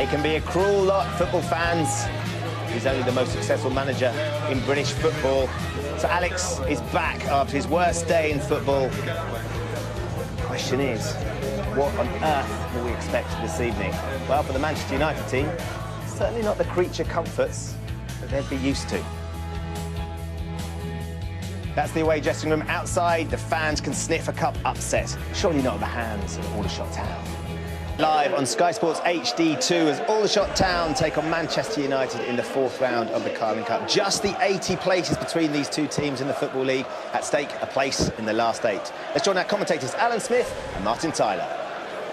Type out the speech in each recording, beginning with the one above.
They can be a cruel lot, football fans. He's only the most successful manager in British football. So Alex is back after his worst day in football. The question is, what on earth will we expect this evening? Well, for the Manchester United team, certainly not the creature comforts that they'd be used to. That's the away dressing room. Outside, the fans can sniff a cup upset. Surely not at the hands of Aldershot Town. Live on Sky Sports HD2 as Aldershot Town take on Manchester United in the fourth round of the Carling Cup. Just the 80 places between these two teams in the Football League. At stake, a place in the last 8. Let's join our commentators Alan Smith and Martin Tyler.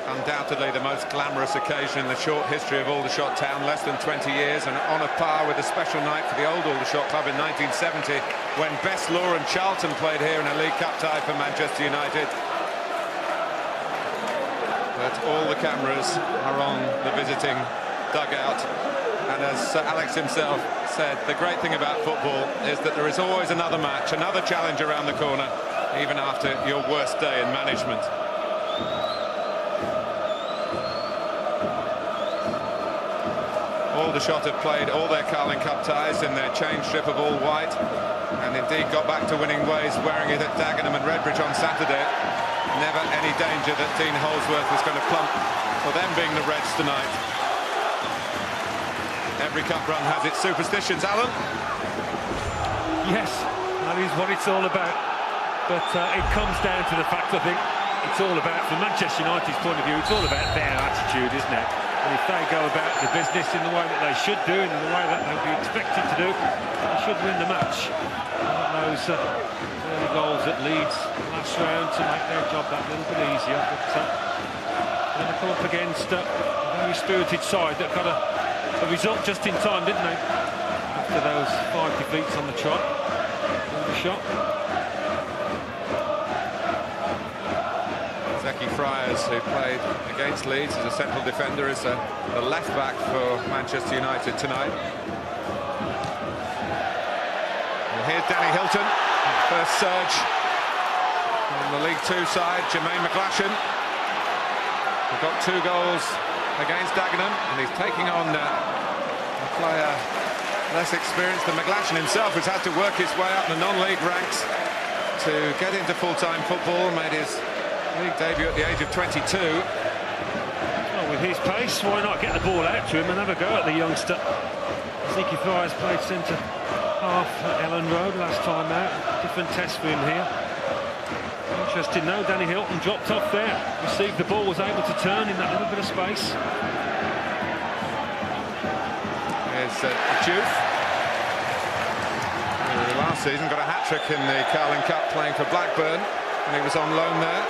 Undoubtedly the most glamorous occasion in the short history of Aldershot Town, less than 20 years, and on a par with a special night for the old Aldershot club in 1970 when Best Law and Charlton played here in a League Cup tie for Manchester United. But all the cameras are on the visiting dugout, and as Alex himself said, the great thing about football is that there is always another match, another challenge around the corner, even after your worst day in management. Aldershot have played all their Carling Cup ties in their change strip of all white, and indeed got back to winning ways wearing it at Dagenham and Redbridge on Saturday. Never any danger that Dean Holsworth was going to plump for them being the Reds tonight. Every cup run has its superstitions, Alan. Yes, that is what it's all about. But it comes down to the fact, I think, it's all about, from Manchester United's point of view, it's all about their attitude, isn't it? And if they go about the business in the way that they should do, in the way that they'll be expected to do, they should win the match. Those early goals at Leeds last round to make their job that little bit easier. But they're going to come up against a very spirited side that got a result just in time, didn't they? After those 5 defeats on the trot. Shot. Zeki Friars, who played against Leeds as a central defender, is the left back for Manchester United tonight. And here's Danny Hylton, first surge on the League Two side. Jermaine McGlashan, who got 2 goals against Dagenham, and he's taking on a player less experienced than McGlashan himself, who's had to work his way up the non-league ranks to get into full-time football. Made his league debut at the age of 22. Well, with his pace, why not get the ball out to him and have a go at the youngster? Zeki Friars played centre half at Ellen Road last time out. Different test for him here. Interesting though, Danny Hylton dropped off there, received the ball, was able to turn in that little bit of space. Here's Juve. Last season got a hat-trick in the Carling Cup playing for Blackburn, and he was on loan there.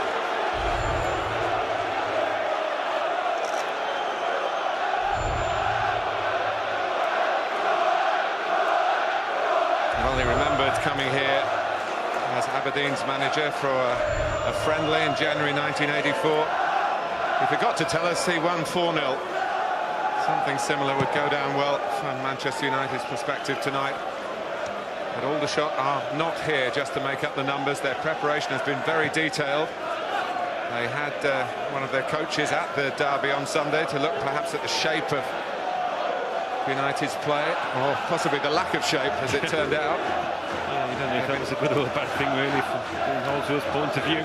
Well, he remembered coming here as Aberdeen's manager for a friendly in January 1984. He forgot to tell us he won 4-0. Something similar would go down well from Manchester United's perspective tonight. But Aldershot are not here just to make up the numbers. Their preparation has been very detailed. They had one of their coaches at the derby on Sunday to look perhaps at the shape of United's play, or possibly the lack of shape, as it turned out. Yeah, you don't know if that was a good or a bad thing, really, from Dean Holsworth's point of view.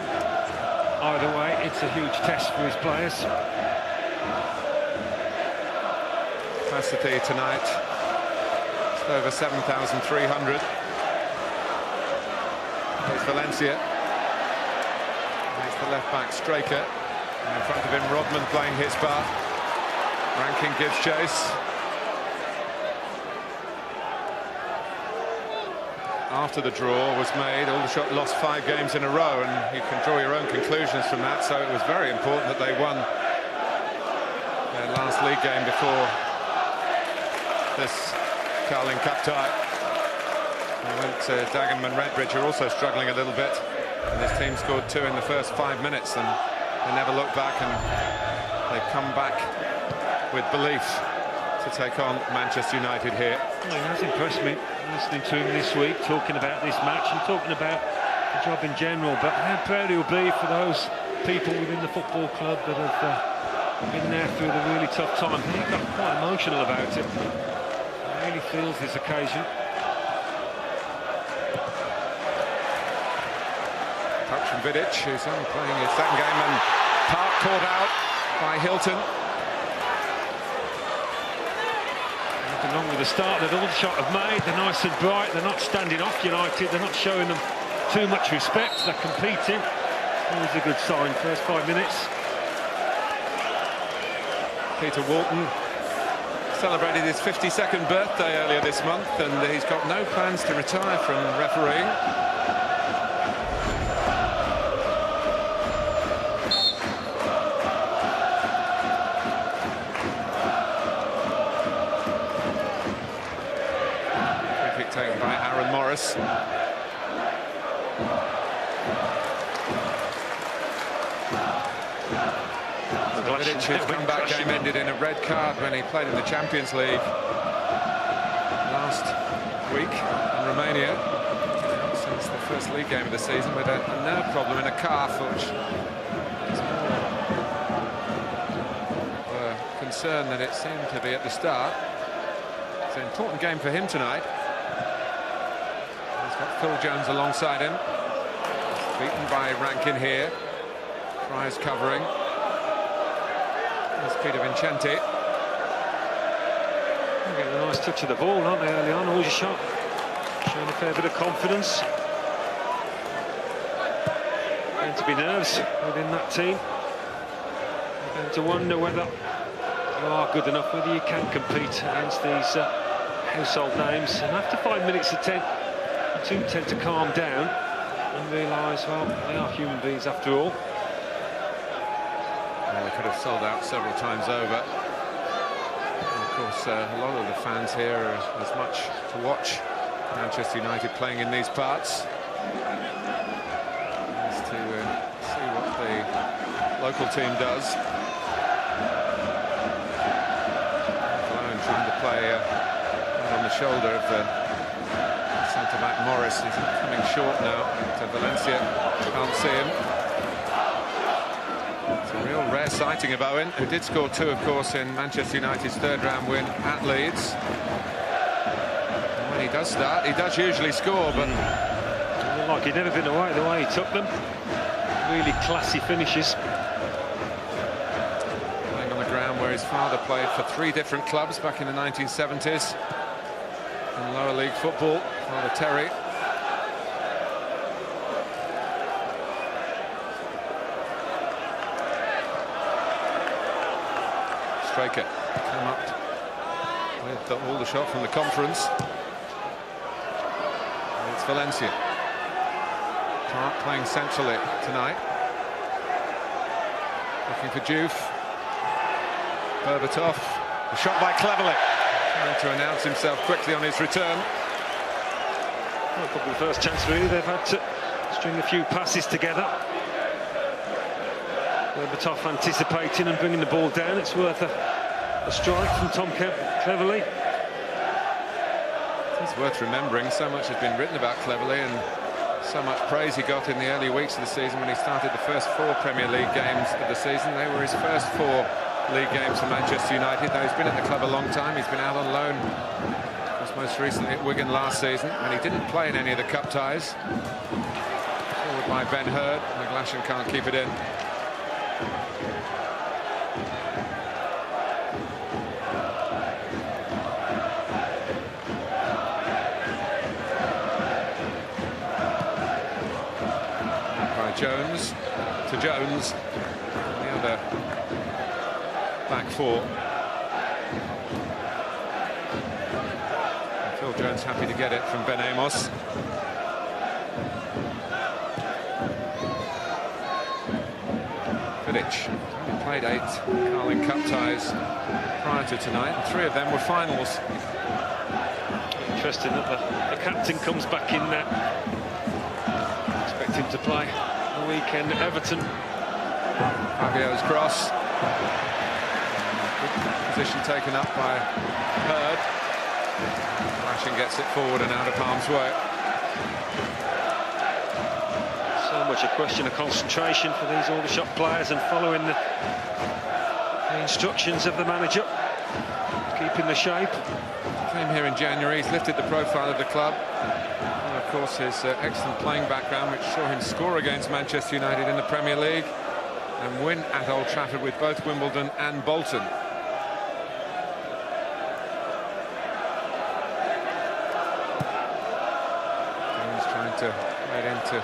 Either way, it's a huge test for his players. Capacity tonight, just over 7,300. Here's Valencia. There's the left-back Straker. And in front of him, Rodman playing his part. Rankine gives chase. After the draw was made, Aldershot lost 5 games in a row, and you can draw your own conclusions from that. So it was very important that they won their last league game before this Carling Cup tie. They went to Dagenham and Redbridge, who are also struggling a little bit, and this team scored 2 in the first 5 minutes, and they never looked back, and they've come back with belief to take on Manchester United here. Well, he has impressed me, listening to him this week, talking about this match and talking about the job in general, but how proud he'll be for those people within the football club that have been there through the really tough time. He got quite emotional about it. He really feels this occasion. Touch from Vincenti, who's only playing his second game, and Park caught out by Hylton. Nothing wrong with the start that Aldershot have made. They're nice and bright. They're not standing off United. They're not showing them too much respect. They're competing. Always a good sign. First 5 minutes. Peter Walton celebrated his 52nd birthday earlier this month, and he's got no plans to retire from refereeing. Taken by Aaron Morris. Guttridge's comeback game ended in a red card when he played in the Champions League last week in Romania. Since the first league game of the season with a nerve problem in a calf, which is more of a concern than it seemed to be at the start. It's an important game for him tonight. He's got Phil Jones alongside him. He's beaten by Rankine here. Tries covering. There's Peter Vincenti. Getting a nice touch of the ball, aren't they, early on? Aldershot showing a fair bit of confidence. Going to be nerves within that team. You're going to wonder whether you are good enough, whether you can compete against these household names. And after 5 minutes of 10, the two tend to calm down and realise, well, they are human beings after all. They could have sold out several times over. And of course, a lot of the fans here are as much to watch Manchester United playing in these parts as to see what the local team does. McGlashan trying to play right on the shoulder of the centre-back Morris. He's coming short now to Valencia. Can't see him. It's a real rare sighting of Owen, who did score two, of course, in Manchester United's third-round win at Leeds. And when he does start, he does usually score, but... It looked like he'd never been away the way he took them. Really classy finishes. Playing on the ground where his father played for 3 different clubs back in the 1970s. In lower league football, Father Terry. Straker come up with the Aldershot from the conference. And it's Valencia. Park playing centrally tonight. Looking for Juve. Berbatov. The shot by Cleverley. Trying to announce himself quickly on his return. Well, probably the first chance really they've had to string a few passes together. Berbatov anticipating and bringing the ball down. It's worth a strike from Tom Cleverley. It's worth remembering, so much has been written about Cleverley and so much praise he got in the early weeks of the season when he started the first 4 Premier League games of the season. They were his first 4 league games for Manchester United. Though he's been at the club a long time, he's been out on loan, of course, most recently at Wigan last season, and he didn't play in any of the cup ties. Forward by Ben Hurd. McGlashan can't keep it in. Jones to Jones, the other back 4. And Phil Jones happy to get it from Ben Amos. Vincenti only played 8 Carling Cup ties prior to tonight, and 3 of them were finals. Interesting that the captain comes back in there. Expect him to play the weekend at Everton. Fabio's cross. Good position taken up by Hurd. McGlashan gets it forward and out of harm's way. So much a question of concentration for these Aldershot players, and following the instructions of the manager, keeping the shape. Came here in January, he's lifted the profile of the club. And of course his excellent playing background, which saw him score against Manchester United in the Premier League and win at Old Trafford with both Wimbledon and Bolton. He's trying to play it into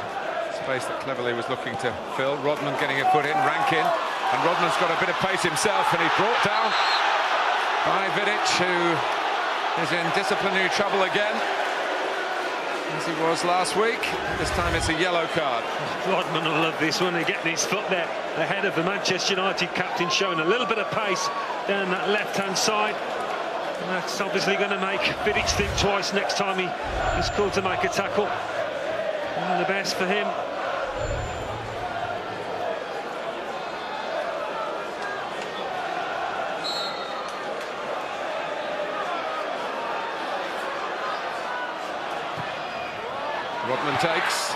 space that Cleverley was looking to fill. Rodman getting a foot in, Rankine, and Rodman's got a bit of pace himself, and he's brought down by Vincenti, who is in disciplinary trouble again, as he was last week. This time it's a yellow card. Rodman will love this one. They're getting his foot there ahead of the Manchester United captain, showing a little bit of pace down that left-hand side. And that's obviously going to make Vidic think twice next time he's called to make a tackle. All the best for him. Rodman takes.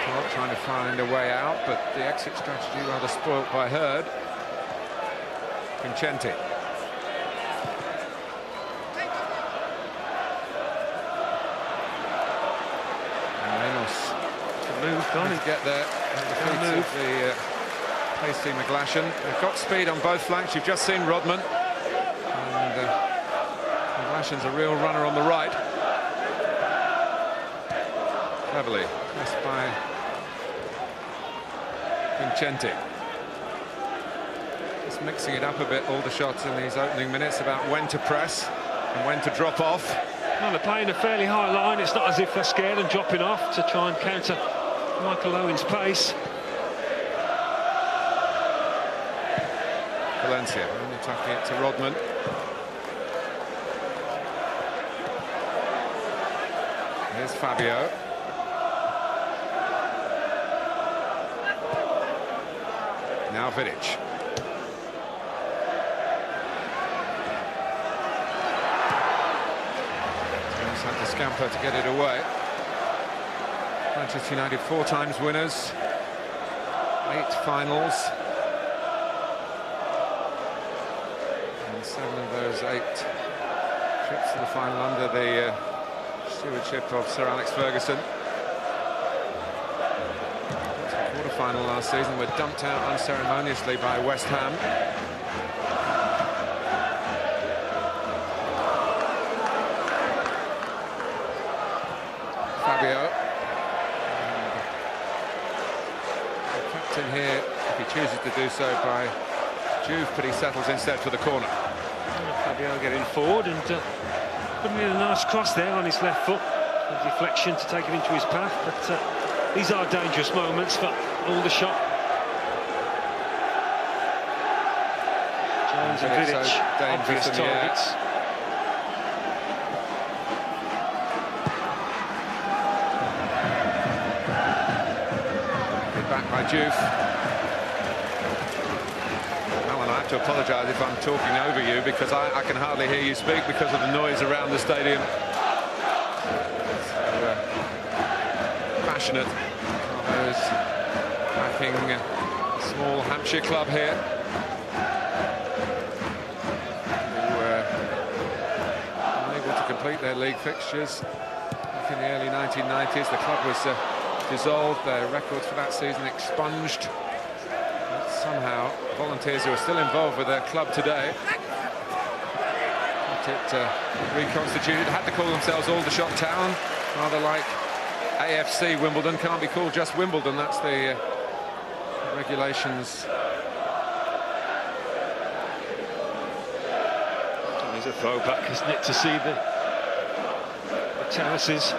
Well, trying to find a way out, but the exit strategy rather spoilt by Hurd. Vincenti. And Reynolds Move, can't he? get there at the feet of the pacey McGlashan. They've got speed on both flanks. You've just seen Rodman. And McGlashan's a real runner on the right. Cleverly pressed by Vincenti. Just mixing it up a bit, Aldershot, in these opening minutes about when to press and when to drop off. Well, they're playing a fairly high line. It's not as if they're scared and dropping off to try and counter Michael Owen's pace. Valencia only tucking it to Rodman. Here's Fabio. Now Vidic. Had to scamper to get it away. Manchester United 4 times winners, 8 finals, and 7 of those 8 trips to the final under the stewardship of Sir Alex Ferguson. Got to the quarter-final last season, were dumped out unceremoniously by West Ham. Fabio. The captain here, if he chooses to do so, by Juve, but he settles instead for the corner. Fabio getting forward and putting in a nice cross there on his left foot. A deflection to take it into his path, but these are dangerous moments for Aldershot. Jones and Vidic, so obvious targets. Back by Juve. Alan, I have to apologise if I'm talking over you, because I can hardly hear you speak because of the noise around the stadium. So, passionate. Carlo's backing a small Hampshire club here, who were unable to complete their league fixtures back in the early 1990s. The club was dissolved, their records for that season expunged. But somehow volunteers who are still involved with their club today got it reconstituted. Had to call themselves Aldershot Town, rather like AFC Wimbledon. Can't be called just Wimbledon, that's the regulations. It's a throwback, isn't it, to see the terraces.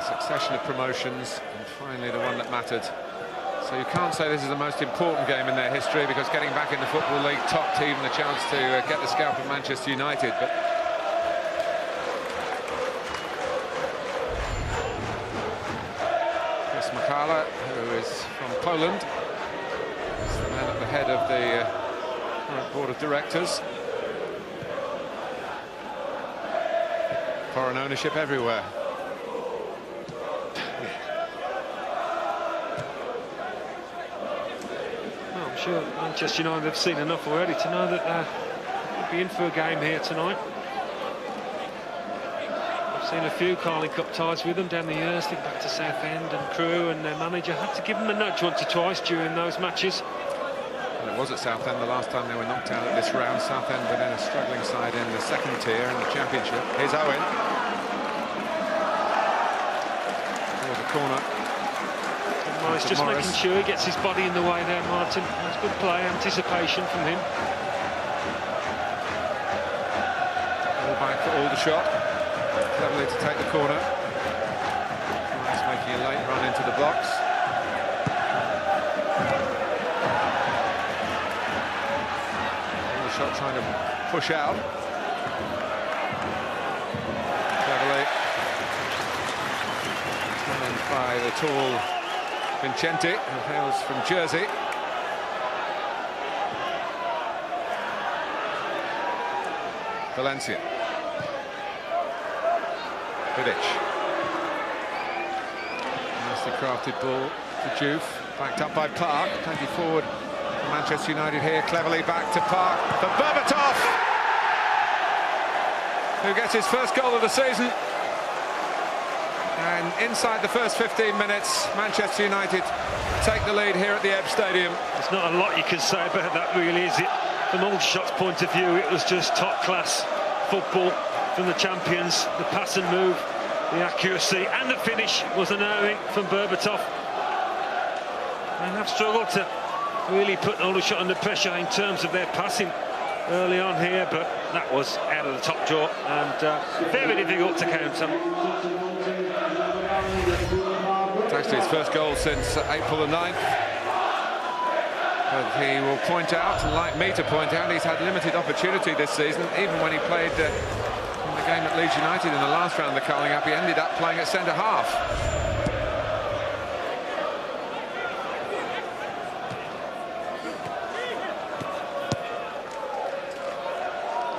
Succession of promotions, and finally the one that mattered. So you can't say this is the most important game in their history, because getting back in the Football League topped even the chance to get the scalp of Manchester United. But Chris Makala, who is from Poland, is the man at the head of the current board of directors. Foreign ownership everywhere. sure Manchester United have seen enough already to know that they'll be in for a game here tonight. I've seen a few Carling Cup ties with them down the years, think back to Southend and Crewe, and their manager had to give them a nudge once or twice during those matches. Well, it was at Southend the last time they were knocked out at this round. Southend were then a struggling side in the second tier in the Championship. Here's Owen. Towards the corner. He's just making sure he gets his body in the way there, Martin. That's good play, anticipation from him. Ball back for Aldershot. Cleverly to take the corner. He's making a late run into the box. Aldershot trying to push out. Cleverly. And by the tall Vincenti, who hails from Jersey. Valencia. Guttridge. Nicely crafted ball to Juve. Backed up by Park. Plenty forward. Manchester United here. Cleverly back to Park. For Berbatov, who gets his first goal of the season. And inside the first 15 minutes, Manchester United take the lead here at the Ebb Stadium. There's not a lot you can say about that, really, is it? From Aldershot's point of view, it was just top-class football from the champions. The pass and move, the accuracy, and the finish was an erring from Berbatov. And have struggled to really put Aldershot under pressure in terms of their passing early on here, but that was out of the top drawer and very difficult to counter. It's actually his first goal since April the 9th. But he will point out, and like me to point out, he's had limited opportunity this season. Even when he played in the game at Leeds United in the last round of the Carling Cup, he ended up playing at centre-half.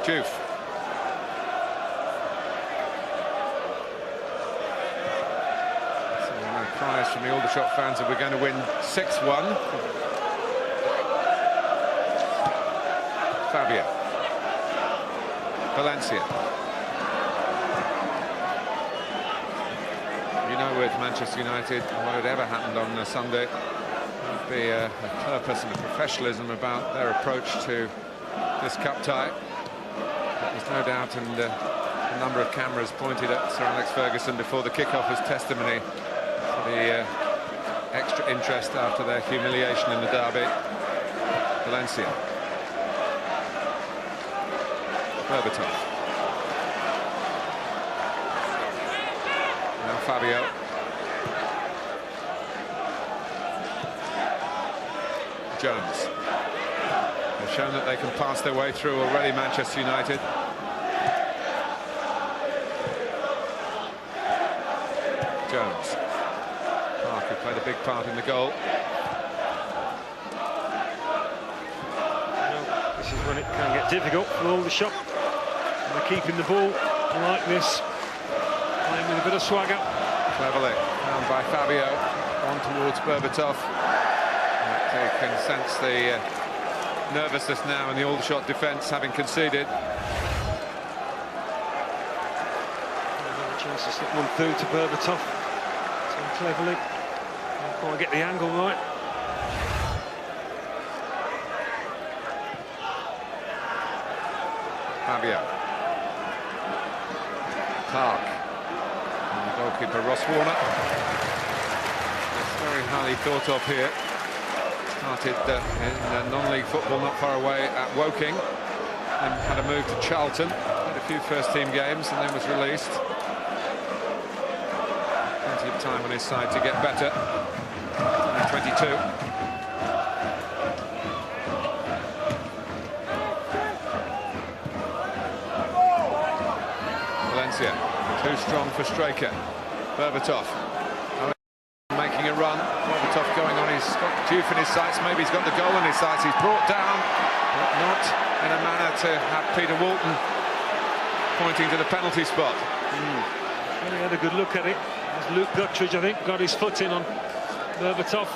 Juve. So no prize from the Aldershot fans that we're going to win 6-1. Fabio. Valencia. You know, with Manchester United, what had ever happened on Sunday would be a purpose and a professionalism about their approach to this cup tie. There's no doubt, and a number of cameras pointed at Sir Alex Ferguson before the kick-off as testimony to the extra interest after their humiliation in the derby. Valencia. Berbatov. Now Fabio. Jones. They've shown that they can pass their way through already, Manchester United. Jones. Park, who played a big part in the goal. Well, this is when it can get difficult for Aldershot. They're keeping the ball like this, playing with a bit of swagger. Cleverly found by Fabio, on towards Berbatov. They can sense the nervousness now in the Aldershot defence, having conceded. Chance to slip one through to Berbatov. So cleverly, can't quite get the angle right. Fabio. Park. And the goalkeeper, Ross Warner. It's very highly thought of here. Started in non-league football not far away at Woking, and had a move to Charlton, had a few first-team games, and then was released. Plenty of time on his side to get better. 22. Valencia, too strong for Straker. Berbatov. Making a run. Berbatov going on, he's got Juve in his sights, maybe he's got the goal in his sights. He's brought down, but not in a manner to have Peter Walton pointing to the penalty spot. Well, he had a good look at it. As Luke Guttridge, I think, got his foot in on Berbatov.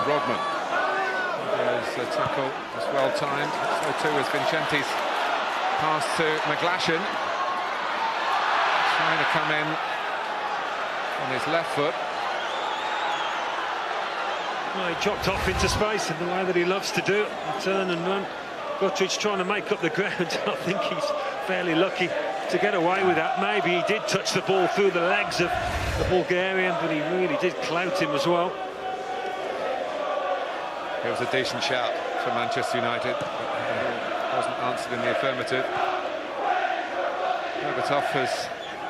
Rodman. There's a tackle that's well timed. So too is Vincenti's pass to McGlashan. Trying to come in on his left foot. Well, he dropped off into space in the way that he loves to do, turn and run. Guttridge trying to make up the ground. I think he's fairly lucky to get away with that. Maybe he did touch the ball through the legs of the Bulgarian, but he really did clout him as well. It was a decent shout for Manchester United, but wasn't answered in the affirmative. Berbatov has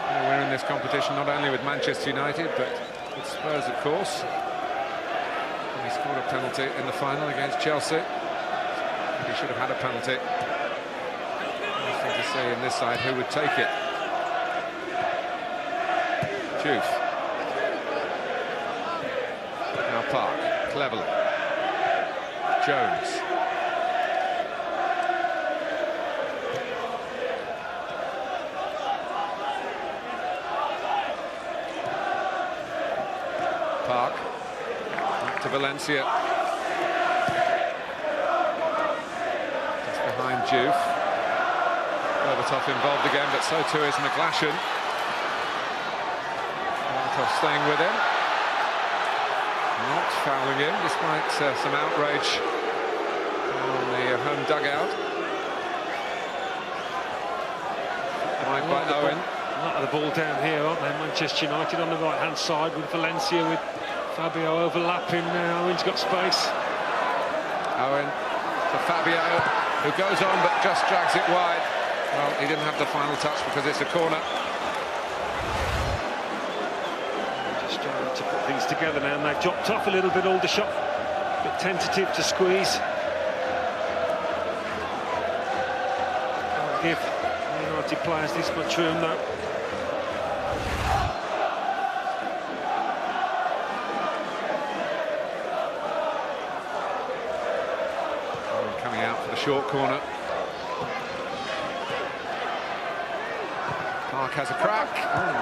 been a winner in this competition, not only with Manchester United, but with Spurs, of course. And he scored a penalty in the final against Chelsea. He should have had a penalty. Nothing to say in this side who would take it. Juve. Now Park, cleverly. Jones. Park. Back to Valencia. Just behind Juve. Berbatov involved again, but so too is McGlashan. Berbatov staying with him. Not fouling him, despite some outrage on the home dugout. Right by Owen. A lot of the ball down here, aren't they? Manchester United on the right-hand side with Valencia, with Fabio overlapping now. Owen's got space. Owen to Fabio, who goes on but just drags it wide. Well, he didn't have the final touch because it's a corner. Just trying to put things together now, and they've dropped off a little bit, Aldershot. A bit tentative to squeeze. Can't give United players this much room, though. Coming out for the short corner. Park has a crack.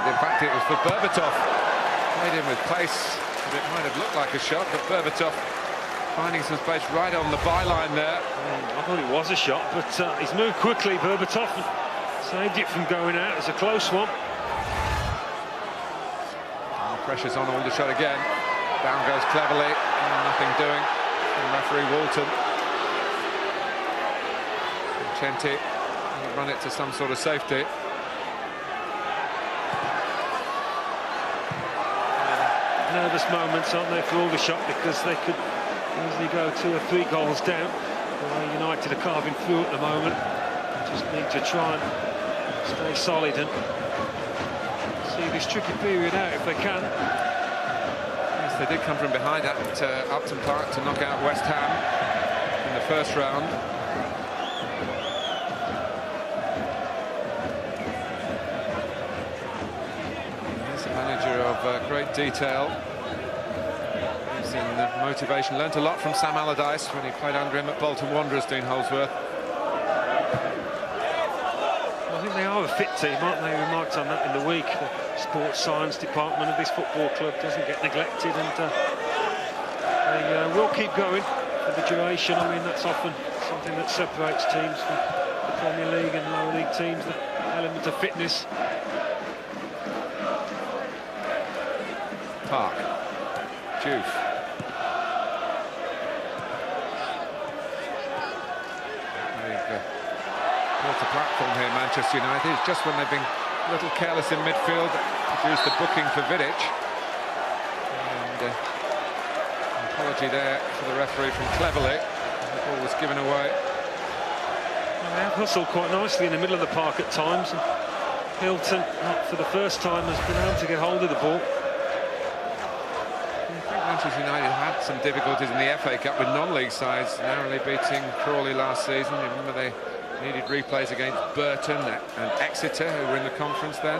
In fact, it was for Berbatov. Played in with pace, but it might have looked like a shot, but Berbatov finding some space right on the byline there. I thought it was a shot, but he's moved quickly, Berbatov, and saved it from going out. It's a close one. And the pressure's on Aldershot again. Down goes cleverly, nothing doing from referee Hylton. Vincenti will run it to some sort of safety. Nervous moments, aren't they, for Aldershot, because they could easily go 2 or 3 goals down. United are carving through at the moment. Just need to try and stay solid and see this tricky period out if they can. Yes, they did come from behind at Upton Park to knock out West Ham in the first round. He's a manager of great detail. He's in motivation. Learnt a lot from Sam Allardyce when he played under him at Bolton Wanderers, Dean Holdsworth. I think they are a fit team, aren't they? We remarked on that in the week. The sports science department of this football club doesn't get neglected, and they will keep going for the duration. I mean, that's often something that separates teams from the Premier League and lower league teams, the element of fitness. Park. Juve. Built a platform here, Manchester United. It's just when they've been a little careless in midfield, produced the booking for Vidic. And an apology there for the referee from Cleverley. The ball was given away. Well, they have hustled quite nicely in the middle of the park at times. And Hylton, not for the first time, has been able to get hold of the ball. I think Manchester United had some difficulties in the FA Cup with non-league sides, narrowly beating Crawley last season. You remember they needed replays against Burton and Exeter, who were in the conference then.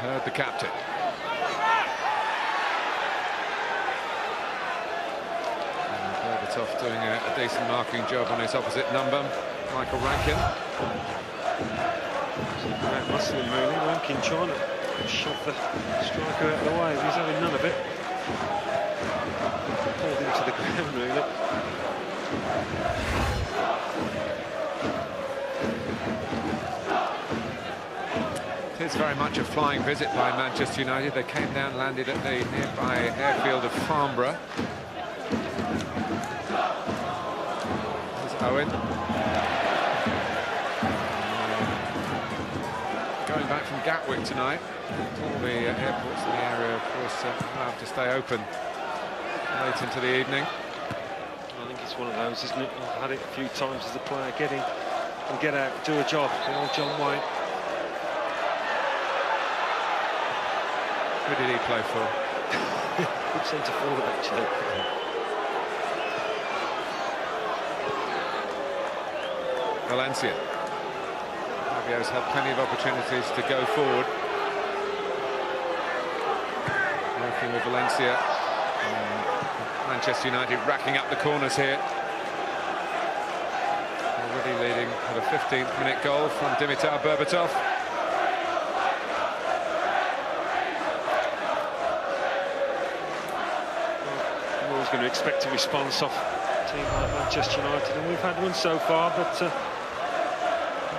Heard the captain. And Berbatov doing a decent marking job on his opposite number, Michael Rankine. About muscling really. Rankine trying to shove the striker out of the way. He's having none of it. Pulled him to the ground really. It is very much a flying visit by Manchester United. They came down, landed at the nearby airfield of Farnborough. There's Owen. Going back from Gatwick tonight. All the airports in the area, of course, allowed to stay open late into the evening. I think it's one of those, isn't it? I've had it a few times as a player. Get in and get out, do a job. The old John White. Who did he play for? Good centre forward, actually. Valencia. Fabio's had plenty of opportunities to go forward. Working with Valencia. Manchester United racking up the corners here. Already leading with a 15th-minute goal from Dimitar Berbatov. Going to expect a response off a team like Manchester United, and we've had one so far, but we've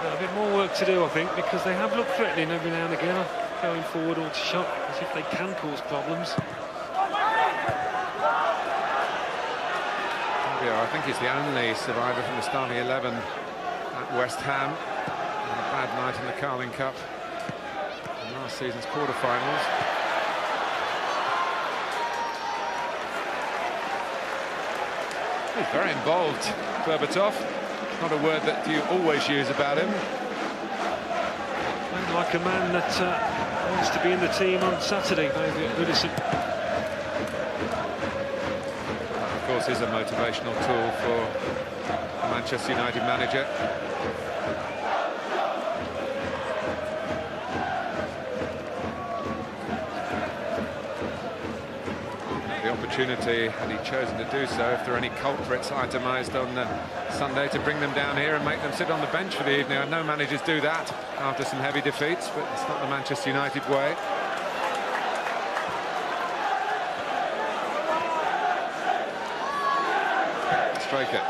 got a bit more work to do, I think, because they have looked threatening every now and again, going forward or to shot, as if they can cause problems. Yeah, I think he's the only survivor from the starting 11 at West Ham. On a bad night in the Carling Cup in last season's quarter-finals. He's very involved, Berbatov. Not a word that you always use about him. And like a man that wants to be in the team on Saturday, maybe at Goodison. Of course, is a motivational tool for the Manchester United manager. Opportunity, had he chosen to do so, if there are any culprits itemised on Sunday, to bring them down here and make them sit on the bench for the evening. I know managers do that after some heavy defeats, but it's not the Manchester United way. Straker.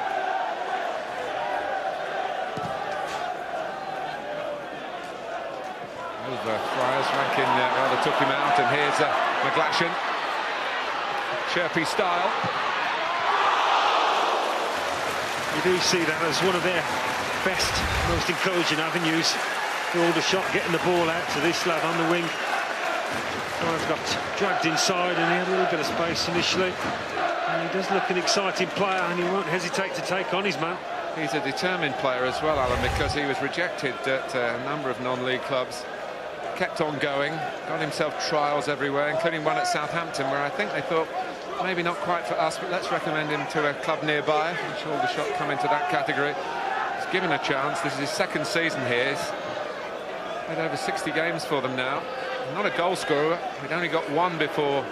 Over Friars, Rankine rather took him out, and here's McGlashan. Chirpy style. You do see that as one of their best, most encouraging avenues for Aldershot, getting the ball out to this lad on the wing. He's got dragged inside and he had a little bit of space initially. And he does look an exciting player, and he won't hesitate to take on his man. He's a determined player as well, Alan, because he was rejected at a number of non-league clubs. Kept on going, got himself trials everywhere, including one at Southampton, where I think they thought, maybe not quite for us, but let's recommend him to a club nearby. I'm sure Aldershot come into that category. He's given a chance. This is his second season here. He's had over 60 games for them now. Not a goal scorer. He'd only got one before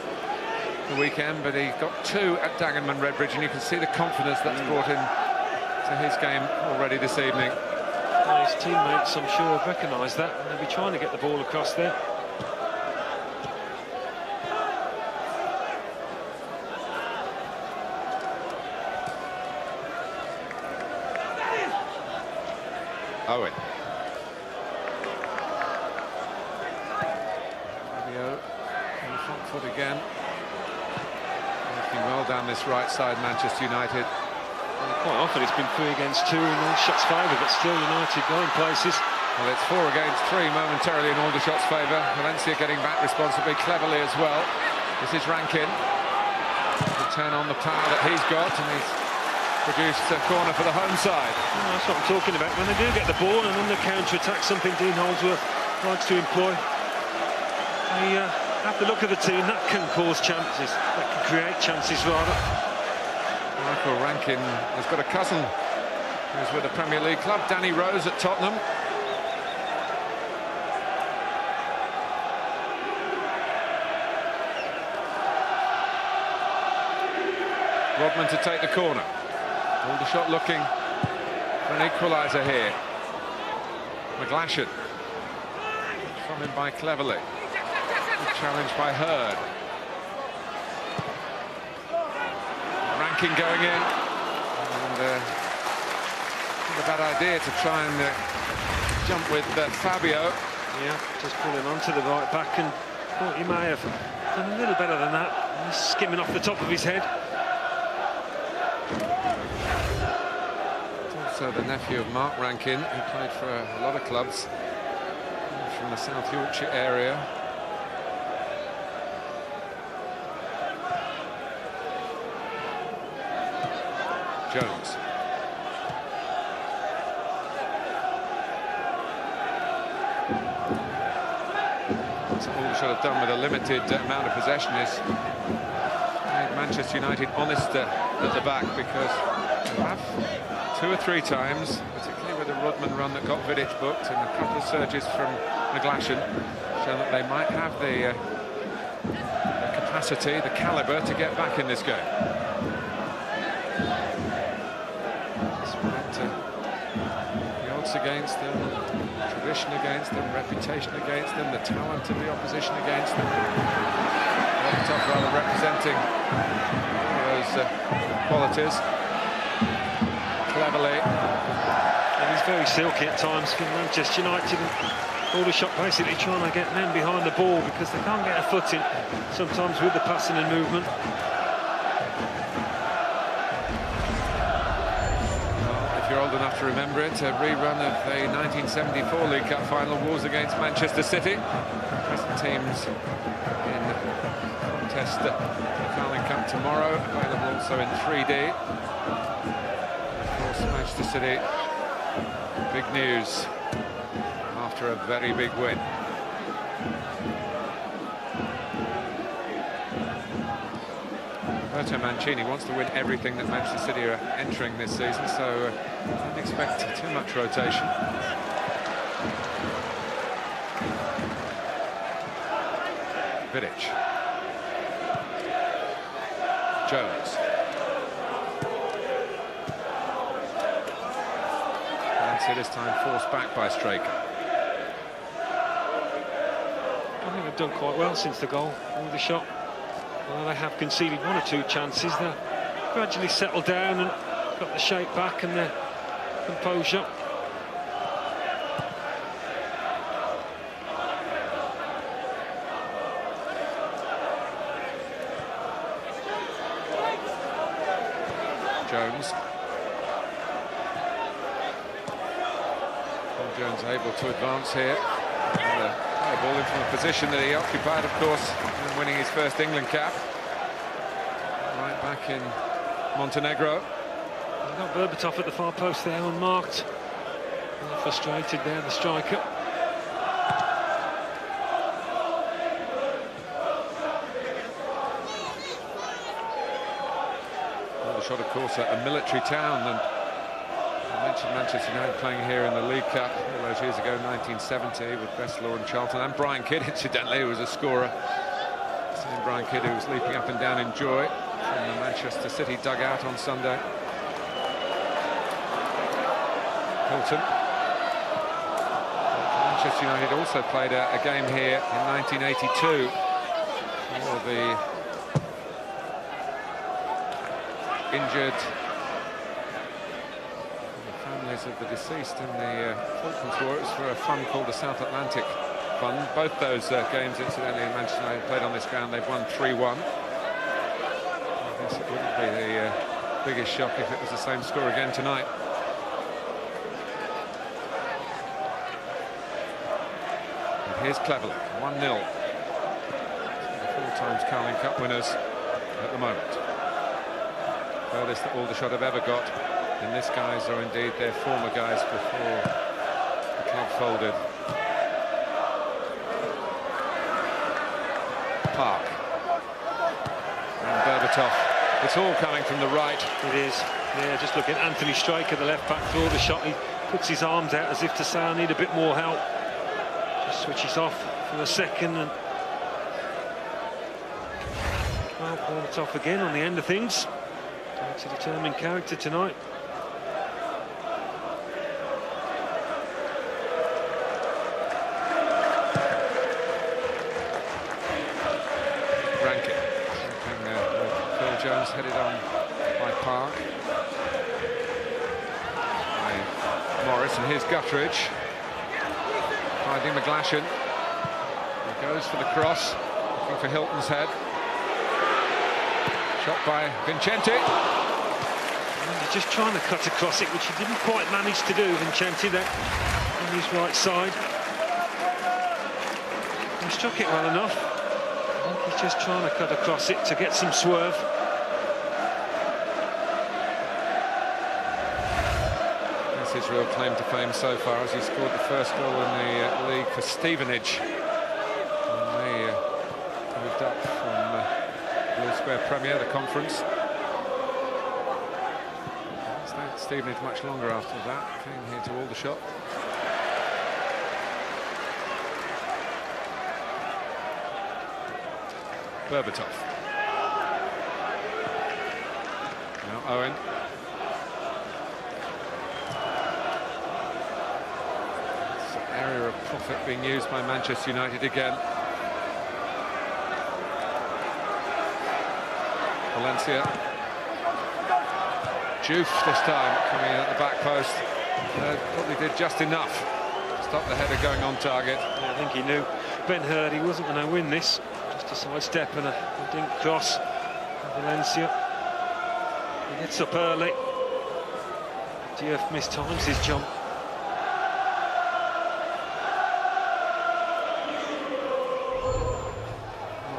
the weekend, but he got two at Dagenham Redbridge, and you can see the confidence that's brought him to his game already this evening. Well, his teammates, I'm sure, have recognised that, and they'll be trying to get the ball across there. Owen. Fabio on the front foot again. Working well down this right side, Manchester United. Well, quite often it's been 3 against 2 in Aldershot's favour, but still United going places. Well, it's 4 against 3 momentarily in Aldershot's favour. Valencia getting back responsibly, cleverly as well. This is Rankine. To turn on the power that he's got, and he's produced a corner for the home side. Well, that's what I'm talking about. When they do get the ball and on the counter-attack, something Dean Holdsworth likes to employ. They have to look at the team. That can cause chances. That can create chances, rather. Michael Rankine has got a cousin who's with a Premier League club, Danny Rose at Tottenham. Rodman to take the corner. Aldershot looking for an equaliser here. McGlashan. from him by Cleverly. Challenged by Hurd. Rankine going in. And not a bad idea to try and jump with Fabio. Yeah, just pulling onto the right back, and thought he may have done a little better than that. He's skimming off the top of his head. Also the nephew of Mark Rankine, who played for a lot of clubs from the South Yorkshire area. Jones. What Aldershot have done with a limited amount of possession is made Manchester United honest at the back, because they have 2 or 3 times, particularly with the Rodman run that got Vincenti booked and a couple of surges from McGlashan, shown that they might have the capacity, the calibre to get back in this game. Despite the odds against them, tradition against them, reputation against them, the talent of the opposition against them. Top rather representing those qualities. Cleverly. And he's very silky at times for Manchester United, and Aldershot basically trying to get men behind the ball because they can't get a foot in sometimes with the passing and movement. Well, if you're old enough to remember it, a rerun of the 1974 League Cup final was against Manchester City. Present teams in contest at the Carling Cup tomorrow, available also in 3D. Manchester City, big news after a very big win. Roberto Mancini wants to win everything that Manchester City are entering this season, so don't expect too much rotation. Vidic. Jones. This time forced back by Straker. I think they've done quite well since the goal. Aldershot, well, they have conceded 1 or 2 chances. They're gradually settled down and got the shape back and their composure. Jones. Jones able to advance here. And the ball in from a position that he occupied, of course, in winning his first England cap. Right back in Montenegro. They've got Berbatov at the far post there, unmarked. They're frustrated there, the striker. Aldershot, of course, a military town, and I mentioned Manchester United playing here in the League Cup all those years ago, 1970, with Breslau and Charlton, and Brian Kidd, incidentally, who was a scorer. Same Brian Kidd who was leaping up and down in joy from the Manchester City dugout on Sunday. Hylton. Manchester United also played a game here in 1982 for the injured families of the deceased in the Falklands War. It was for a fund called the South Atlantic Fund. Both those games, incidentally, Manchester United played on this ground. They've won 3-1. I guess it wouldn't be the biggest shock if it was the same score again tonight. And here's Cleverly, 1-0. The 4 times Carling Cup winners at the moment. Furthest that Aldershot have ever got, and this guys are indeed their former guys before the club folded. Park and Berbatov. It's all coming from the right. It is. Yeah, just look at Anthony Straker, the left back for Aldershot. He puts his arms out as if to say, I need a bit more help. Just switches off for a second, and well, Berbatov again on the end of things. It's a determined character tonight. Jones headed on by Park. By Morris, and here's Guttridge. Finding McGlashan. He goes for the cross, looking for Hylton's head. Shot by Vincenti. And he's just trying to cut across it, which he didn't quite manage to do, Vincenti, there on his right side. He struck it well enough. I think he's just trying to cut across it to get some swerve. That's his real claim to fame so far, as he scored the first goal in the league for Stevenage. And they moved up from Blue Square Premier, the conference. Stayed at Stevenage much longer after that, came here to Aldershot. Berbatov. Now Owen. It's an area of profit being used by Manchester United again. Valencia. Juve this time coming in at the back post. Probably did just enough to stop the header going on target. Yeah, I think he knew Ben Hurd he wasn't going to win this. Just a sidestep and a dink cross. Valencia. He gets up early. Diouf mistimes his jump.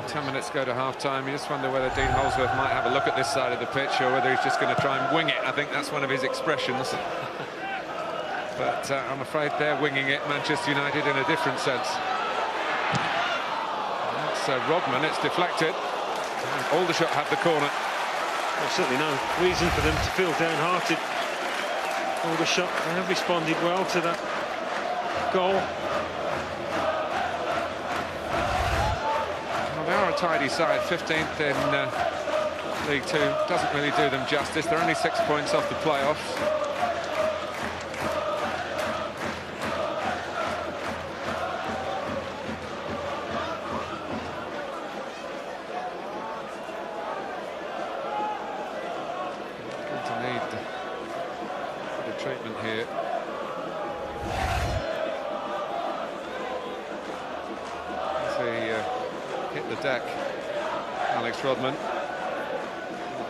10 minutes go to half-time. You just wonder whether Dean Holsworth might have a look at this side of the pitch or whether he's just going to try and wing it. I think that's one of his expressions. But I'm afraid they're winging it, Manchester United, in a different sense. That's Rodman, it's deflected. And Aldershot have the corner. Well, certainly no reason for them to feel downhearted. Aldershot, they have responded well to that goal. They are a tidy side, 15th in League Two. Doesn't really do them justice. They're only 6 points off the playoffs. Going to need a bit of treatment here. Hit the deck, Alex Rodman.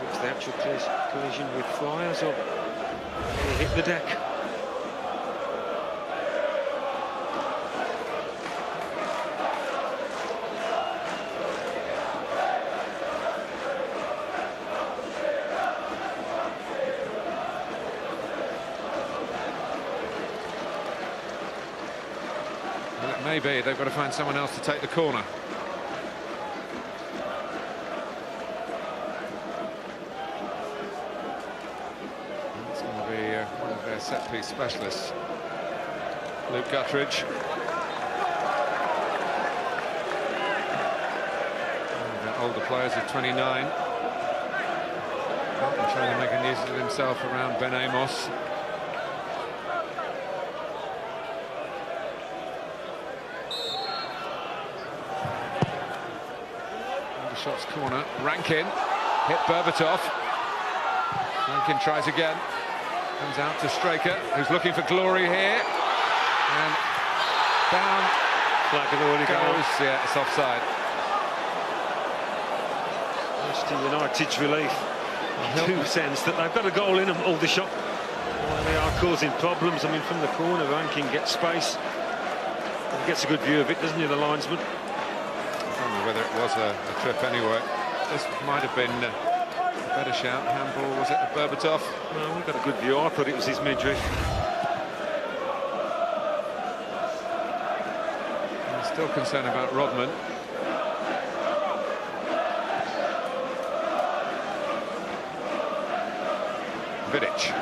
It's the actual collision with Flyers, or he hit the deck. Well, it may be. They've got to find someone else to take the corner. Set-piece specialists, Luke Guttridge. Older players of 29. Hylton trying to make a nuisance of himself around Ben Amos. Aldershot's corner. Rankine hit Berbatov. Rankine tries again. Comes out to Straker, who's looking for glory here. And down. Flag had already goes. Yeah, it's offside. Manchester United's relief. In sense that they've got a goal in them, Aldershot. Well, they are causing problems. I mean, from the corner, Rankine gets space. He gets a good view of it, doesn't he, the linesman? I don't know whether it was a trip anyway. This might have been better shout. Handball, was it, Berbatov? Well, we've got a good view. I thought it was his midriff. I'm still concerned about Rodman. Vidic.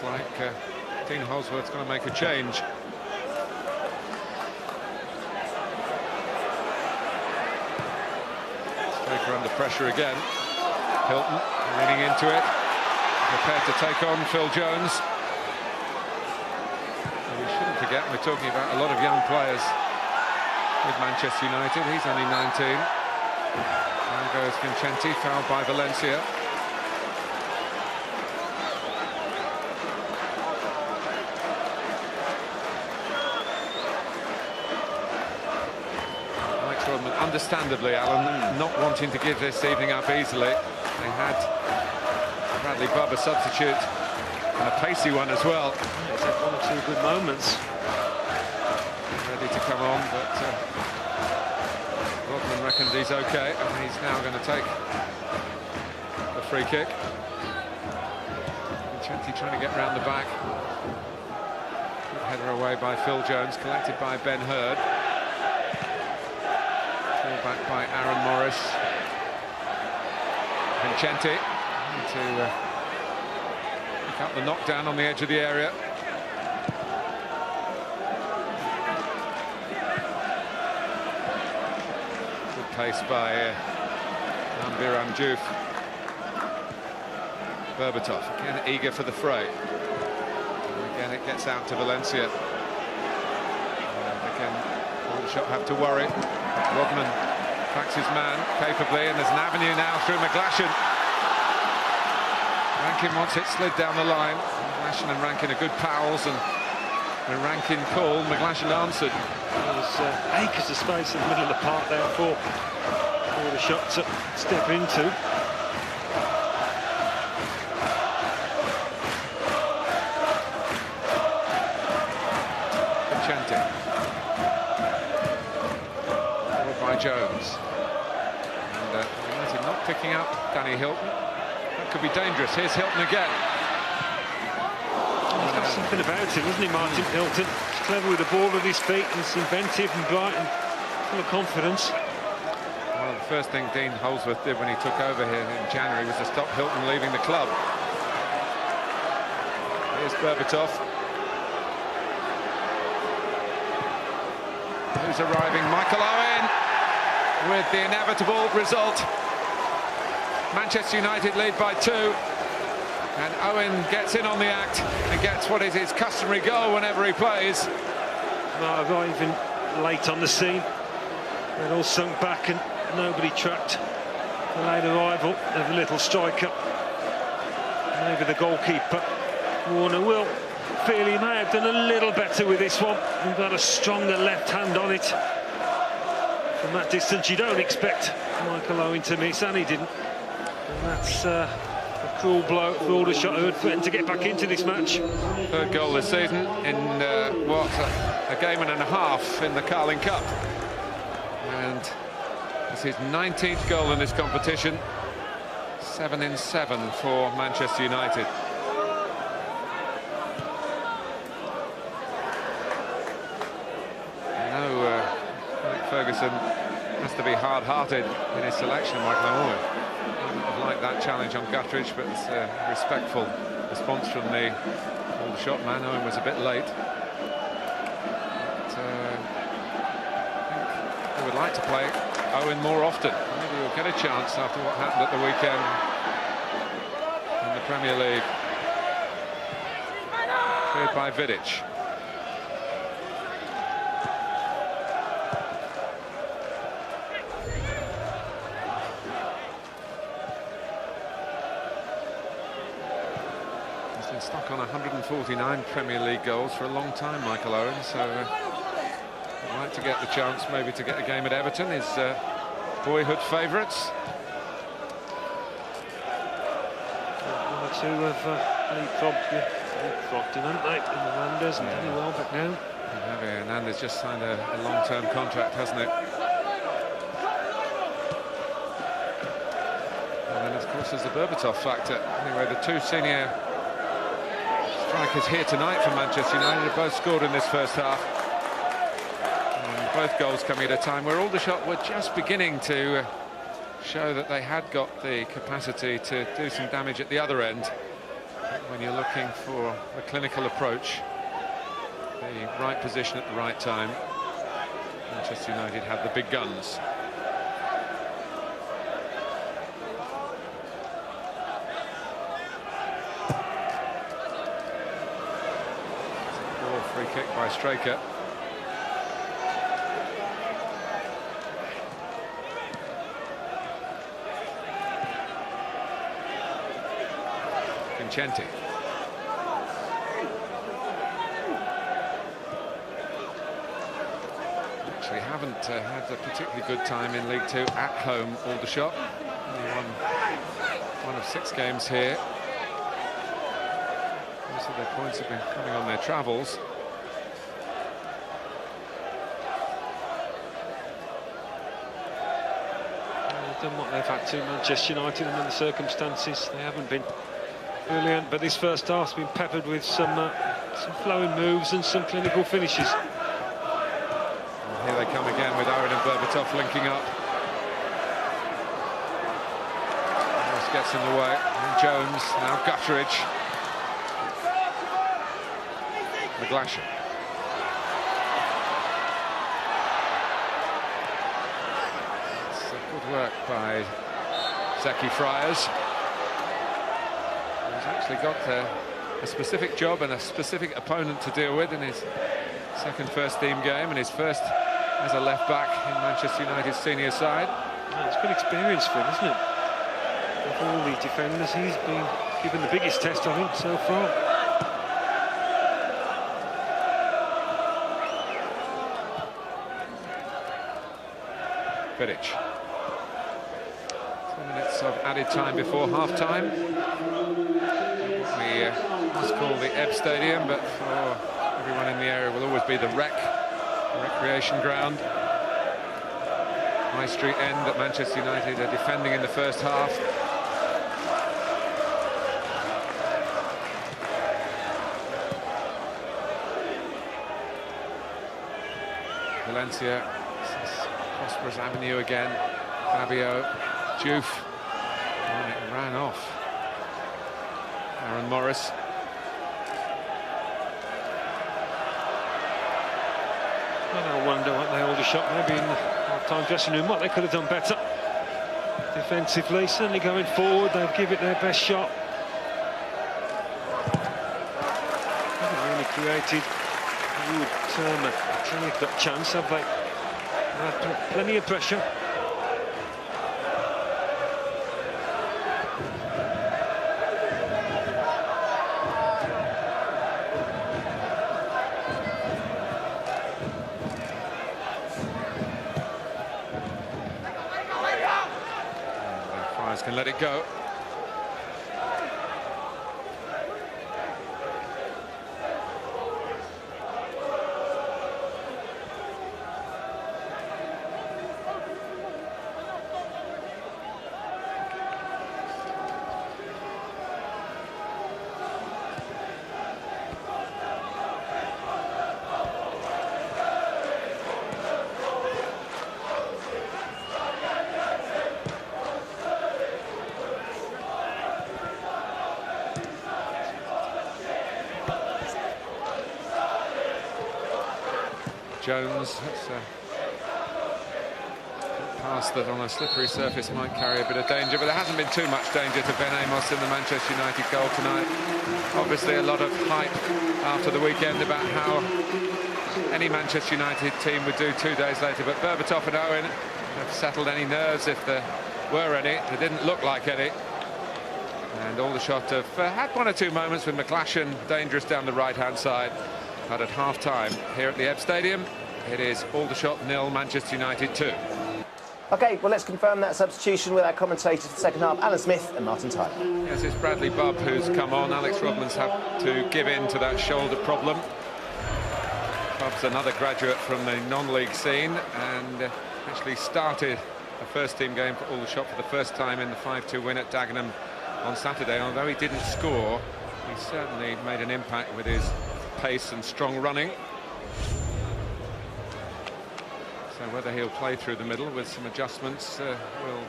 Like Dean Holsworth's going to make a change. Straker Straker under pressure again. Hylton leaning into it, prepared to take on Phil Jones. And we shouldn't forget, we're talking about a lot of young players with Manchester United. He's only 19. Now goes Vincenti, fouled by Valencia. Rodman, understandably, Alan, not wanting to give this evening up easily. They had Bradley Bubb, a substitute, and a pacey one as well. He's had one or two good moments. Ready to come on, but Rodman reckons he's okay, and he's now going to take the free kick. Vincenti trying to get round the back. Good header away by Phil Jones, collected by Ben Hurd. Back by Aaron Morris. Vincenti to pick up the knockdown on the edge of the area. Good pace by Ambiram Diouf. Berbatov again eager for the fray. And again it gets out to Valencia. And again Aldershot have to worry. Rodman backs his man capably, and there's an avenue now through McGlashan. Rankine wants it slid down the line. McGlashan and Rankine are good pals, and when Rankine called, McGlashan answered. There was acres of space in the middle of the park there for the shot to step into. Vincenti. By Jones. And United not picking up Danny Hylton. That could be dangerous. Here's Hylton again. He's got something about him, isn't he, Martin Hylton? He's clever with the ball at his feet, and he's inventive and bright and full of confidence. Well, the first thing Dean Holdsworth did when he took over here in January was to stop Hylton leaving the club. Here's Berbatov. Who's arriving? Michael Owen with the inevitable result. Manchester United lead by 2. And Owen gets in on the act and gets what is his customary goal whenever he plays. Not arriving late on the scene. They'd all sunk back and nobody tracked the late arrival of the little striker. Maybe the goalkeeper, Warner, will feel he may have done a little better with this one. We've got a stronger left hand on it. From that distance, you don't expect Michael Owen to miss, and he didn't. And that's a cruel blow for Aldershot, who had threatened to get back into this match. Third goal this season in a game and a half in the Carling Cup. And this is his 19th goal in this competition. 7 in 7 for Manchester United. Ferguson has to be hard-hearted in his selection, Michael Owen. Wouldn't have liked that challenge on Guttridge, but it's a respectful response from the Aldershot man. Owen was a bit late. But, I think they would like to play Owen more often. Maybe he'll get a chance after what happened at the weekend in the Premier League. Cleared by Vidic. Stuck on 149 Premier League goals for a long time, Michael Owen, so I'd like to get the chance maybe to get a game at Everton, his boyhood favourites. One or two have leapfrogged him, haven't they? In the Landers and Danny Welbeck now. Javier Hernandez just signed a long-term contract, hasn't it? And then, of course, there's the Berbatov factor. Anyway, the two senior strikers here tonight for Manchester United have both scored in this first half. And both goals coming at a time where Aldershot were just beginning to show that they had got the capacity to do some damage at the other end. When you're looking for a clinical approach, the right position at the right time, Manchester United had the big guns. kick by Straker. Vincenti. Actually haven't had a particularly good time in League Two at home, Aldershot. Only won one of 6 games here. Most of their points have been coming on their travels. They've done what they've had to, Manchester United, and in the circumstances they haven't been brilliant, but this first half's been peppered with some flowing moves and some clinical finishes. And here they come again with Owen and Berbatov linking up. Morris gets in the way. And Jones, now Guttridge. McGlashan. It's good work by Zeki Friars. He's actually got a specific job and a specific opponent to deal with in his second first-team game and his first as a left-back in Manchester United's senior side. Yeah, it's good experience for him, isn't it? Of all the defenders, he's been given the biggest test, I think, so far. Guttridge. 10 minutes of added time before half-time. We must call the Ebb Stadium, but for everyone in the area will always be the recreation ground. High Street end that Manchester United are defending in the first half. Valencia, prosperous avenue again. Fabio, Juve, and it ran off. Aaron Morris. Well, I wonder what they Aldershot, maybe in the half-time dressing room, what they could have done better. Defensively, certainly going forward, they'll give it their best shot. Haven't really created a clear-cut chance, have they? They've had plenty of pressure. Can let it go. Jones, it's a pass that on a slippery surface might carry a bit of danger, but there hasn't been too much danger to Ben Amos in the Manchester United goal tonight. Obviously a lot of hype after the weekend about how any Manchester United team would do 2 days later, but Berbatov and Owen have settled any nerves if there were any. There didn't look like any. And Aldershot have had 1 or 2 moments with McGlashan dangerous down the right-hand side. But at half-time here at the Ebb Stadium, it is Aldershot 0, Manchester United 2. OK, well, let's confirm that substitution with our commentators for the second half, Alan Smith and Martin Tyler. Yes, it's Bradley Bubb who's come on. Alex Rodman's had to give in to that shoulder problem. Bubb's another graduate from the non-league scene and actually started a first-team game for Aldershot for the first time in the 5-2 win at Dagenham on Saturday. Although he didn't score, he certainly made an impact with his pace and strong running. So whether he'll play through the middle with some adjustments will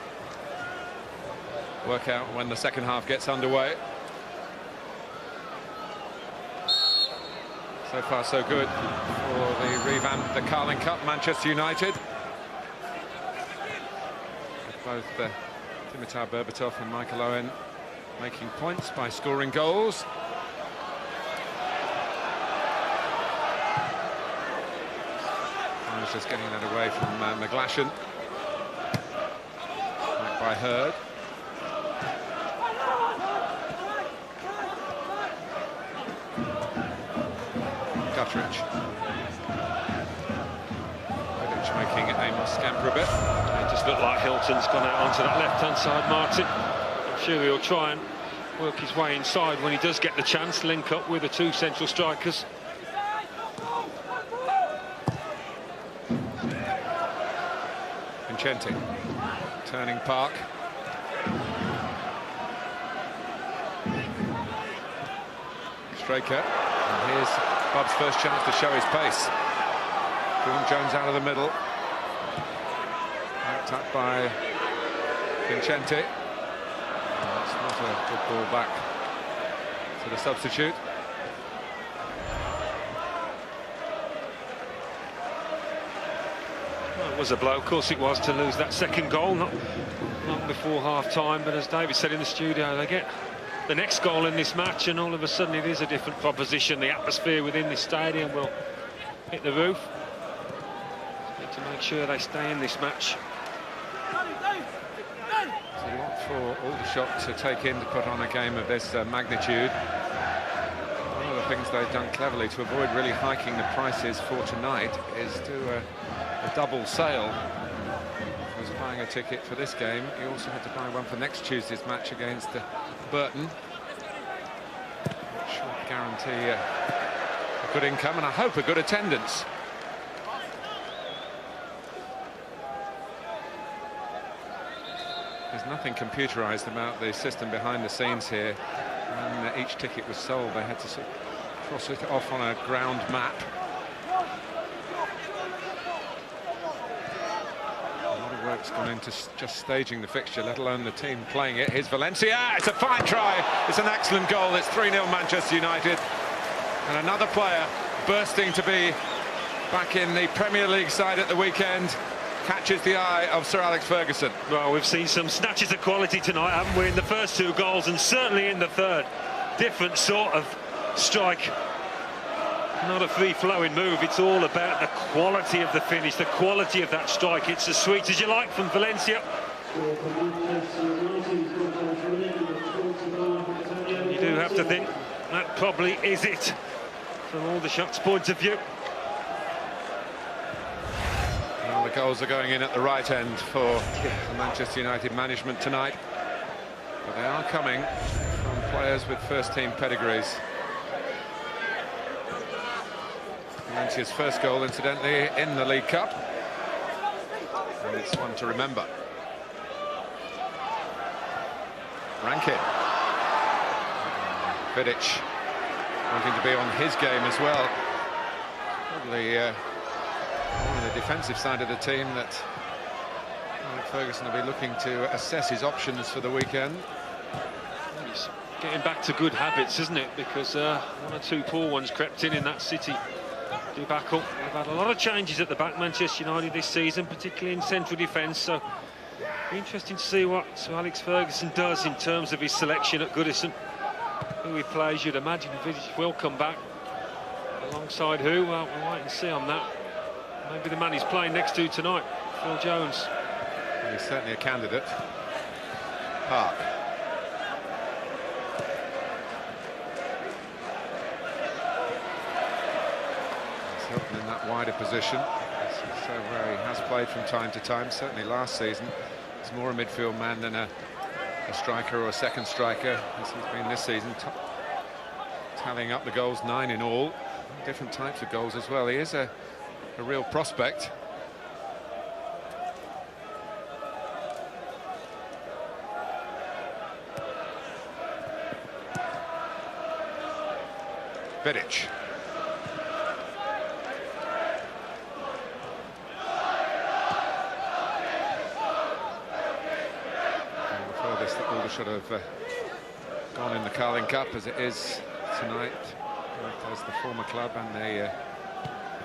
work out when the second half gets underway. So far so good for the revamp, the Carling Cup, Manchester United. With both Dimitar Berbatov and Michael Owen making points by scoring goals. was just getting that away from McGlashan. Back by Hurd. Guttridge. Making Amos scamper a bit. It just looked like Hylton's gone out onto that left-hand side, Martin. I'm sure he'll try and work his way inside when he does get the chance, link up with the two central strikers. Vincenti, turning Park. Straker, and here's Bob's first chance to show his pace. Jones out of the middle. Backed up by Vincenti. That's not a good ball back to the substitute. Well, it was a blow, of course it was, to lose that second goal, not long before half-time, but as David said in the studio, they get the next goal in this match and all of a sudden it is a different proposition. The atmosphere within this stadium will hit the roof. To make sure they stay in this match. It's a lot for Aldershot to take in to put on a game of this magnitude. One of the things they've done cleverly to avoid really hiking the prices for tonight is do a double sale. If you was buying a ticket for this game, you also had to buy one for next Tuesday's match against Burton, which should guarantee a good income and I hope a good attendance. There's nothing computerized about the system behind the scenes here. When each ticket was sold, they had to sort of cross it off on a ground map. A lot of work's gone into just staging the fixture, let alone the team playing it. Here's Valencia. It's a fine try. It's an excellent goal. It's 3-0 Manchester United. And another player bursting to be back in the Premier League side at the weekend. Catches the eye of Sir Alex Ferguson. Well, we've seen some snatches of quality tonight, haven't we, in the first two goals and certainly in the third. Different sort of strike. Not a free-flowing move. It's all about the quality of the finish, the quality of that strike. It's as sweet as you like from Valencia. And you do have to think that probably is it from Aldershot's point of view. The goals are going in at the right end for the Manchester United management tonight, but they are coming from players with first-team pedigrees. Valencia's first goal, incidentally, in the League Cup, and it's one to remember. Rankine. Vidic wanting to be on his game as well. Probably on the defensive side of the team that Alex Ferguson will be looking to assess his options for the weekend. He's getting back to good habits, isn't it? Because one or two poor ones crept in that City debacle. They've had a lot of changes at the back, Manchester United, this season, particularly in central defence. So it'll be interesting to see what Sir Alex Ferguson does in terms of his selection at Goodison. Who he plays, you'd imagine Vidic will come back. Alongside who? Well, we'll wait and see on that. Maybe the man he's playing next to tonight, Phil Jones. Well, he's certainly a candidate. Park. He's Hylton in that wider position. So where he has played from time to time, certainly last season. He's more a midfield man than a striker or a second striker, as he's been this season. Tallying up the goals, 9 in all. Different types of goals as well. He is a real prospect. Vidic. The furthest that Aldershot have gone in the Carling Cup as it is tonight, as the former club and the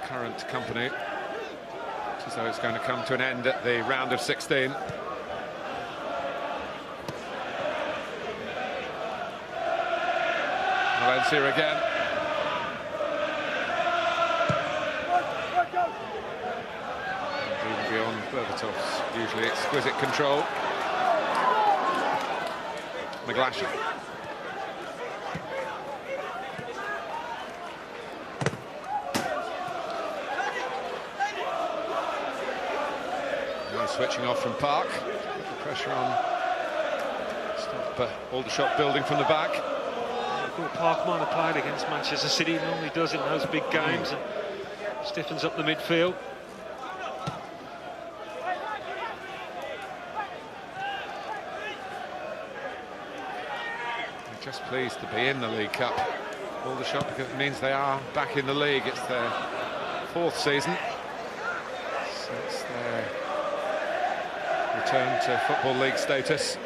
current company. So it's going to come to an end at the round of 16. Valencia again. Berbatov's usually exquisite control. McGlashan. Switching off from Park. Put the pressure on. Stop Aldershot building from the back. I thought Park might have played against Manchester City. He normally does in those big games and stiffens up the midfield. They're just pleased to be in the League Cup, Aldershot, because it means they are back in the league. It's their 4th season since their return to Football League status. They've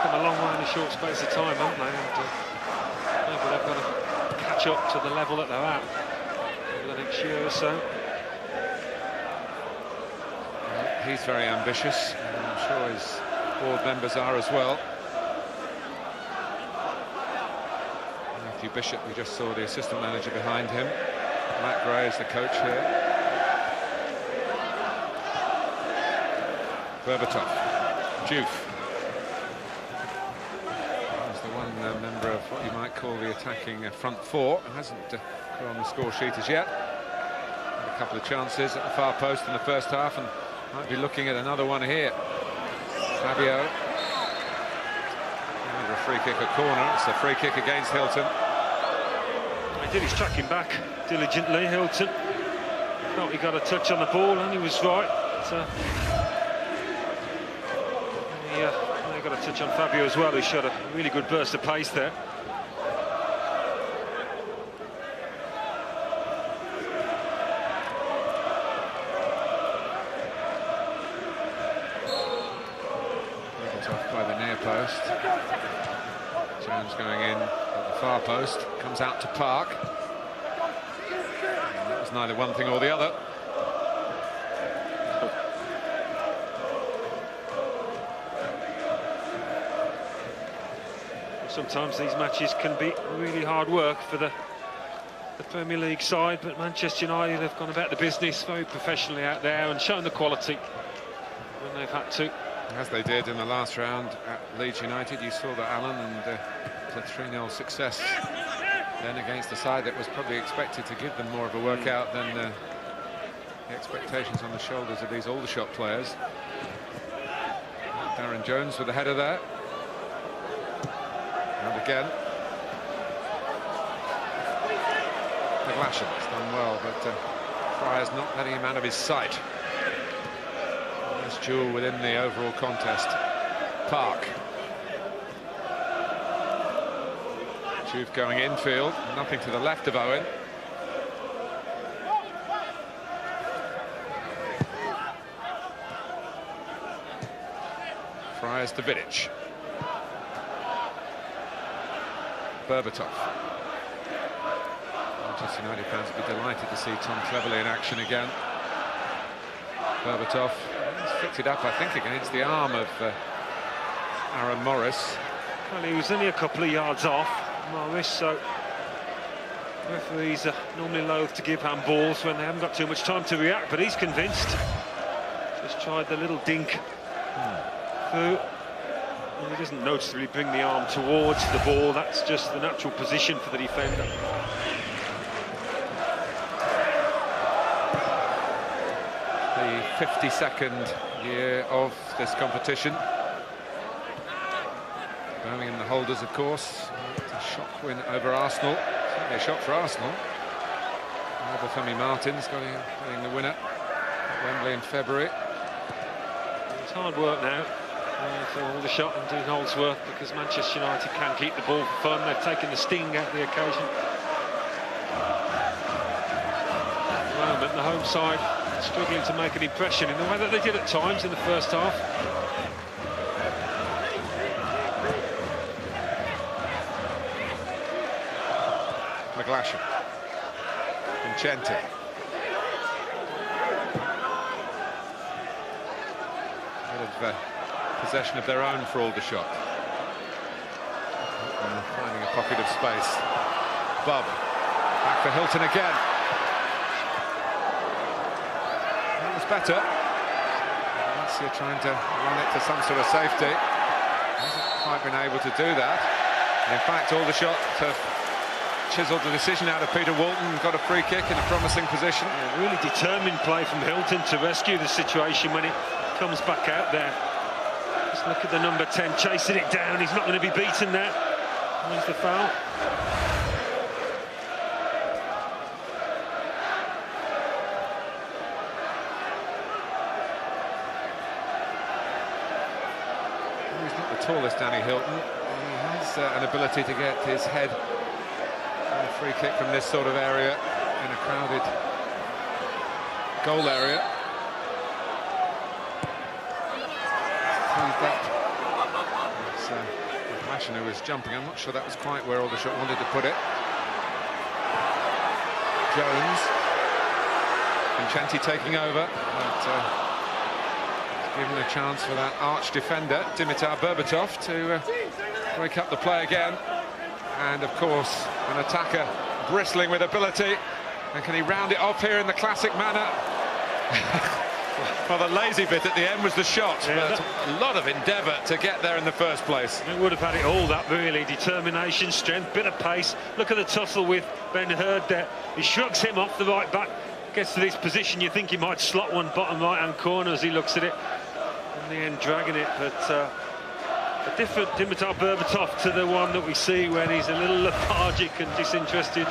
come a long way in a short space of time, haven't they? And maybe they've got to catch up to the level that they're at over the next year or so. Well, he's very ambitious, and I'm sure his board members are as well. Matthew Bishop, we just saw the assistant manager behind him. Matt Gray is the coach here. Berbatov, Juve. He's the one member of what you might call the attacking front four. Hasn't got on the score sheet as yet. Had a couple of chances at the far post in the first half, and might be looking at another one here. Fabio. Either a free kick or corner. It's a free kick against Hylton. He did his tracking back diligently, Hylton. Thought he got a touch on the ball, and he was right. They got a touch on Fabio as well. He showed a really good burst of pace there. Off by the near post. Jones going in at the far post. Comes out to Park. And that was neither one thing or the other. Sometimes these matches can be really hard work for the Premier League side, but Manchester United have gone about the business very professionally out there and shown the quality when they've had to. As they did in the last round at Leeds United. You saw that, Alan, and it was a 3-0 success then against a side that was probably expected to give them more of a workout than the expectations on the shoulders of these Aldershot players. Darren Jones with the header there. And again, McGlashan has done well, but Fryer's not letting him out of his sight. Nice duel within the overall contest. Park. Juve going infield, nothing to the left of Owen. Fryer's to Vidic. Berbatov. Manchester United fans would be delighted to see Tom Cleverley in action again. Berbatov, he's flicked it up, I think, against the arm of Aaron Morris. Well, he was only a couple of yards off Morris, so referees are normally loath to give handballs when they haven't got too much time to react, but he's convinced. Just tried the little dink through. He doesn't noticeably bring the arm towards the ball. That's just the natural position for the defender. The 52nd year of this competition. Birmingham the holders, of course. It's a shock win over Arsenal. Certainly a shock for Arsenal. Femi Martins getting the winner at Wembley in February. It's hard work now for Aldershot and Dean Holdsworth, because Manchester United can keep the ball for fun. They've taken the sting out of the occasion. At the moment, the home side struggling to make an impression in the way that they did at times in the first half. McGlashan. Vincenti. Bit of possession of their own for Aldershot. Finding a pocket of space. Bob. Back for Hylton again. better. Valencia trying to run it to some sort of safety. Hasn't quite been able to do that. And in fact, Aldershot have chiselled the decision out of Peter Walton, got a free kick in a promising position. Yeah, really determined play from Hylton to rescue the situation when it comes back out there. Just look at the number 10 chasing it down. He's not going to be beaten there. There's the foul. He's not the tallest, Danny Hylton. He has an ability to get his head on a free kick from this sort of area in a crowded goal area. It's McGlashan who was jumping. I'm not sure that was quite where Aldershot wanted to put it. Jones. Vincenti taking over. But, given a chance for that arch defender, Dimitar Berbatov, to break up the play again. And, of course, an attacker bristling with ability. And can he round it off here in the classic manner? Well, the lazy bit at the end was the shot, yeah, but a lot of endeavour to get there in the first place. It would have had it all, that really. Determination, strength, bit of pace. Look at the tussle with Ben Hurd there. He shrugs him off the right back. Gets to this position, you think he might slot one bottom right-hand corner as he looks at it. In the end, dragging it, but a different Dimitar Berbatov to the one that we see when he's a little lethargic and disinterested.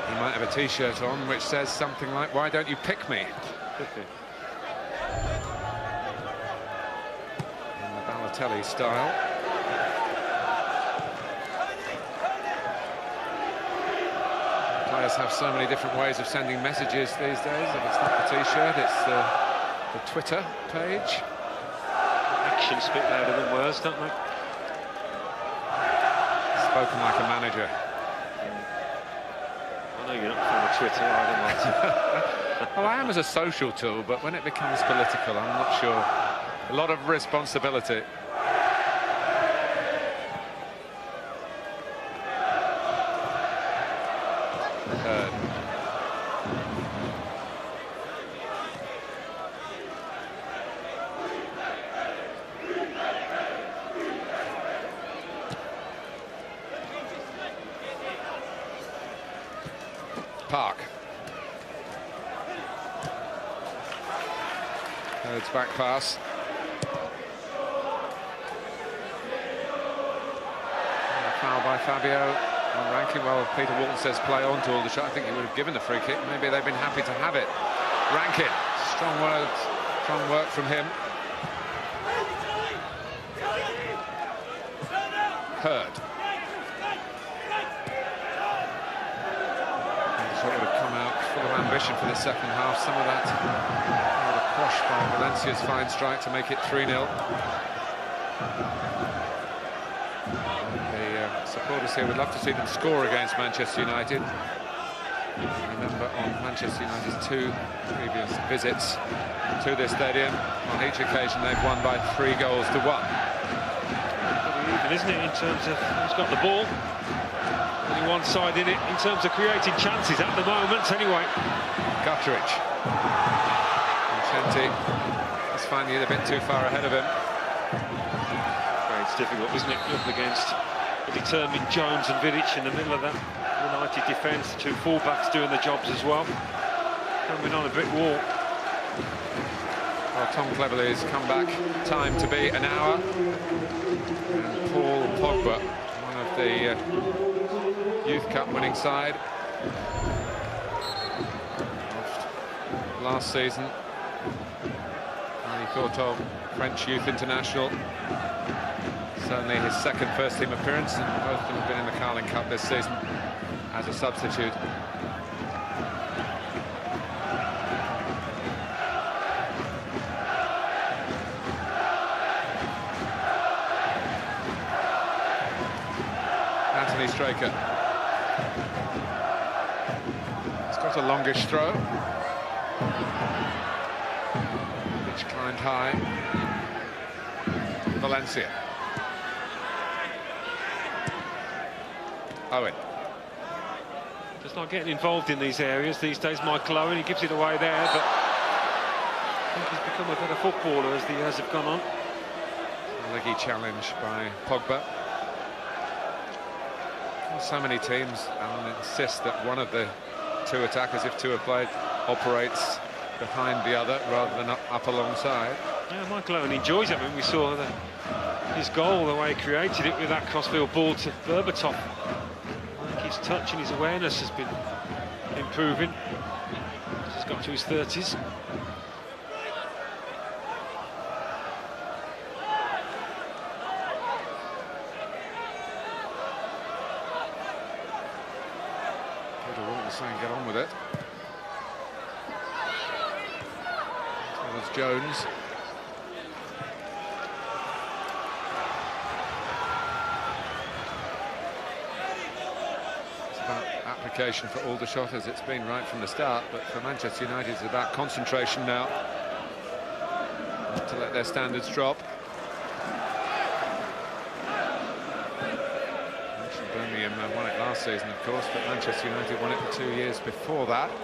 He might have a T-shirt on which says something like, "Why don't you pick me?" In the Balotelli style. Players have so many different ways of sending messages these days. If it's not the T-shirt, it's the Twitter page. Actions speak louder than words, don't they? Spoken like a manager. I know you're not from Twitter either, Martin. Well, I am as a social tool, but when it becomes political, I'm not sure. A lot of responsibility. Park. Hurd's back pass. And a foul by Fabio on Rankine. Well, Peter Walton says play on to Aldershot. I think he would have given the free kick. Maybe they've been happy to have it. Rankine, strong work from him. Hurd. Would have come out full of ambition for the second half. Some of that quashed by Valencia's fine strike to make it 3-0. The supporters here would love to see them score against Manchester United. Remember, on Manchester United's 2 previous visits to this stadium, on each occasion they've won by 3 goals to 1. Even, isn't it, in terms of who's got the ball? Only one side in it in terms of creating chances at the moment, anyway. Guttridge. Vincenti is finding it a bit too far ahead of him. It's difficult, isn't it, up against a determined Jones and Vidic in the middle of that United defence. 2 full-backs doing the jobs as well. Coming on a brick wall. Well, Tom Cleverley's come back. Time to be an hour. And Paul Pogba, one of the Youth Cup winning side last season. He thought of French Youth International. Certainly his second first-team appearance, and both of them have been in the Carling Cup this season as a substitute. Straker. He's got a longish throw. Which climbed high. Valencia. Owen. Just not getting involved in these areas these days, Michael Owen. He gives it away there, but I think he's become a better footballer as the years have gone on. A leggy challenge by Pogba. So many teams insist that one of the two attackers, if two are played, operates behind the other rather than up alongside. Yeah, Michael Owen enjoys it. I mean, we saw his goal, the way he created it with that crossfield ball to Berbatov. I think his touch and his awareness has been improving. He's got to his 30s. Saying get on with it. Towards Jones. It's about application for Aldershot as it's been right from the start, but for Manchester United it's about concentration now. Not to let their standards drop. Birmingham won it last season, of course, but Manchester United won it for 2 years before that. Is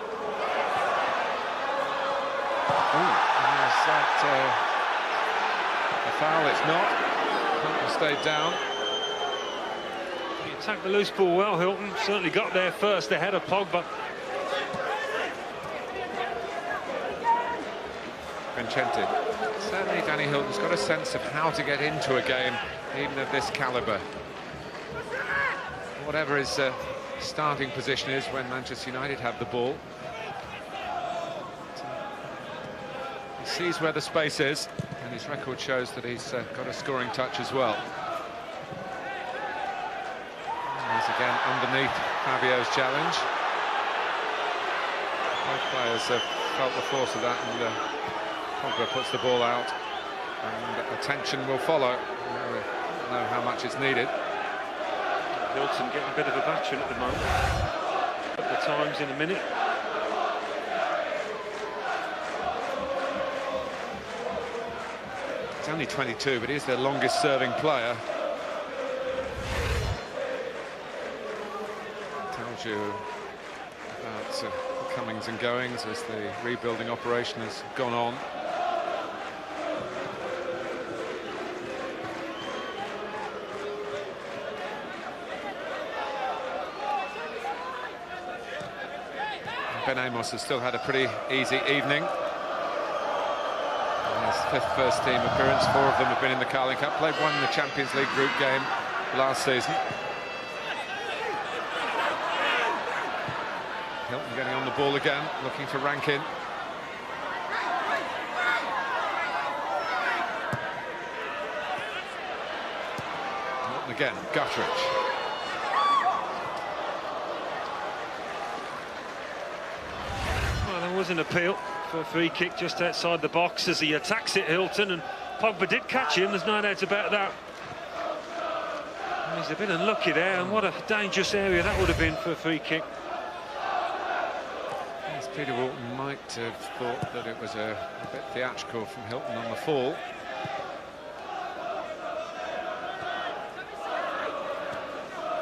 that a foul? It's not. Hylton stayed down. He attacked the loose ball well, Hylton. Certainly got there first ahead of Pogba. Vincenti. Certainly Danny Hylton's got a sense of how to get into a game, even of this calibre. Whatever his starting position is when Manchester United have the ball. He sees where the space is, and his record shows that he's got a scoring touch as well. And he's again underneath Fabio's challenge. Both players have felt the force of that, and Pogba puts the ball out, and attention will follow. We don't know how much is needed. Hylton getting a bit of a battering at the moment. A couple of times in a minute. He's only 22, but he's their longest serving player. Tells you about the comings and goings as the rebuilding operation has gone on. Ben Amos has still had a pretty easy evening. His 5th first-team appearance, 4 of them have been in the Carling Cup. Played one in the Champions League group game last season. Hylton getting on the ball again, looking for Rankine. Hylton again, Guttridge. Was an appeal for a free kick just outside the box as he attacks it, Hylton, and Pogba did catch him, there's no doubt about that. And he's a bit unlucky there, and what a dangerous area that would have been for a free kick. Yes, Peter Walton might have thought that it was a bit theatrical from Hylton on the fall.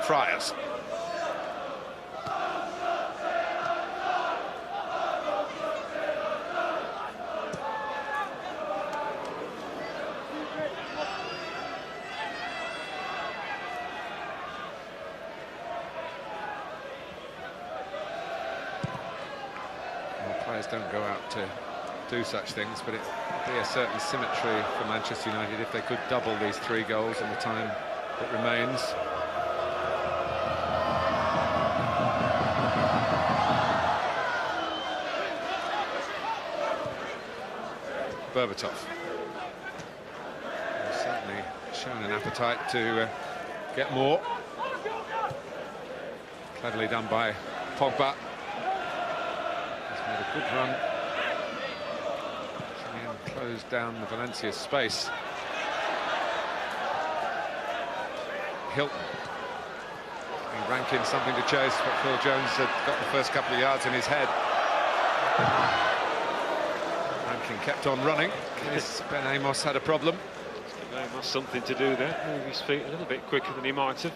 Friars. Players don't go out to do such things, but it would be a certain symmetry for Manchester United if they could double these 3 goals in the time that remains. Berbatov has certainly shown an appetite to get more. Cleverly done by Pogba. A good run. And closed down the Valencia space. Hylton. Rankine something to chase, but Phil Jones had got the first couple of yards in his head. Rankine kept on running. Ben Amos had a problem. Ben Amos something to do there. Move his feet a little bit quicker than he might have.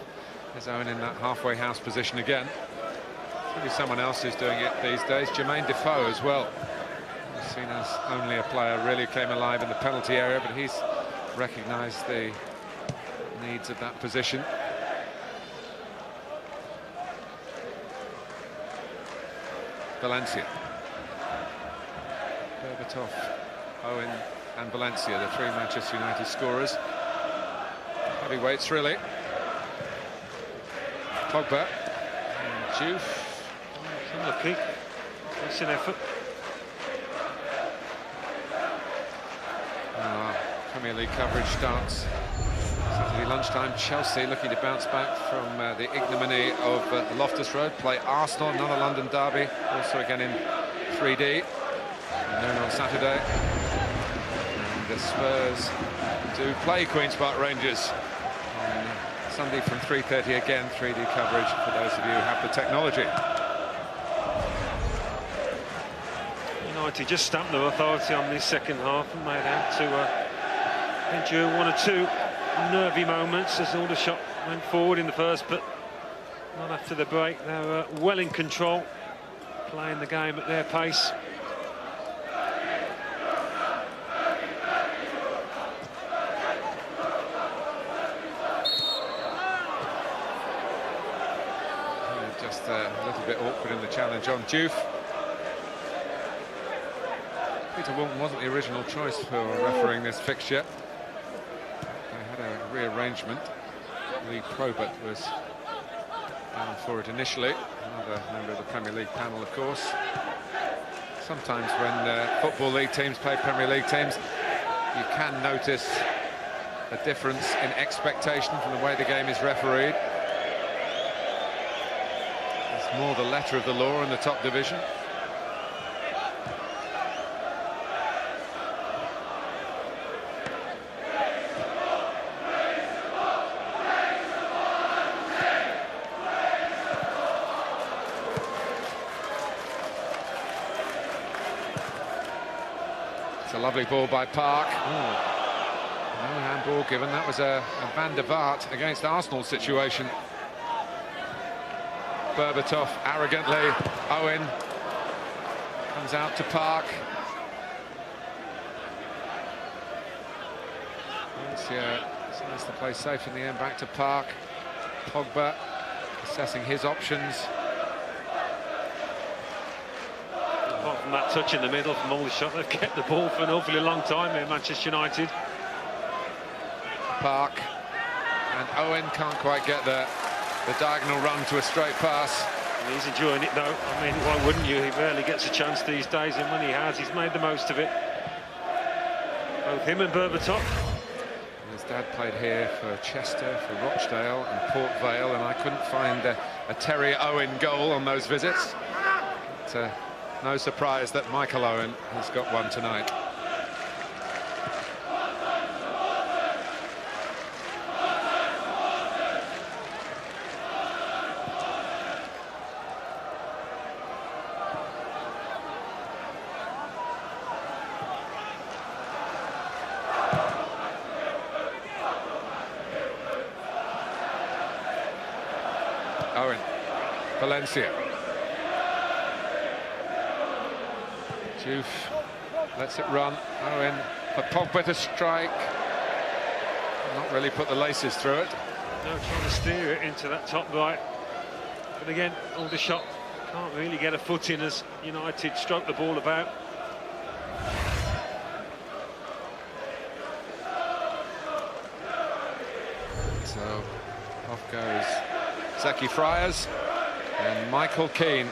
There's Owen in that halfway house position again. Maybe someone else who's doing it these days. Jermaine Defoe as well. He's seen as only a player really came alive in the penalty area, but he's recognised the needs of that position. Valencia. Berbatov, Owen and Valencia, the three Manchester United scorers. Heavyweights, really. Pogba. And Juve. Unlucky. That's an effort. Premier League coverage starts Saturday lunchtime. Chelsea looking to bounce back from the ignominy of Loftus Road. Play Arsenal, another London derby, also again in 3D. Noon on Saturday. And the Spurs do play Queen's Park Rangers on Sunday from 3:30 again. 3D coverage for those of you who have the technology. United just stamped their authority on this second half and made out to endure one or two nervy moments as Aldershot went forward in the first, but not after the break. They were well in control, playing the game at their pace. Just a little bit awkward in the challenge on Juve. Peter Walton wasn't the original choice for refereeing this fixture. They had a rearrangement. Lee Probert was down for it initially. Another member of the Premier League panel, of course. Sometimes when Football League teams play Premier League teams, you can notice a difference in expectation from the way the game is refereed. It's more the letter of the law in the top division. A lovely ball by Park. No handball given. That was a Van der Vaart against Arsenal's situation. Berbatov arrogantly. Owen comes out to Park. Valencia decides to play safe in the end. Back to Park. Pogba assessing his options. Apart from that touch in the middle from Aldershot, they've kept the ball for an awfully long time here, Manchester United. Park and Owen can't quite get the diagonal run to a straight pass. And he's enjoying it though. I mean, why wouldn't you? He rarely gets a chance these days, and when he has, he's made the most of it. Both him and Berbatov. His dad played here for Chester, for Rochdale and Port Vale, and I couldn't find a Terry Owen goal on those visits. But, no surprise that Michael Owen has got one tonight. Owen, Valencia. Juve lets it run. Owen for Pogba to strike. Not really put the laces through it. No, trying to steer it into that top right. But again, Aldershot can't really get a foot in as United stroke the ball about. So off goes Zeki Friars and Michael Keane.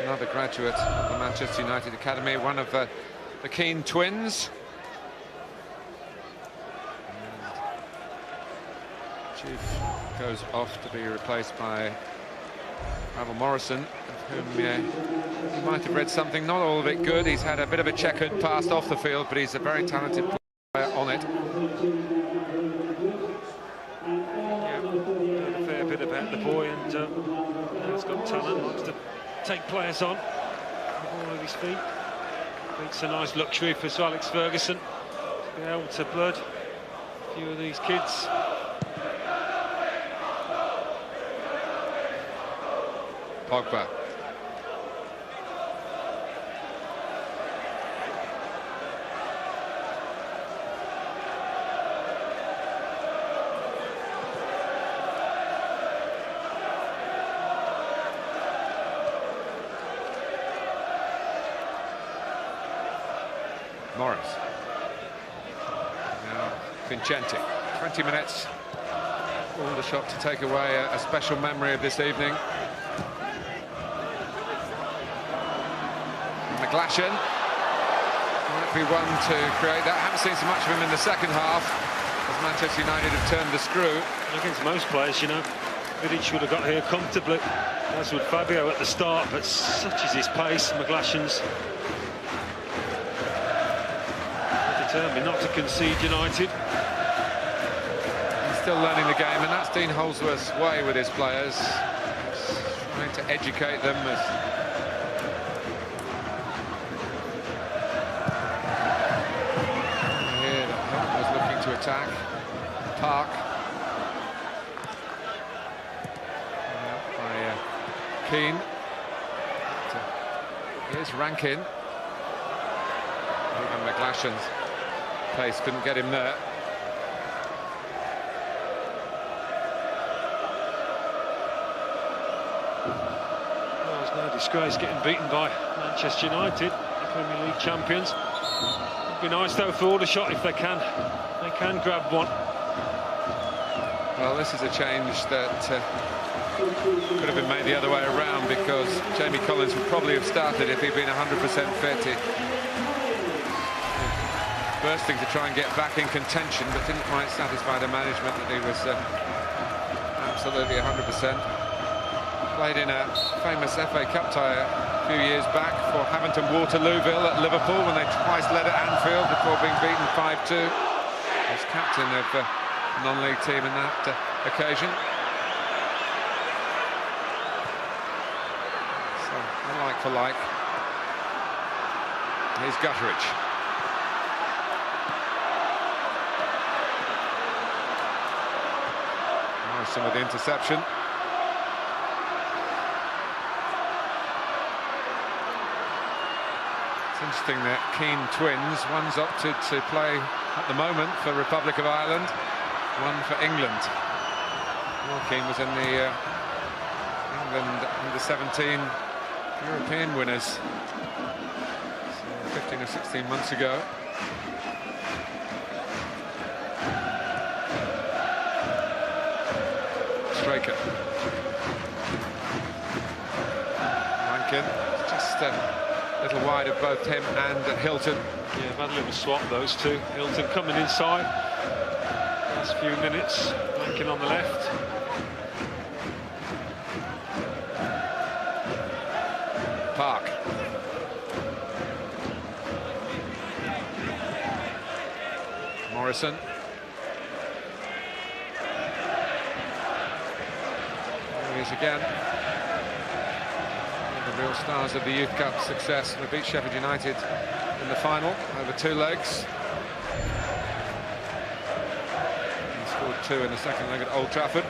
Another graduate of the Manchester United Academy, one of the Keane twins. And Chief goes off to be replaced by Ravel Morrison, of whom you might have read something, not all of it good. He's had a bit of a checkered past off the field, but he's a very talented player on it. Yeah, a fair bit about the boy, and he's got talent, likes to take players on the ball with his feet. It's a nice luxury for Sir Alex Ferguson to be able to blood a few of these kids. Pogba Morris. Now Vincenti. 20 minutes. Aldershot to take away a special memory of this evening. McGlashan might be one to create that. Haven't seen so much of him in the second half as Manchester United have turned the screw. Against most players, you know, Guttridge would have got here comfortably, as would Fabio at the start, but such is his pace. McGlashan's determined not to concede United. He's still learning the game, and that's Dean Holdsworth's way with his players. He's trying to educate them as here that was looking to attack. Park. By Keane. Here's Rankine. Even McGlashan's pace couldn't get him there. Well, it's no disgrace getting beaten by Manchester United, the Premier League champions. It'd be nice though for Aldershot if they can grab one. Well, this is a change that could have been made the other way around, because Jamie Collins would probably have started if he'd been 100% fit. Bursting to try and get back in contention, but didn't quite satisfy the management that he was absolutely 100%. Played in a famous FA Cup tie a few years back for Hampton Waterlooville at Liverpool when they twice led at Anfield before being beaten 5-2. He was captain of the non-league team in that occasion. So, like for like. Here's Guttridge. Morrison with the interception. It's interesting that Keane twins, one's opted to play at the moment for Republic of Ireland, one for England. Keane was in the England under-17 European winners 15 or 16 months ago. Straker. Rankine, just a little wide of both him and Hylton. Yeah, had a little swap, those two. Hylton coming inside. Last few minutes, Rankine on the left. Park. Morrison. There he is again. The real stars of the Youth Cup success. They beat Sheffield United in the final over 2 legs. He scored 2 in the second leg at Old Trafford.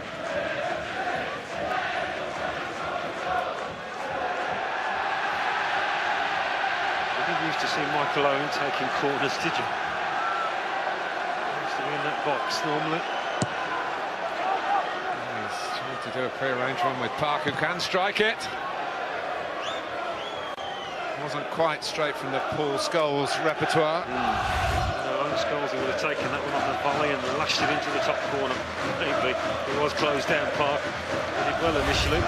You didn't used to see Michael Owen taking corners, did you? Used to be in that box normally. He's trying to do a pre-arranged one with Park, who can strike it. Wasn't quite straight from the Paul Scholes repertoire. No, Scholes would have taken that one on the volley and lashed it into the top corner. Maybe it was closed down. Park did well initially.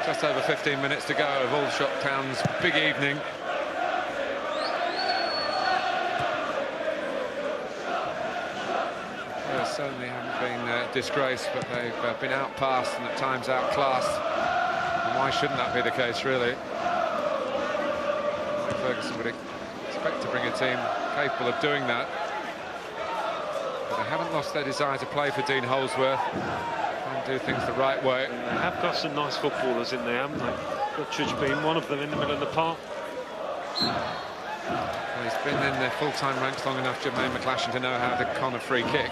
Just over 15 minutes to go of Aldershot Town's big evening. They certainly haven't been disgraced, but they've been outpassed and at times outclassed. And why shouldn't that be the case, really? Mike Ferguson would expect to bring a team capable of doing that. But they haven't lost their desire to play for Dean Holdsworth and do things the right way. And they have got some nice footballers in there, haven't they? Guttridge being one of them in the middle of the park. Well, he's been in the full-time ranks long enough, Jermaine McGlashan, to know how to con a free kick.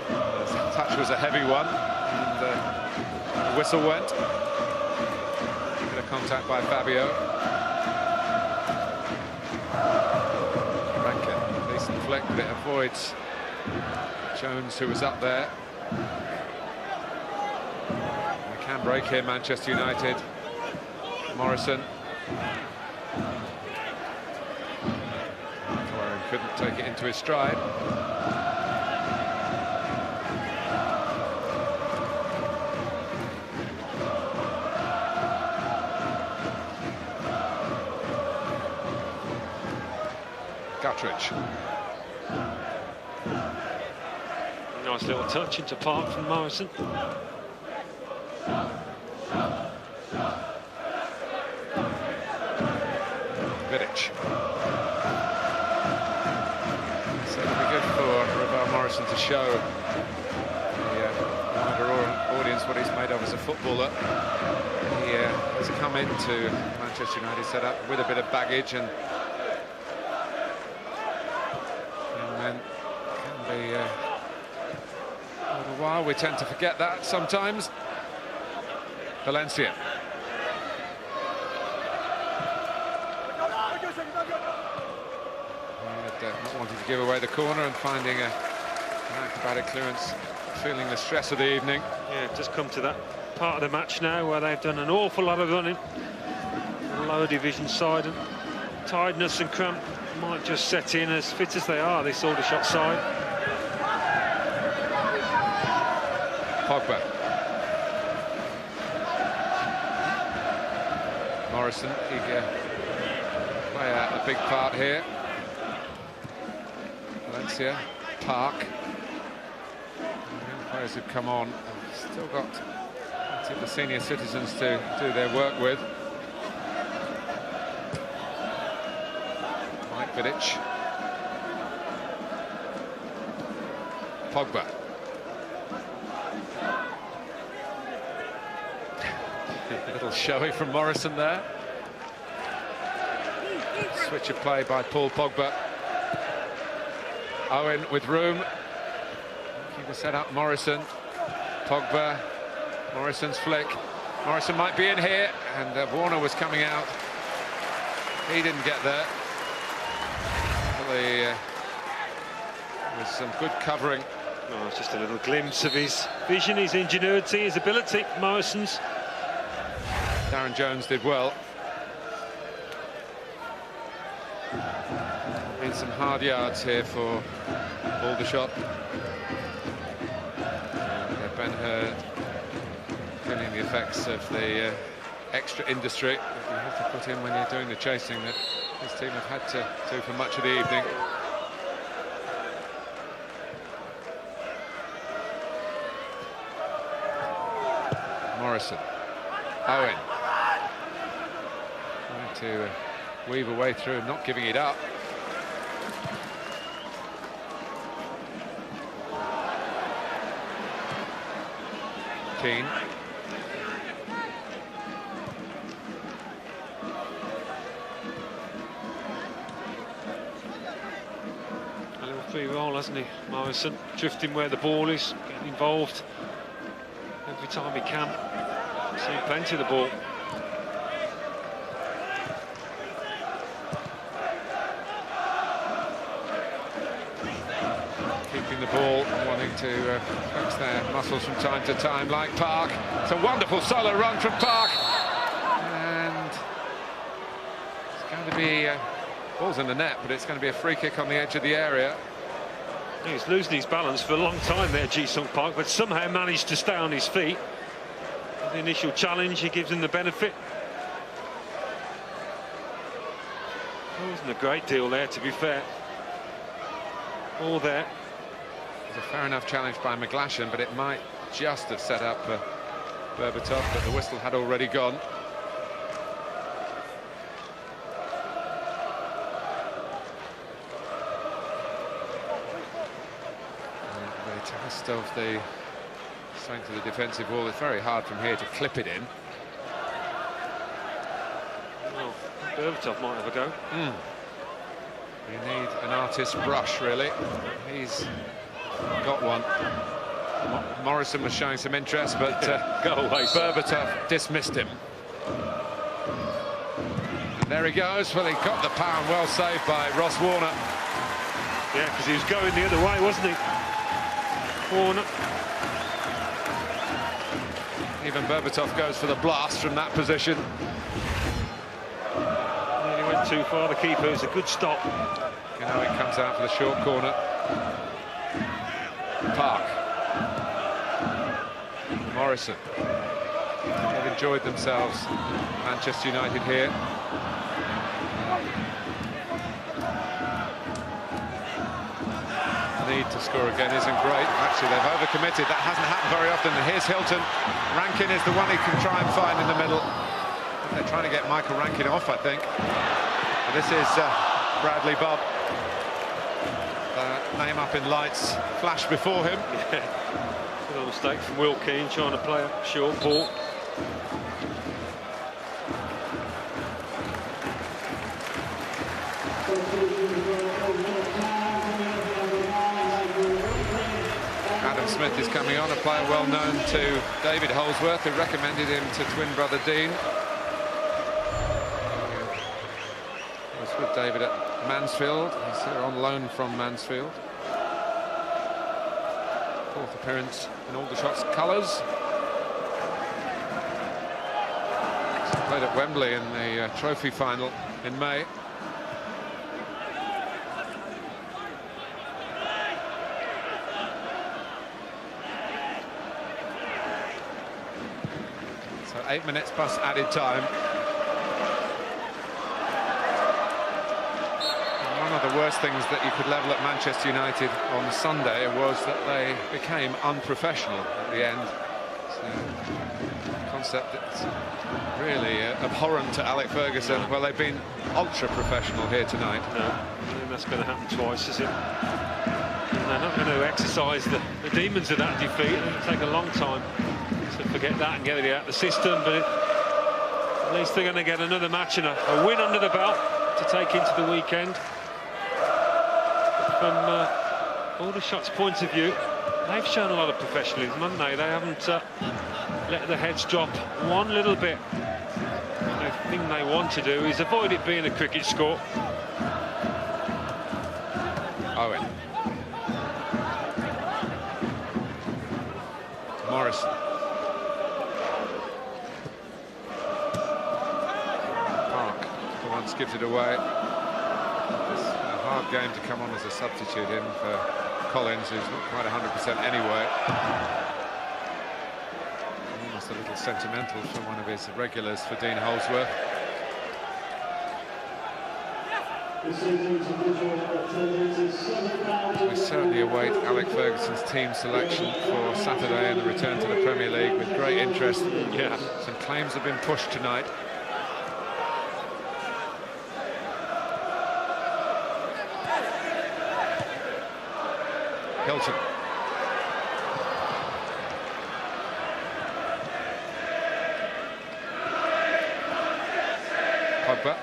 The touch was a heavy one, and the whistle went. Bit of contact by Fabio. Rankine, decent flick, but it avoids Jones, who was up there. They can break here, Manchester United. Morrison. couldn't take it into his stride. Guttridge. Nice little touch into Park from Morrison. Vincenti. So it'll be good for Morrison to show the wider audience what he's made of as a footballer. He has come into Manchester United setup with a bit of baggage, and then can be a little while. We tend to forget that sometimes. Valencia. Not wanting to give away the corner and finding an acrobatic clearance, feeling the stress of the evening. Yeah, just come to that part of the match now where they've done an awful lot of running. The lower division side, and tiredness and cramp might just set in, as fit as they are, this Aldershot side. Pogba. Morrison, he play a big part here. Valencia, Park. The players who've come on have still got plenty of the senior citizens to do their work with. Vincenti. Pogba. A little showy from Morrison there. Switch of play by Paul Pogba. Owen with room. Keeper set up Morrison. Pogba. Morrison's flick. Morrison might be in here, and Warner was coming out. He didn't get there. With some good covering. Oh, it's just a little glimpse of his vision, his ingenuity, his ability. Morrison's. Darren Jones did well. Been some hard yards here for Aldershot. Ben Hurd feeling the effects of the extra industry that you have to put in when you're doing the chasing that his team have had to do for much of the evening. Morrison. Owen. Trying to weave a way through and not giving it up. Keane. A little free roll, hasn't he, Morrison? Drifting where the ball is, getting involved every time he can. Seen plenty of the ball. Keeping the ball, wanting to flex their muscles from time to time, like Park. It's a wonderful solo run from Park. And it's going to be, ball's in the net, but it's going to be a free kick on the edge of the area. He's losing his balance for a long time there, Ji-sung Park, but somehow managed to stay on his feet. The initial challenge, he gives him the benefit. There wasn't a great deal there, to be fair. All there. It's a fair enough challenge by McGlashan, but it might just have set up Berbatov, but the whistle had already gone. And the test of the strength of the defensive wall is very hard from here to clip it in. Well, Berbatov might have a go. You need an artist's brush, really. He's got one. Morrison was showing some interest, but go away, Berbatov dismissed him. And there he goes. Well, he got the power, and well saved by Ross Warner. Yeah, because he was going the other way, wasn't he? Warner. Even Berbatov goes for the blast from that position. He went too far, the keeper. It was a good stop. You know, it comes out for the short corner. Park. Morrison. They've enjoyed themselves, Manchester United here. Need to score again isn't great. Actually, they've overcommitted. That hasn't happened very often. And here's Hylton. Rankine is the one he can try and find in the middle. They're trying to get Michael Rankine off, I think. And this is Bradley Bob. Name up in lights, flash before him. Yeah. Little mistake from Will Keane trying to play a short ball. Smith is coming on, a player well known to David Holsworth, who recommended him to twin brother Dean. He was with David at Mansfield. He's here on loan from Mansfield. Fourth appearance in Aldershot's colours. Played at Wembley in the trophy final in May. So 8 minutes plus added time. And one of the worst things that you could level at Manchester United on Sunday was that they became unprofessional at the end. So, a concept that's really abhorrent to Alex Ferguson. Well, they've been ultra-professional here tonight. No, I think that's going to happen twice, is it? And they're not going to exercise the demons of that defeat. It'll take a long time to forget that and get it out of the system, but at least they're going to get another match and a win under the belt to take into the weekend. From Aldershot's point of view, they've shown a lot of professionalism, haven't they? They haven't let the heads drop one little bit. The thing they want to do is avoid it being a cricket score. Owen. Morrison. Park, the one gives it away. It's a hard game to come on as a substitute in for Collins, who's not quite 100% anyway. Almost a little sentimental for one of his regulars, for Dean Holsworth. We certainly await Alex Ferguson's team selection for Saturday and the return to the Premier League with great interest. Yeah. Some claims have been pushed tonight. Hylton. Pogba.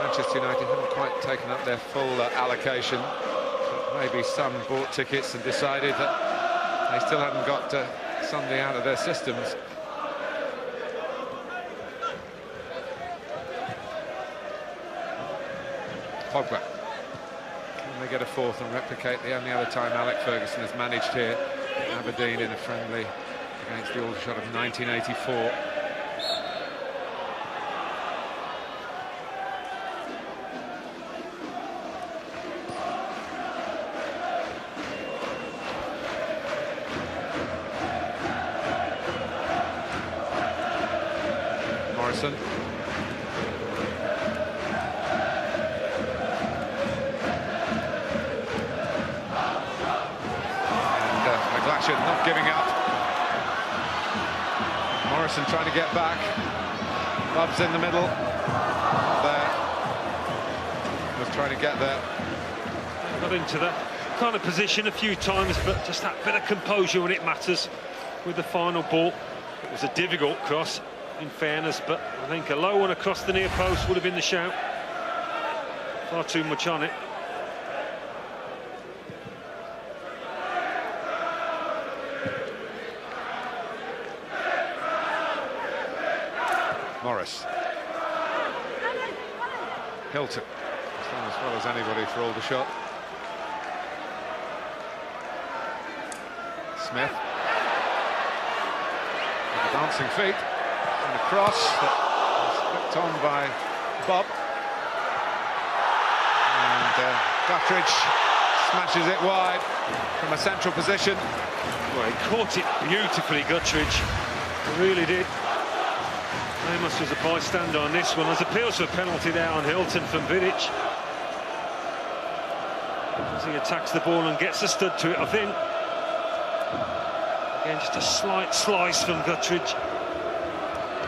Manchester United haven't quite taken up their full allocation. Maybe some bought tickets and decided that they still haven't got Sunday out of their systems. Pogba. Can they get a fourth and replicate the only other time Alex Ferguson has managed here at Aberdeen in a friendly against the Aldershot of 1984? Morrison. And McGlashan not giving up. Morrison trying to get back. Bob's in the middle. There. Was trying to get there. Got into that kind of position a few times, but just that bit of composure when it matters with the final ball. It was a difficult cross, in fairness, but I think a low one across the near post would have been the shout. Far too much on it. Morris. Hylton. He's done as well as anybody for Aldershot. Smith. With the dancing feet. And a cross that was flicked on by Bob. Guttridge smashes it wide from a central position. Well, he caught it beautifully, Guttridge. He really did. Amos was a bystander on this one. There's appeals for a penalty there on Hylton from Vincenti. As he attacks the ball and gets a stud to it, I think. Again, just a slight slice from Guttridge.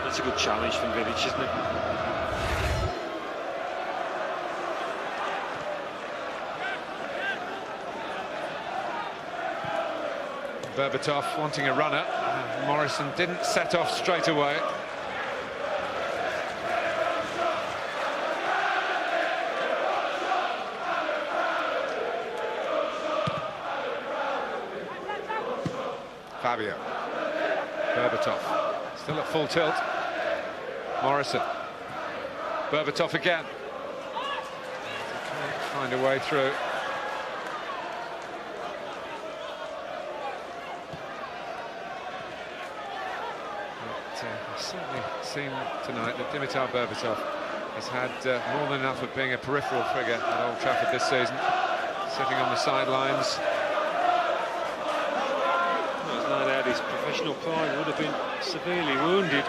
That's a good challenge from Vincenti, isn't it? Berbatov wanting a runner. Morrison didn't set off straight away. Fabio. Berbatov still at full tilt. Morrison. Berbatov again. Can't find a way through. I've certainly seen tonight that Dimitar Berbatov has had more than enough of being a peripheral figure at Old Trafford this season, sitting on the sidelines. There's no doubt his professional pride would have been severely wounded.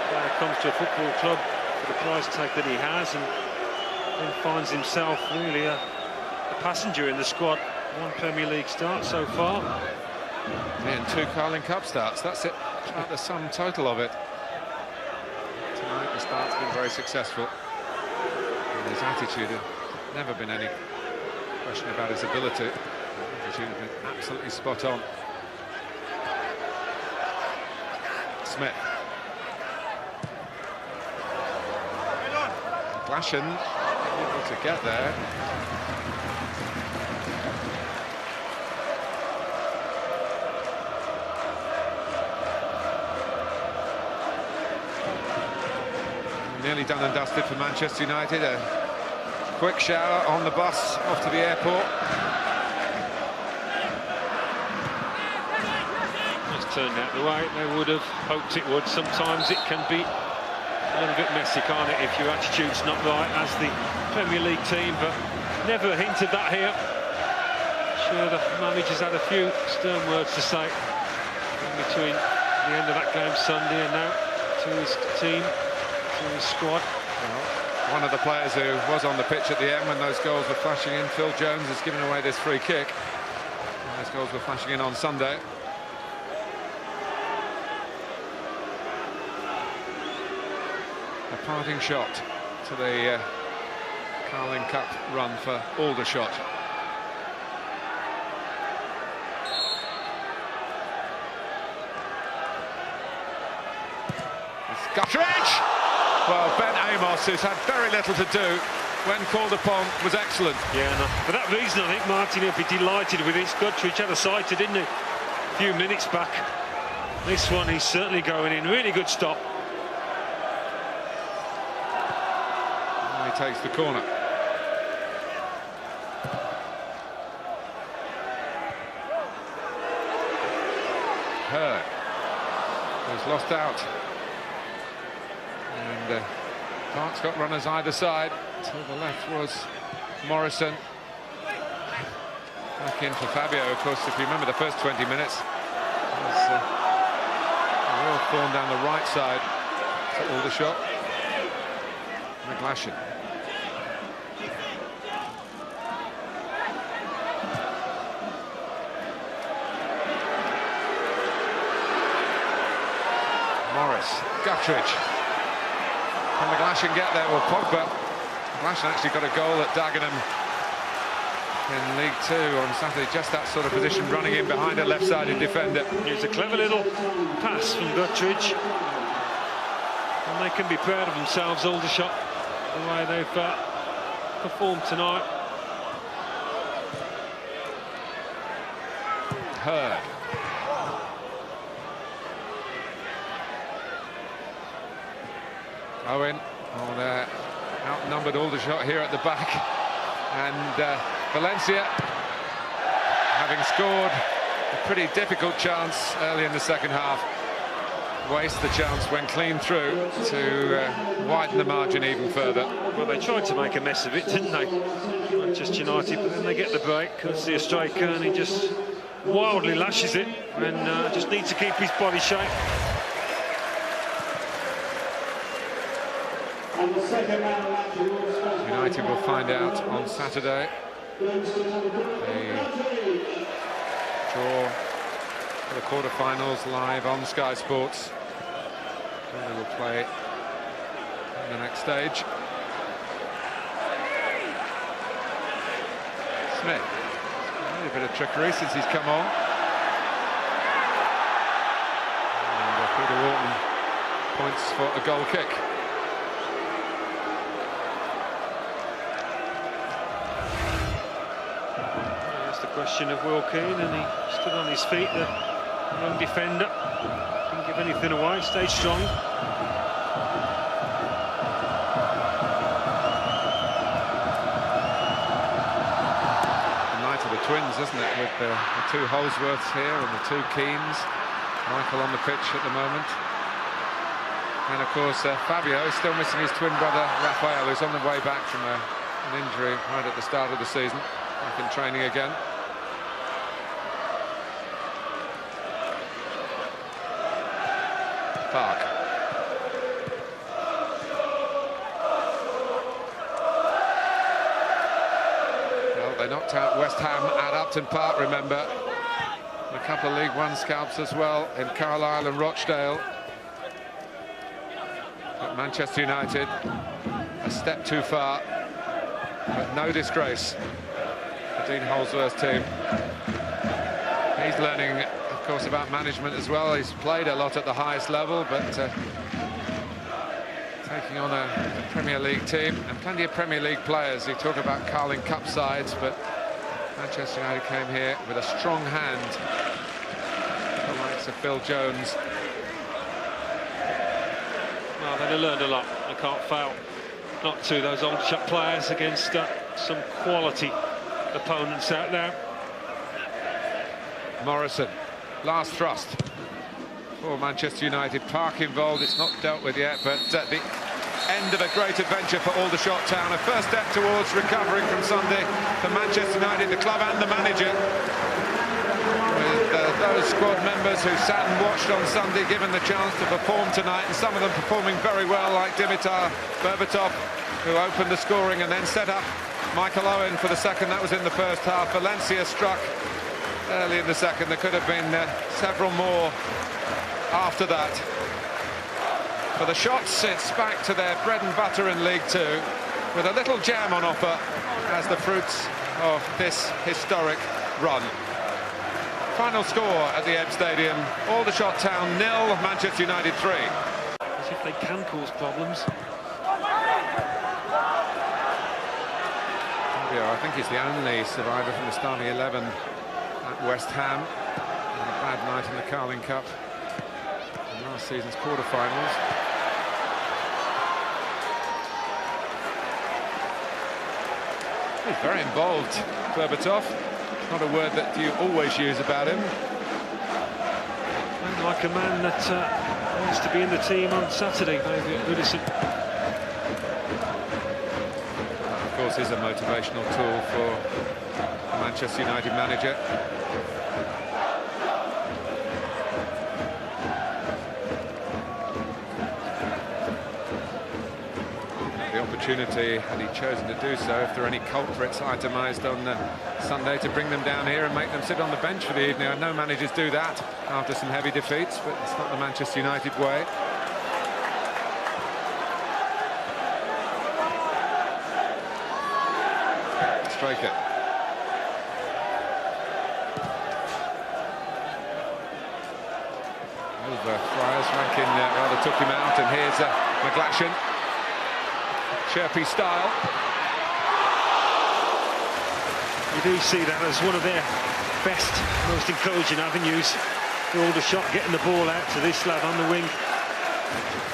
When it comes to a football club for the price tag that he has, and then finds himself really a passenger in the squad. One Premier League start so far. Yeah, and 2 Carling Cup starts. That's it, about the sum total of it. Tonight the start's been very successful. And his attitude, had never been any question about his ability. His attitude has been absolutely spot on. Smith. McGlashan able to get there. Nearly done and dusted for Manchester United. A quick shower on the bus off to the airport. It's turned out the way they would have hoped it would. Sometimes it can be a little bit messy, can't it, if your attitude's not right as the Premier League team, but never hinted that here. Sure, the manager's had a few stern words to say in between the end of that game Sunday and now to his team. His squad. Well, one of the players who was on the pitch at the end when those goals were flashing in, Phil Jones, has given away this free kick. And those goals were flashing in on Sunday. A parting shot to the Carling Cup run for Aldershot. It's Guttridge! Well, Ben Amos, who's had very little to do when called upon, was excellent. Yeah, no, for that reason, I think Martin will be delighted with it. Guttridge had a sighter, didn't he? A few minutes back. This one, he's certainly going in. Really good stop. And he takes the corner. Hurd, who's lost out. And Park's got runners either side. To the left was Morrison. Back in for Fabio, of course, if you remember the first 20 minutes. There's a real form down the right side to Aldershot. McGlashan. Morris, Guttridge. Can McGlashan get there? Well, Pogba. McGlashan actually got a goal at Dagenham in League 2 on Saturday. Just that sort of position, running in behind a left-sided defender. It was a clever little pass from Guttridge. And they can be proud of themselves, Aldershot, the way they've performed tonight. Hurd. Owen, oh, they're outnumbered Aldershot here at the back, and Valencia, having scored a pretty difficult chance early in the second half, waste the chance when clean through to widen the margin even further. Well, they tried to make a mess of it, didn't they? Manchester United, but then they get the break. Courtesy of Straker, and he just wildly lashes it, and just needs to keep his body shape. United will find out on Saturday. The draw for the quarter-finals live on Sky Sports. They will play in the next stage. Smith, a bit of trickery since he's come on. And Peter Wharton points for a goal kick. That's the question of Rankine, and he stood on his feet, the young defender. Didn't give anything away, stayed strong. Twins, isn't it, with the two Holsworths here and the two Keanes. Michael on the pitch at the moment. And of course Fabio is still missing his twin brother Raphael, who's on the way back from an injury right at the start of the season, back in training again. Park. They knocked out West Ham at Upton Park, remember. A couple of League One scalps as well in Carlisle and Rochdale. But Manchester United, a step too far, but no disgrace for Dean Holsworth's team. He's learning, of course, about management as well. He's played a lot at the highest level, but taking on a Premier League team and plenty of Premier League players. You talk about Carling Cup sides, but Manchester United came here with a strong hand. The likes of Phil Jones. Well, they've learned a lot. They can't fail. Not to those Aldershot players against some quality opponents out there. Morrison, last thrust for Manchester United. Park involved, it's not dealt with yet, but at the end of a great adventure for Aldershot Town. A first step towards recovering from Sunday for Manchester United, the club and the manager. With those squad members who sat and watched on Sunday given the chance to perform tonight, and some of them performing very well, like Dimitar Berbatov, who opened the scoring and then set up Michael Owen for the second. That was in the first half. Valencia struck early in the second. There could have been several more after that. For the shots, it's back to their bread and butter in League Two, with a little jam on offer as the fruits of this historic run. Final score at the Ebb Stadium: Aldershot Town 0, Manchester United 3. As if they can cause problems. Fabio, I think he's the only survivor from the starting 11 at West Ham. And a bad night in the Carling Cup in last season's quarter-finals. He's very involved, Berbatov. Not a word that you always use about him. And like a man that wants to be in the team on Saturday, maybe at Goodison. Of course, is a motivational tool for the Manchester United manager. Opportunity, had he chosen to do so, if there are any culprits itemised on Sunday, to bring them down here and make them sit on the bench for the evening. I know managers do that after some heavy defeats, but it's not the Manchester United way. Straker. Over Friars, Rankine rather took him out, and here's McGlashan. Chirpy style. You do see that as one of their best, most encouraging avenues for Aldershot, getting the ball out to this lad on the wing.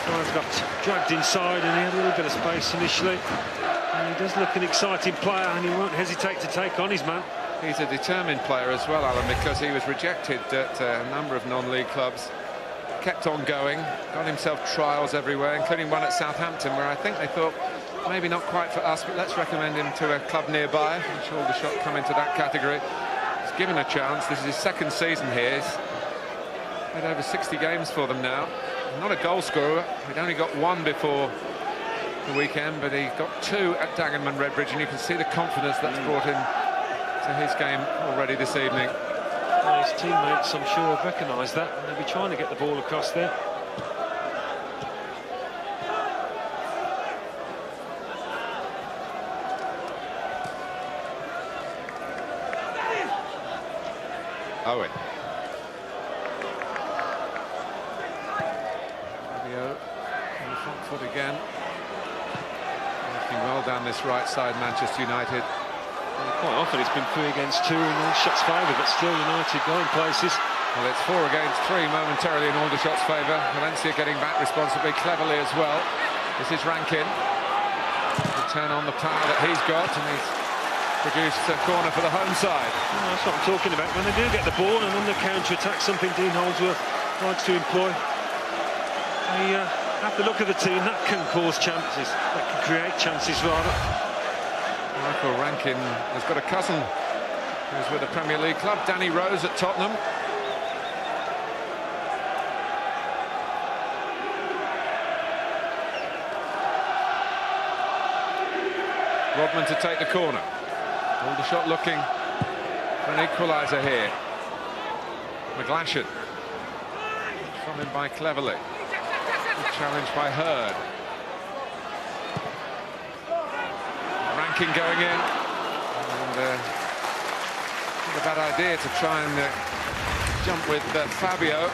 Friars got dragged inside and he had a little bit of space initially. And he does look an exciting player, and he won't hesitate to take on his man. He's a determined player as well, Alan, because he was rejected at a number of non-league clubs kept on going, got himself trials everywhere, including one at Southampton, where I think they thought, maybe not quite for us, but let's recommend him to a club nearby. I'm sure Aldershot come into that category. He's given a chance. This is his second season here. He's had over 60 games for them now. Not a goal scorer. He'd only got one before the weekend, but he got two at Dagenham and Redbridge, and you can see the confidence that's brought him to his game already this evening. Well, his teammates, I'm sure, have recognised that, and they'll be trying to get the ball across there. Owen. Fabio on the front foot again. Working well down this right side, Manchester United. Well, quite often it's been 3 against 2 in Aldershot's favour, but still United going places. Well, it's 4 against 3 momentarily in Aldershot's favour. Valencia getting back responsibly, cleverly as well. This is Rankine. To turn on the power that he's got, and he's produced a corner for the home side. Well, that's what I'm talking about. When they do get the ball and on the counter-attack, something Dean Holdsworth likes to employ. They have to look at the team. That can cause chances. That can create chances, rather. Michael Rankine has got a cousin who's with a Premier League club, Danny Rose at Tottenham. Rodman to take the corner. Aldershot looking for an equaliser here. McGlashan. From him by Cleverly. Good challenge by Hurd. Rankine going in. And not a bad idea to try and jump with Fabio.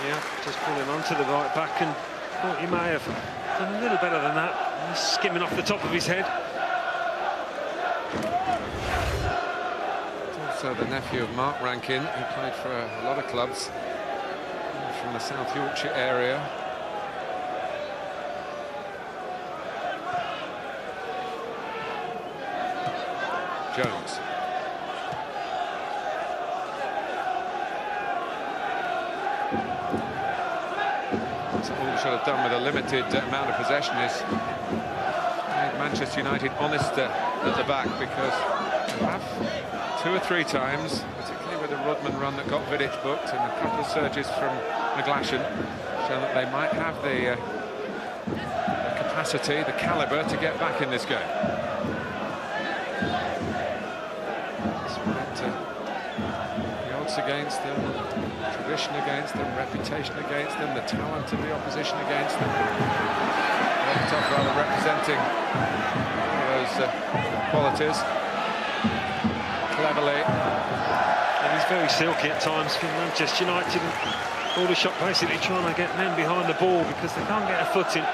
Yeah, just pull him onto the right back, and thought he may have done a little better than that. He's skimming off the top of his head. Also the nephew of Mark Rankine, who played for a lot of clubs from the South Yorkshire area. Jones. So all should have done with a limited amount of possession is made Manchester United honest at the back, because they have 2 or 3 times, particularly with the Rodman run that got Vincenti booked and a couple of surges from McGlashan, shown that they might have the capacity, the calibre to get back in this game. The odds against them, tradition against them, reputation against them, the talent of the opposition against them. Top rather representing those qualities. Cleverly. And he's very silky at times for Manchester United. Aldershot basically trying to get men behind the ball because they can't get a foot in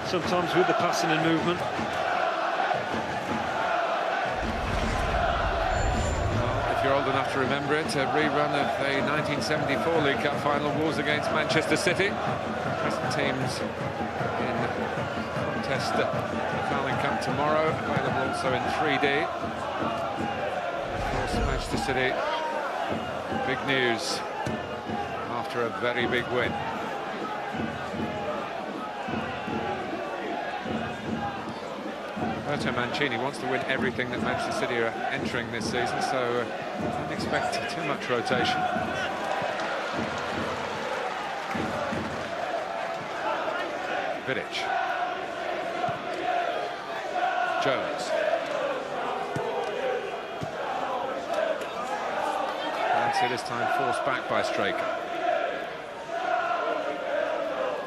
sometimes with the passing and movement. You're old enough to remember it, a rerun of the 1974 League Cup final, Wolves against Manchester City. Present teams in contest the Carling Cup tomorrow, available also in 3D. Of course, Manchester City, big news after a very big win. Roberto Mancini wants to win everything that Manchester City are entering this season, so don't expect too much rotation. Vidic. Jones. Valencia this time forced back by Straker.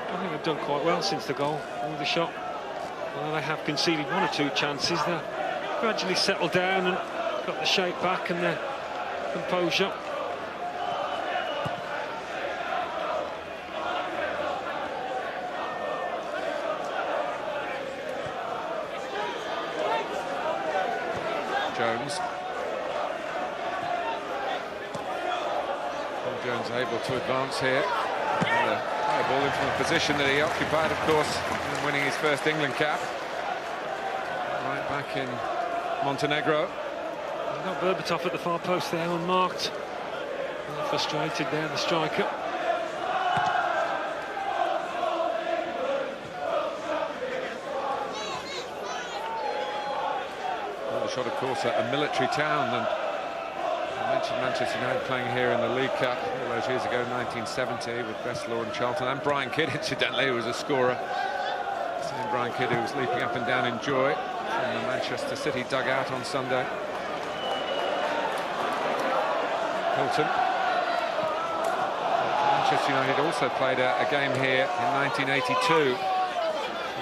I think they've done quite well since the goal, Aldershot. Well, they have conceded 1 or 2 chances. They're gradually settled down and got the shape back and their composure. Jones. And Jones able to advance here. And play a ball in from the position that he occupied, of course, in winning his first England cap. Right back in Montenegro. They've got Berbatov at the far post there, unmarked. Frustrated there, the striker. Aldershot, of course, a military town, and I mentioned Manchester United playing here in the League Cup all those years ago, 1970, with Best, Law and Charlton, and Brian Kidd, incidentally, who was a scorer. Same Brian Kidd who was leaping up and down in joy from the Manchester City dugout on Sunday. Hylton. Manchester United also played a game here in 1982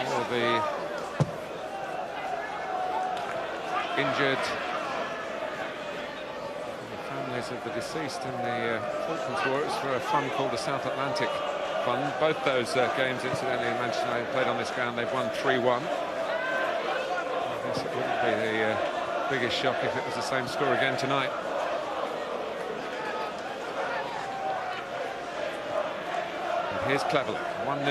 for the injured families of the deceased in the Falklands War. It was for a fund called the South Atlantic Fund. Both those games, incidentally, Manchester United played on this ground. They've won 3-1. I guess it wouldn't be the biggest shock if it was the same score again tonight. And here's Cleverly, 1-0.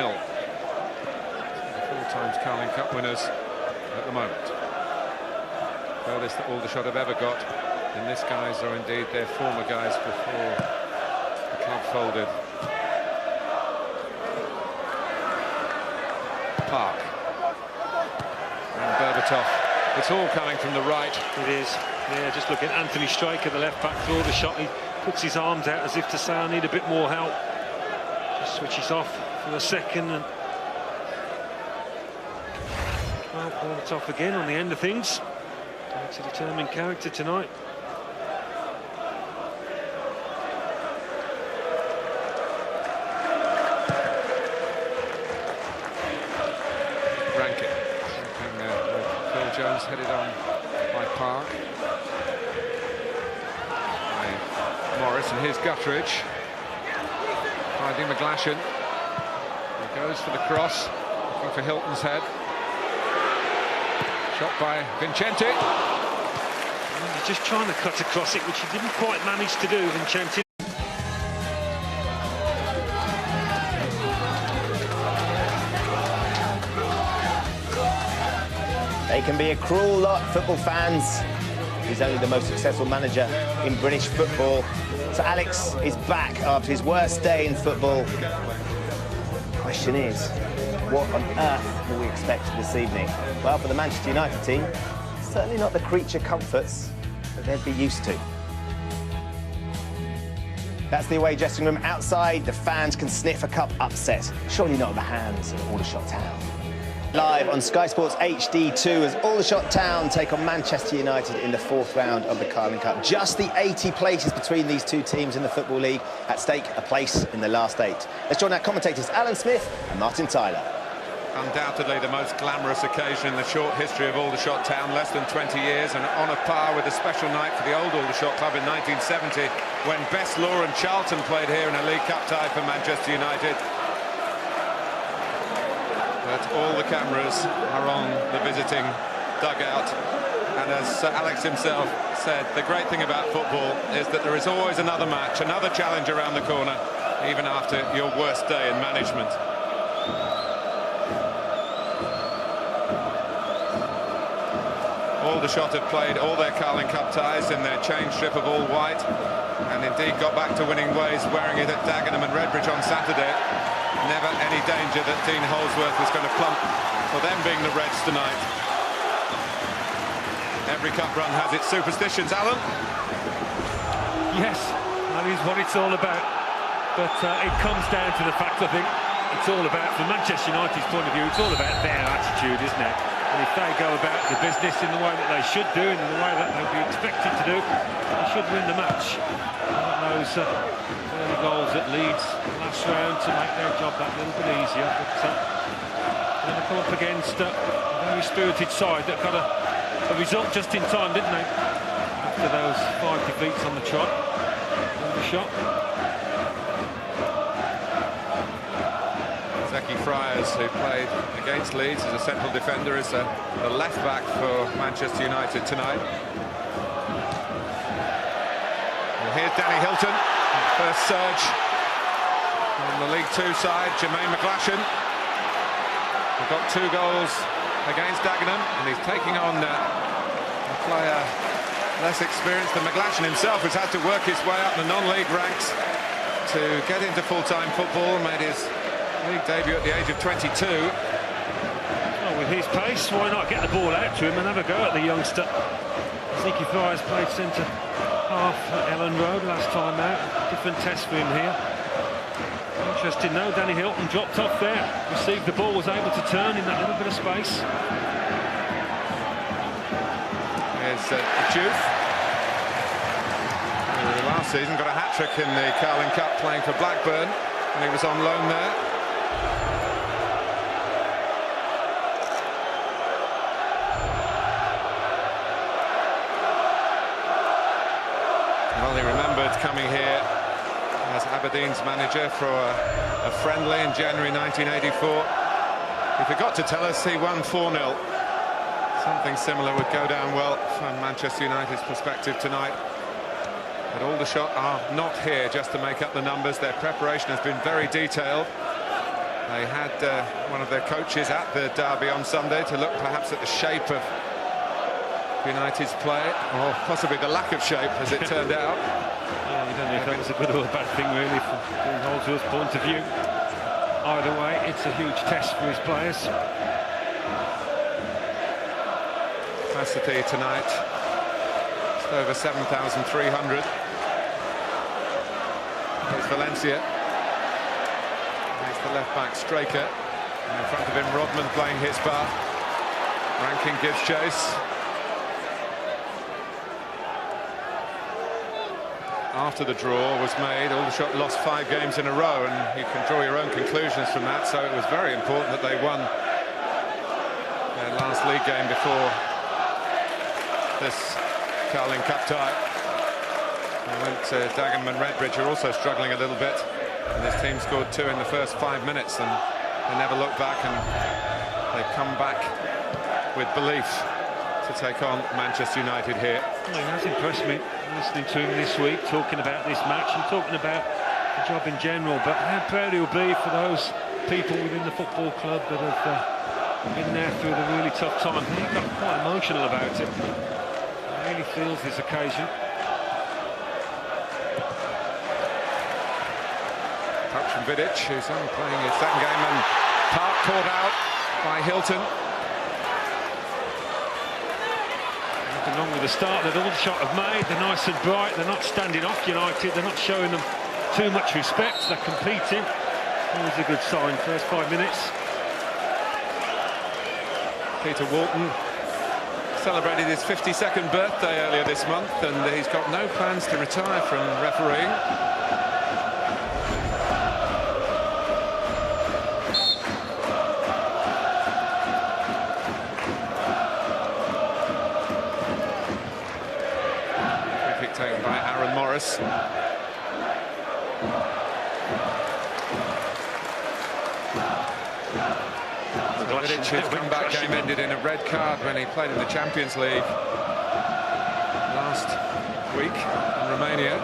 4 times Carling Cup winners at the moment. Furthest that Aldershot have ever got, and this guys are indeed their former guys before the club folded. Park and Berbatov. It's all coming from the right. It is. Yeah, just look at Anthony Straker, the left back, through the shot. He puts his arms out as if to say, I need a bit more help. Just switches off for a second, and well, Berbatov again on the end of things. It's a determined character tonight. Rankine. Phil Jones headed on by Park. By Morris, and here's Guttridge. Finding McGlashan. He goes for the cross, looking for Hylton's head. Shot by Vincenti. He's just trying to cut across it, which he didn't quite manage to do, Vincenti. They can be a cruel lot, football fans. He's only the most successful manager in British football. So Alex is back after his worst day in football. Question is, what on earth will we expect this evening? Well, for the Manchester United team, certainly not the creature comforts that they'd be used to. That's the away dressing room. Outside, the fans can sniff a cup upset. Surely not at the hands of Aldershot Town. Live on Sky Sports HD2 as Aldershot Town take on Manchester United in the 4th round of the Carling Cup. Just the 80 places between these two teams in the Football League. At stake, a place in the last 8. Let's join our commentators Alan Smith and Martin Tyler. Undoubtedly the most glamorous occasion in the short history of Aldershot Town, less than 20 years, and on a par with a special night for the old Aldershot club in 1970 when Best, Law and Charlton played here in a League Cup tie for Manchester United. But all the cameras are on the visiting dugout, and as Alex himself said, the great thing about football is that there is always another match, another challenge around the corner, even after your worst day in management. Aldershot have played all their Carling Cup ties in their chain strip of all white, and indeed got back to winning ways wearing it at Dagenham and Redbridge on Saturday. Never any danger that Dean Holsworth was going to plump for them being the Reds tonight. Every cup run has its superstitions, Alan. Yes, that is what it's all about. But it comes down to the fact, I think, it's all about, from Manchester United's point of view, it's all about their attitude, isn't it? And if they go about the business in the way that they should do, and in the way that they'll be expected to do, they should win the match. Those early goals at Leeds last round to make their job that little bit easier. But they're going to come up against a very spirited side that got a result just in time, didn't they? After those 5 defeats on the trot. Shot. Zeki Friars, who played against Leeds as a central defender, is the left back for Manchester United tonight. And here's Danny Hylton, first surge on the League Two side. Jermaine McGlashan, who got 2 goals against Dagenham, and he's taking on a player less experienced than McGlashan himself, who's had to work his way up the non-league ranks to get into full-time football. Made his league debut at the age of 22. Well, With his pace, why not get the ball out to him and have a go at the youngster? Sneaky Flyers played centre half at Ellen Road last time out. Different test for him here. Interesting though, Danny Hylton dropped off there, received the ball, was able to turn in that little bit of space. Here's Juve. Last season got a hat-trick in the Carling Cup playing for Blackburn, and he was on loan there. Well, he remembered coming here as Aberdeen's manager for a friendly in January 1984. He forgot to tell us he won 4-0. Something similar would go down well from Manchester United's perspective tonight. But Aldershot are not here just to make up the numbers. Their preparation has been very detailed. They had one of their coaches at the derby on Sunday to look perhaps at the shape of United's play, or possibly the lack of shape, as it turned out. Yeah, you don't know if that was a good or a bad thing, really, from Holdsworth's point of view. Either way, it's a huge test for his players. Capacity tonight, just over 7,300. Here's Valencia. Here's the left-back Straker. And in front of him, Rodman playing his part. Rankine gives chase. After the draw was made, Aldershot lost 5 games in a row, and you can draw your own conclusions from that. So it was very important that they won their last league game before this Carling Cup tie. They went to Dagenham and Redbridge, are also struggling a little bit, and his team scored 2 in the first 5 minutes, and they never looked back, and they've come back with belief to take on Manchester United here. Well, he has impressed me, listening to him this week, talking about this match and talking about the job in general, but how proud he'll be for those people within the football club that have been there through the really tough time. He got quite emotional about it. He really feels this occasion. Touch from Vidic, who's only playing his second game, and Park caught out by Hylton. Nothing wrong with the start that Aldershot have made. They're nice and bright. They're not standing off United. They're not showing them too much respect. They're competing. Always a good sign. First 5 minutes. Peter Walton celebrated his 52nd birthday earlier this month, and he's got no plans to retire from refereeing. Taken by Aaron Morris. His comeback game ended in a red card when he played in the Champions League last week in Romania.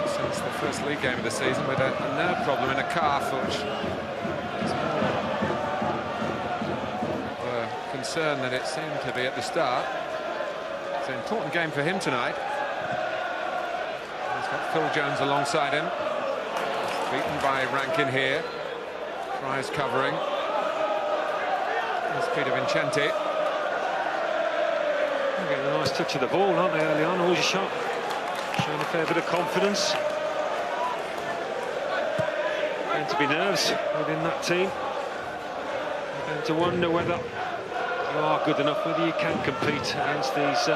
Since the first league game of the season, with a nerve problem in a calf, which is more of a concern than it seemed to be at the start. It's an important game for him tonight. Phil Jones alongside him. Beaten by Rankine here. Tries covering. There's Peter Vincenti. Getting a nice touch of the ball, aren't they, early on? Aldershot showing a fair bit of confidence. Going to be nerves within that team. You're going to wonder whether you are good enough, whether you can compete against these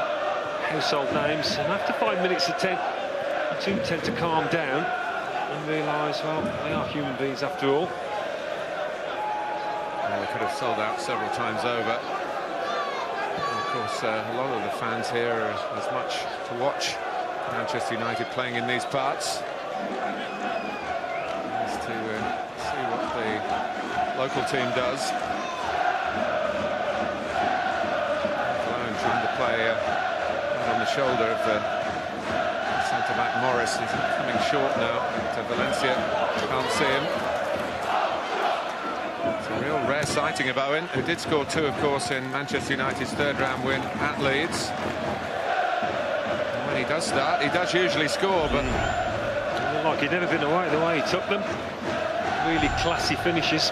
household names. And after 5 minutes of 10, the two tend to calm down and realise, well, they are human beings after all. Well, they could have sold out several times over. And of course, a lot of the fans here are as much to watch Manchester United playing in these parts as to see what the local team does. Alone trying to play on the shoulder of the centre-back Morris. He's coming short now to Valencia. Can't see him. It's a real rare sighting of Owen, who did score 2, of course, in Manchester United's third-round win at Leeds. And when he does start, he does usually score, but... It looked like he'd never been away the way he took them. Really classy finishes.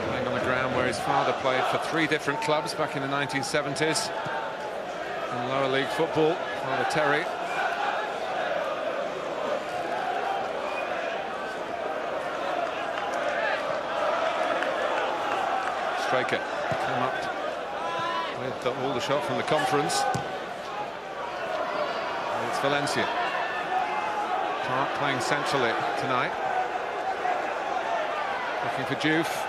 Playing on the ground His father played for 3 different clubs back in the 1970s in lower league football. Father Terry. Straker came up with Aldershot from the conference. And it's Valencia. Clark playing centrally tonight. Looking for Juve.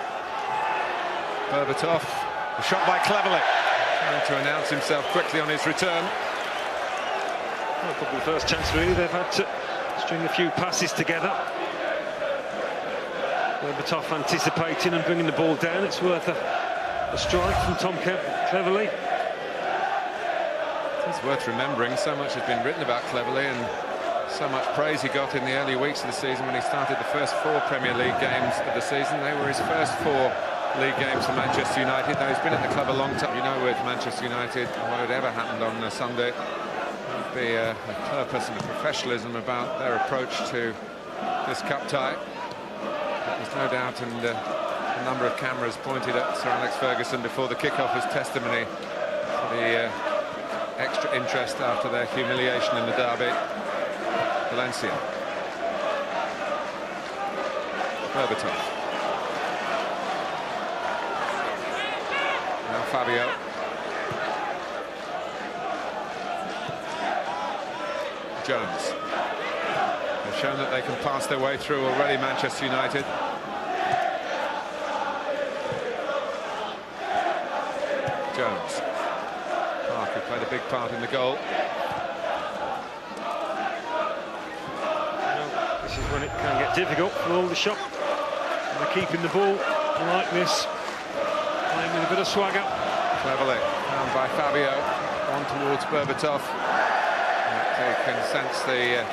Berbatov. A shot by Cleverley. Trying to announce himself quickly on his return. Well, probably the first chance really they've had to string a few passes together. Berbatov anticipating and bringing the ball down. It's worth a strike from Tom Cleverley. It's worth remembering, so much has been written about Cleverley and so much praise he got in the early weeks of the season when he started the first 4 Premier League games of the season. They were his first 4 league games for Manchester United. Now, he's been at the club a long time. You know, with Manchester United, whatever happened on Sunday, there'd be a purpose and a professionalism about their approach to this cup tie. There's no doubt, and a number of cameras pointed at Sir Alex Ferguson before the kick-off as testimony to the extra interest after their humiliation in the derby. Valencia. Berbatov. Now Fabio. Jones. They've shown that they can pass their way through already, Manchester United. Jones. Park, who played a big part in the goal. This is when it can get difficult for Aldershot. And they're keeping the ball like this, playing with a bit of swagger. Cleverly found by Fabio, on towards Berbatov. They can sense the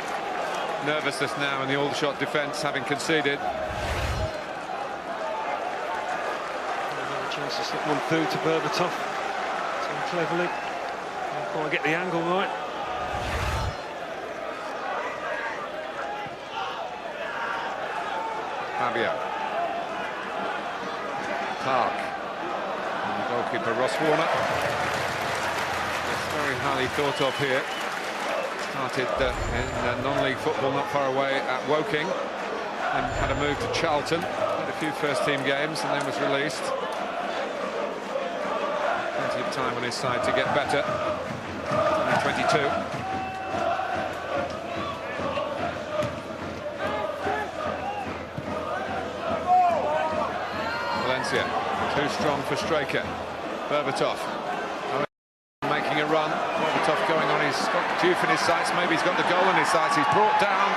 nervousness now in the Aldershot defence, having conceded. Another chance to slip one through to Berbatov. So Cleverly can't quite get the angle right. Fabio. Clark. And the goalkeeper, Ross Warner. It's very highly thought of here. Started in non-league football not far away at Woking, and had a move to Charlton, had a few first-team games, and then was released. Plenty of time on his side to get better. Only 22. Valencia, too strong for Straker. Berbatov making a run. Berbatov going on, he's got Juve in his sights, maybe he's got the goal in his sights. He's brought down,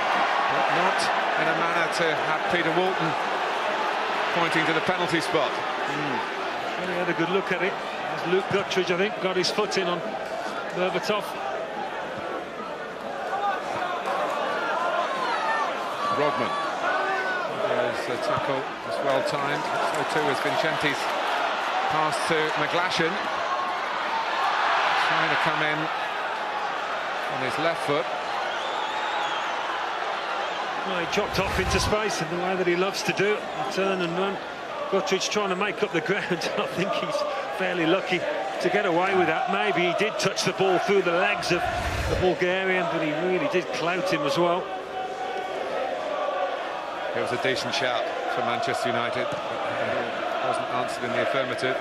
but not in a manner to have Peter Walton pointing to the penalty spot. Well, he had a good look at it. As Luke Guttridge, I think, got his foot in on Berbatov. Rodman. There's a tackle, it's well timed. So too is Vincenti's pass to McGlashan. Trying to come in on his left foot. Well, he chopped off into space in the way that he loves to do, and turn and run. Guttridge trying to make up the ground. I think he's fairly lucky to get away with that. Maybe he did touch the ball through the legs of the Bulgarian, but he really did clout him as well. It was a decent shout for Manchester United, but wasn't answered in the affirmative.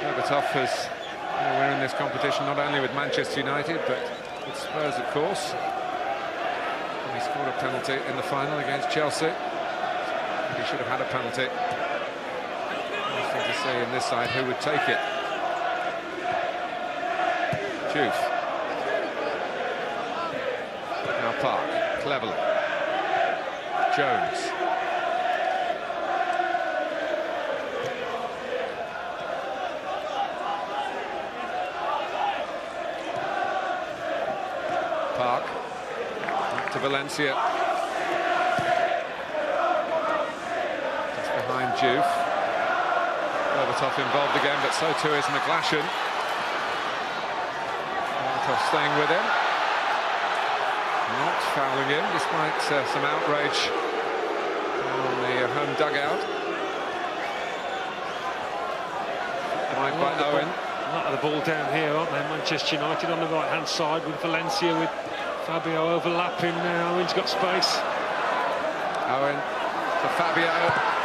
Berbatov has we're in this competition not only with Manchester United but with Spurs, of course. And he scored a penalty in the final against Chelsea. He should have had a penalty. Interesting to see in this side who would take it. Juve. Now Park, Cleverley. Jones. Park. Back to Valencia. Just behind Juve. Berbatov involved again, but so too is McGlashan. Berbatov staying with him. Not fouling him, despite some outrage on the home dugout. Wide by Owen. A lot of the ball down here, aren't they? Manchester United on the right-hand side with Valencia, with Fabio overlapping now. Owen's got space. Owen to Fabio,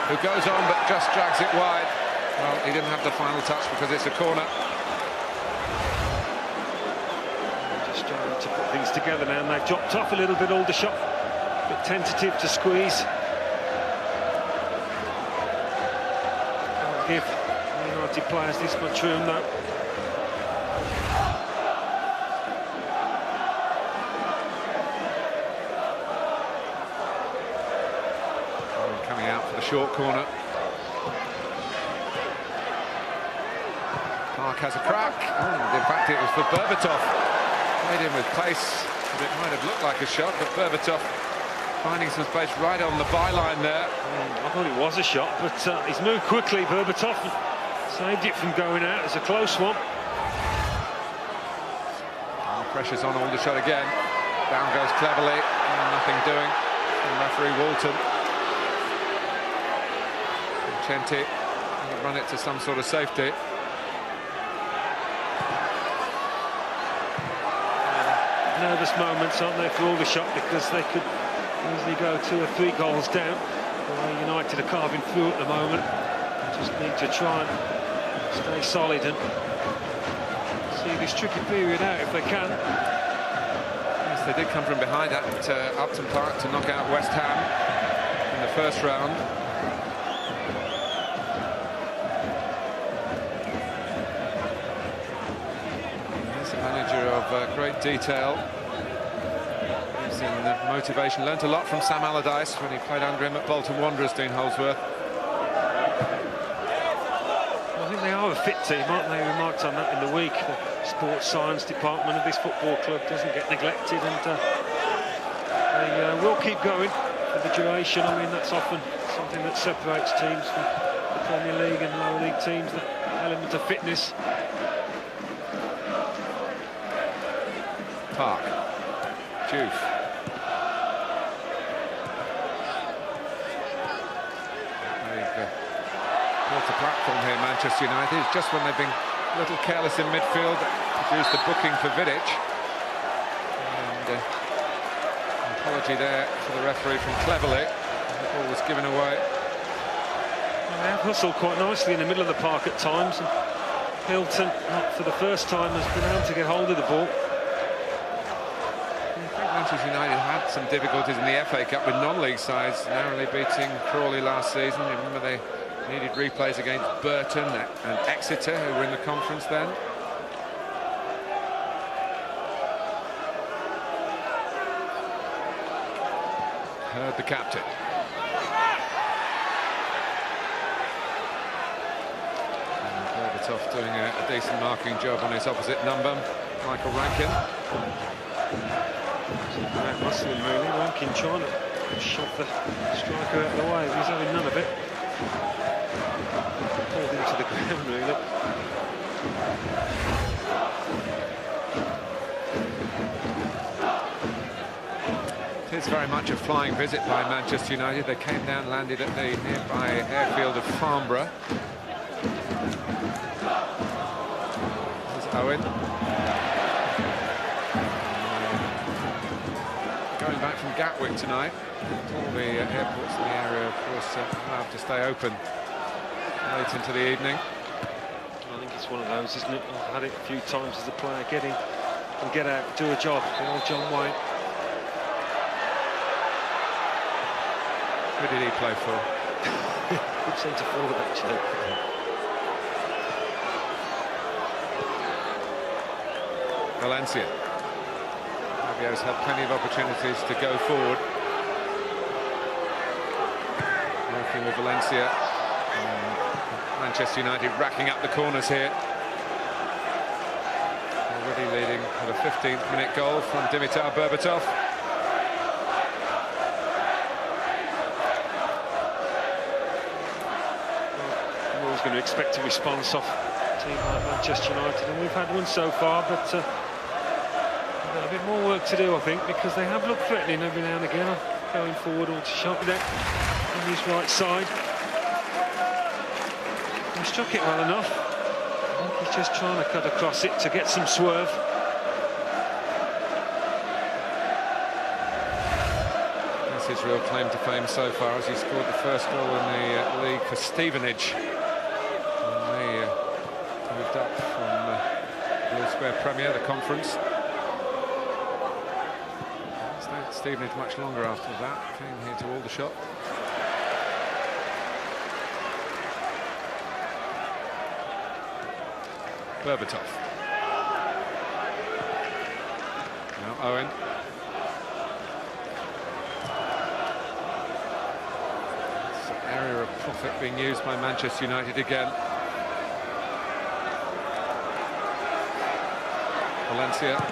who goes on but just drags it wide. Well, he didn't have the final touch because it's a corner. Just trying to put things together now, and they've dropped off a little bit, Aldershot. A bit tentative to squeeze. Can't give the United players this much room, though. Coming out for the short corner. Park has a crack, and in fact it was for Berbatov. Played in with pace, but it might have looked like a shot, but Berbatov finding some space right on the byline there. I thought it was a shot, but he's moved quickly, Berbatov. Saved it from going out. It's a close one. And the pressure's on Aldershot again. Down goes Cleverly, and nothing doing from referee Walton. Vincenti will run it to some sort of safety. Nervous moments, aren't they, for Aldershot, because they could easily go 2 or 3 goals down. The way United are carving through at the moment. Just need to try and stay solid and see this tricky period out if they can. Yes, they did come from behind at Upton Park to knock out West Ham in the first round. He's a manager of great detail. He's in motivation. Learnt a lot from Sam Allardyce when he played under him at Bolton Wanderers, Dean Holdsworth. I think they are a fit team, aren't they? We remarked on that in the week. The sports science department of this football club doesn't get neglected, and they will keep going for the duration. I mean, that's often something that separates teams from the Premier League and lower league teams, that element of fitness. Park. Juve. Built a platform here, Manchester United. It's just when they've been a little careless in midfield, produced the booking for Vidic. And an apology there for the referee from Cleverly. The ball was given away. Well, they have hustled quite nicely in the middle of the park at times, and Hylton, not for the first time, has been able to get hold of the ball. Manchester United had some difficulties in the FA Cup with non-league sides, narrowly beating Crawley last season. You remember they needed replays against Burton and Exeter, who were in the conference then. Heard the captain. And Berbatov doing a decent marking job on his opposite number, Michael Rankine. That muscling really, Rankine trying to shove the striker out of the way. He's having none of it. Pulled into the ground really. It is very much a flying visit by Manchester United. They came down, landed at the nearby airfield of Farnborough. There's Owen. Going back from Gatwick tonight. All the airports in the area, of course, allowed to stay open late into the evening. I think it's one of those, isn't it? I've had it a few times as a player, get in and get out, do a job. The old John Wayne. Who did he play for? Good centre forward, actually. Valencia. Fabio's had plenty of opportunities to go forward. Working with Valencia. Manchester United racking up the corners here. Already leading with a 15th minute goal from Dimitar Berbatov. I'm always going to expect a response off a team like Manchester United, and we've had one so far, but we've got a bit more work to do, I think, because they have looked threatening every now and again, going forward or to shot with it on his right side. He struck it well enough. think he's just trying to cut across it to get some swerve. That's his real claim to fame so far, as he scored the first goal in the league for Stevenage. And they moved up from Blue Square Premier, the conference. Stayed at Stevenage much longer after that, came here to Aldershot. Berbatov. Now Owen. It's an area of profit being used by Manchester United again. Valencia.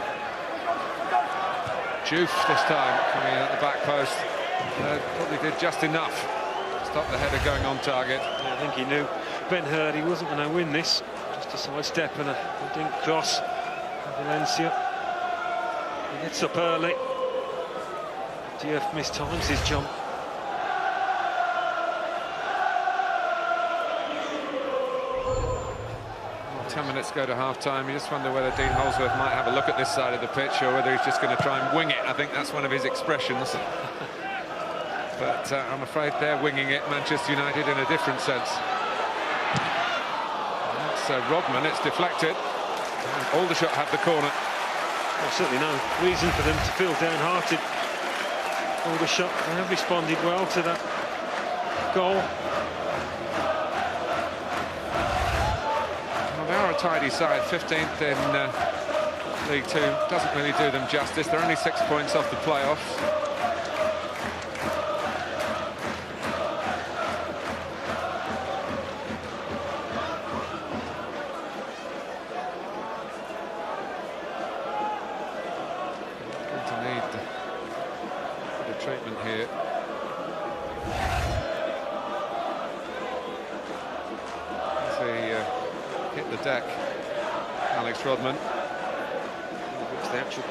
Juve this time coming in at the back post. Probably did just enough to stop the header going on target. Yeah, I think he knew Ben Hurd he wasn't going to win this. Just a sidestep and a dink cross. Valencia. He gets up early. Diouf mistimes his jump. 10 minutes go to half-time. You just wonder whether Dean Holsworth might have a look at this side of the pitch or whether he's just going to try and wing it. I think that's one of his expressions. But I'm afraid they're winging it, Manchester United, in a different sense. That's Rodman, it's deflected. And Aldershot have the corner. Well, certainly no reason for them to feel downhearted. Aldershot, they have responded well to that goal. They are a tidy side, 15th in League Two. Doesn't really do them justice. They're only 6 points off the playoffs. Going to need the treatment here. Hit the deck, Alex Rodman. It's the actual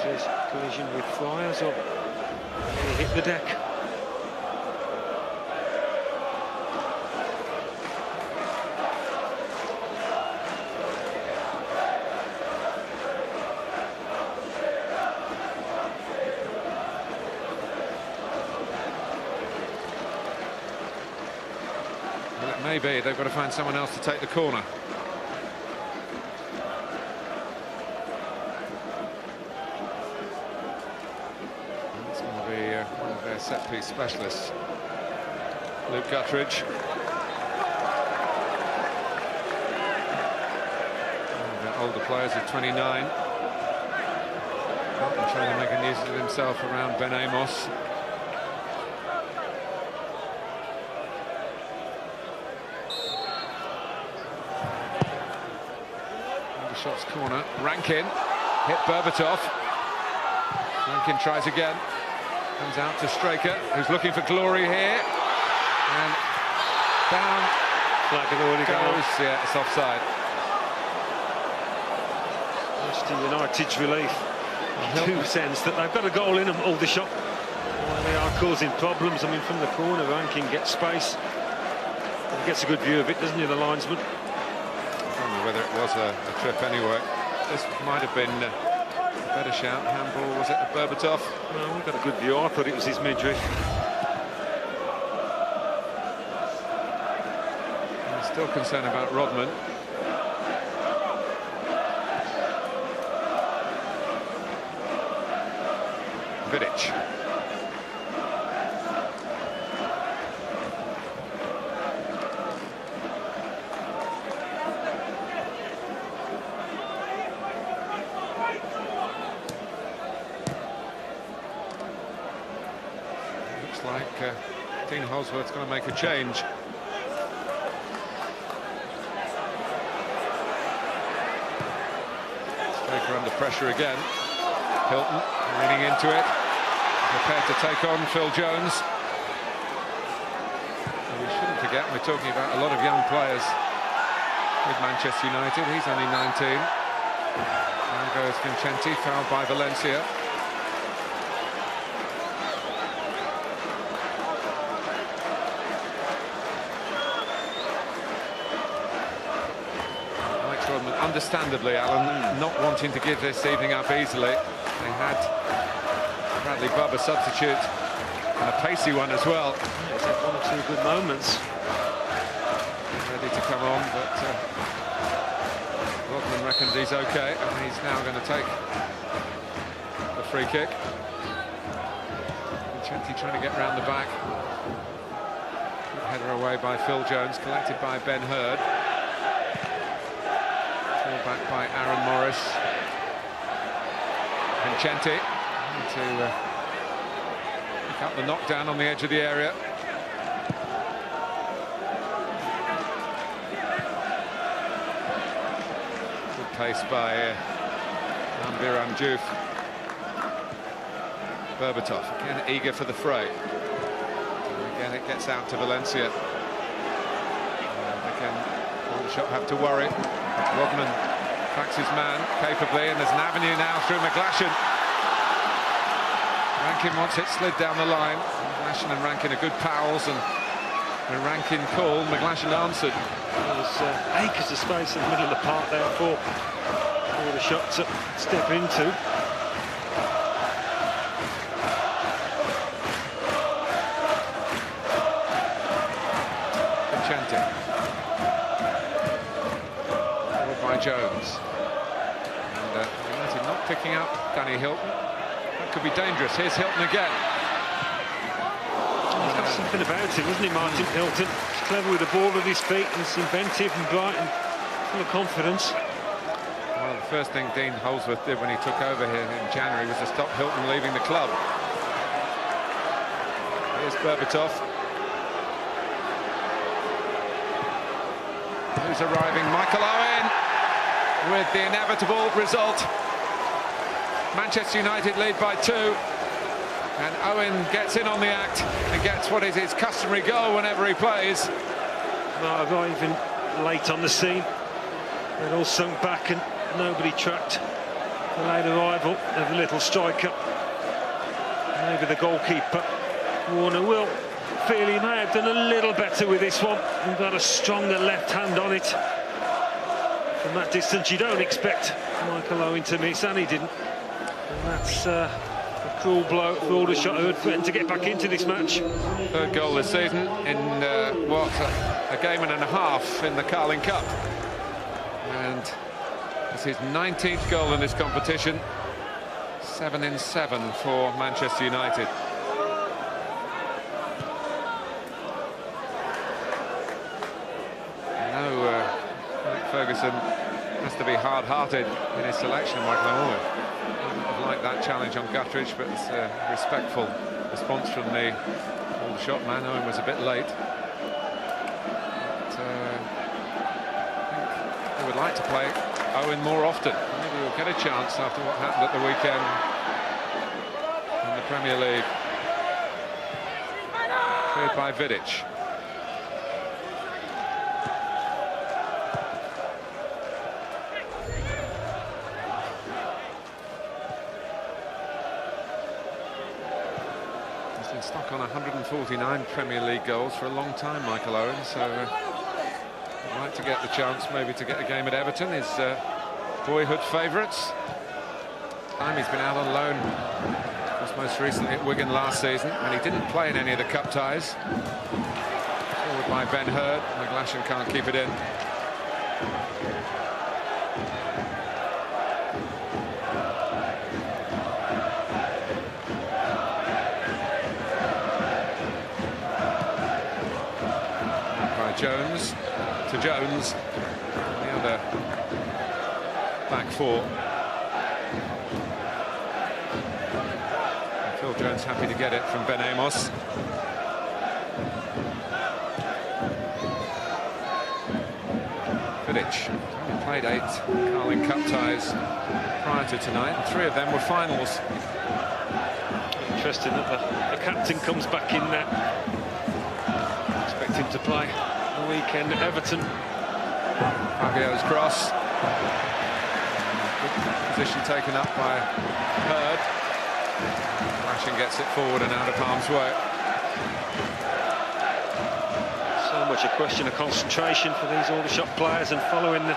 collision with Flyers, or he hit the deck. Well, it may be. They've got to find someone else to take the corner. Set-piece specialists, Luke Guttridge. Older players of 29. Hylton trying to make a nuisance of himself around Ben Amos. Aldershot's corner. Rankine hit Berbatov. Rankine tries again. Comes out to Straker, who's looking for glory here. And down. Flag had already goes. Yeah, it's offside. Manchester United's relief. Two sense that they've got a goal in them, Aldershot. Well, they are causing problems. I mean, from the corner, Rankine gets space. He gets a good view of it, doesn't he, the linesman? I don't know whether it was a trip anyway. This might have been better shout. Handball, was it a Berbatov? No, we got a good view. I thought it was his midriff. I'm still concerned about Rodman. Vidic. Like Dean Holsworth's going to make a change. Straker under pressure again. Hylton leaning into it, prepared to take on Phil Jones. And we shouldn't forget, we're talking about a lot of young players with Manchester United. He's only 19. Now goes Vincenti, fouled by Valencia. Rodman understandably, Alan, not wanting to give this evening up easily. They had Bradley Bubb, a substitute, and a pacey one as well. He's had one or two good moments. Ready to come on, but Rodman reckons he's okay, and he's now going to take the free kick. Vincenti trying to get round the back. Good header away by Phil Jones, collected by Ben Hurd. Ball back by Aaron Morris. Vincenti to pick up the knockdown on the edge of the area. Good pace by Ambiram Diouf. Berbatov again eager for the fray. And again it gets out to Valencia. And again Aldershot have to worry. Rodman tracks his man capably, and there's an avenue now through McGlashan. Rankine wants it slid down the line. McGlashan and Rankine are good pals, and when Rankine called, McGlashan answered. There was acres of space in the middle of the park there for the shot to step into. Vincenti. Followed by Jones. And United not picking up Danny Hylton. That could be dangerous. Here's Hylton again. He's got something about him, hasn't he, Martin Hylton? He's clever with the ball at his feet, and he's inventive and bright and full of confidence. Well, the first thing Dean Holsworth did when he took over here in January was to stop Hylton leaving the club. Here's Berbatov. Who's arriving? Michael Owen with the inevitable result. Manchester United lead by 2. And Owen gets in on the act and gets what is his customary goal whenever he plays. No, arriving late on the scene. They'd all sunk back and nobody tracked the late arrival of the little striker. Maybe the goalkeeper, Warner, will feel he may have done a little better with this one and got a stronger left hand on it. From that distance, you don't expect Michael Owen to miss, and he didn't. And that's a cruel blow for Aldershot, who had threatened to get back into this match. Third goal this season in a game and a half in the Carling Cup. And it's his 19th goal in this competition. 7 in 7 for Manchester United. Ferguson has to be hard-hearted in his selection of Michael Owen. I'd like that challenge on Guttridge, but it's a respectful response from the Aldershot man. Owen was a bit late. But, I think they would like to play Owen more often. Maybe he'll get a chance after what happened at the weekend in the Premier League. Cleared by Vidic. Stuck on 149 Premier League goals for a long time, Michael Owen, so I'd like to get the chance maybe to get a game at Everton, his boyhood favourites. He's been out on loan, of course, most recently at Wigan last season, and he didn't play in any of the cup ties. Forward by Ben Hurd. McGlashan can't keep it in. Jones to Jones, the other back four. And Phil Jones happy to get it from Ben Amos. Vidic only played 8 Carling Cup ties prior to tonight, and 3 of them were finals. Interesting that the captain comes back in there. Expect him to play the weekend at Everton. Fabio's cross. Good position taken up by Hurd. McGlashan gets it forward and out of harm's way. So much a question of concentration for these Aldershot players, and following the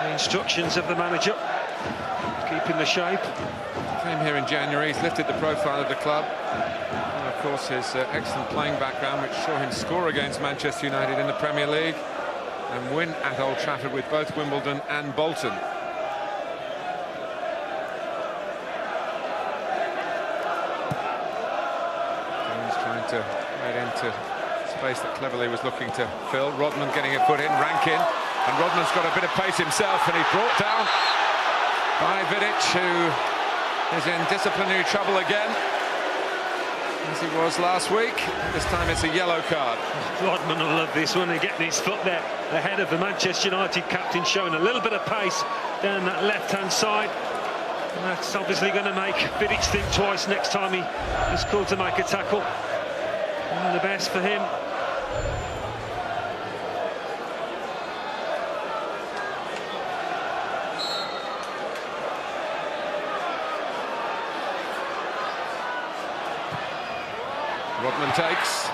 The instructions of the manager, keeping the shape. Came here in January, he's lifted the profile of the club. And of course his excellent playing background, which saw him score against Manchester United in the Premier League and win at Old Trafford with both Wimbledon and Bolton. Jones trying to get into space that Cleverley was looking to fill. Rodman getting a foot in, Rankine, and Rodman's got a bit of pace himself, and he's brought down by Vincenti, who is in disciplinary trouble again, as he was last week. This time it's a yellow card. Rodman will love this one. They're getting his foot there ahead of the Manchester United captain, showing a little bit of pace down that left-hand side. And that's obviously going to make Vidic think twice next time he is called to make a tackle. One of the best for him. Rodman takes.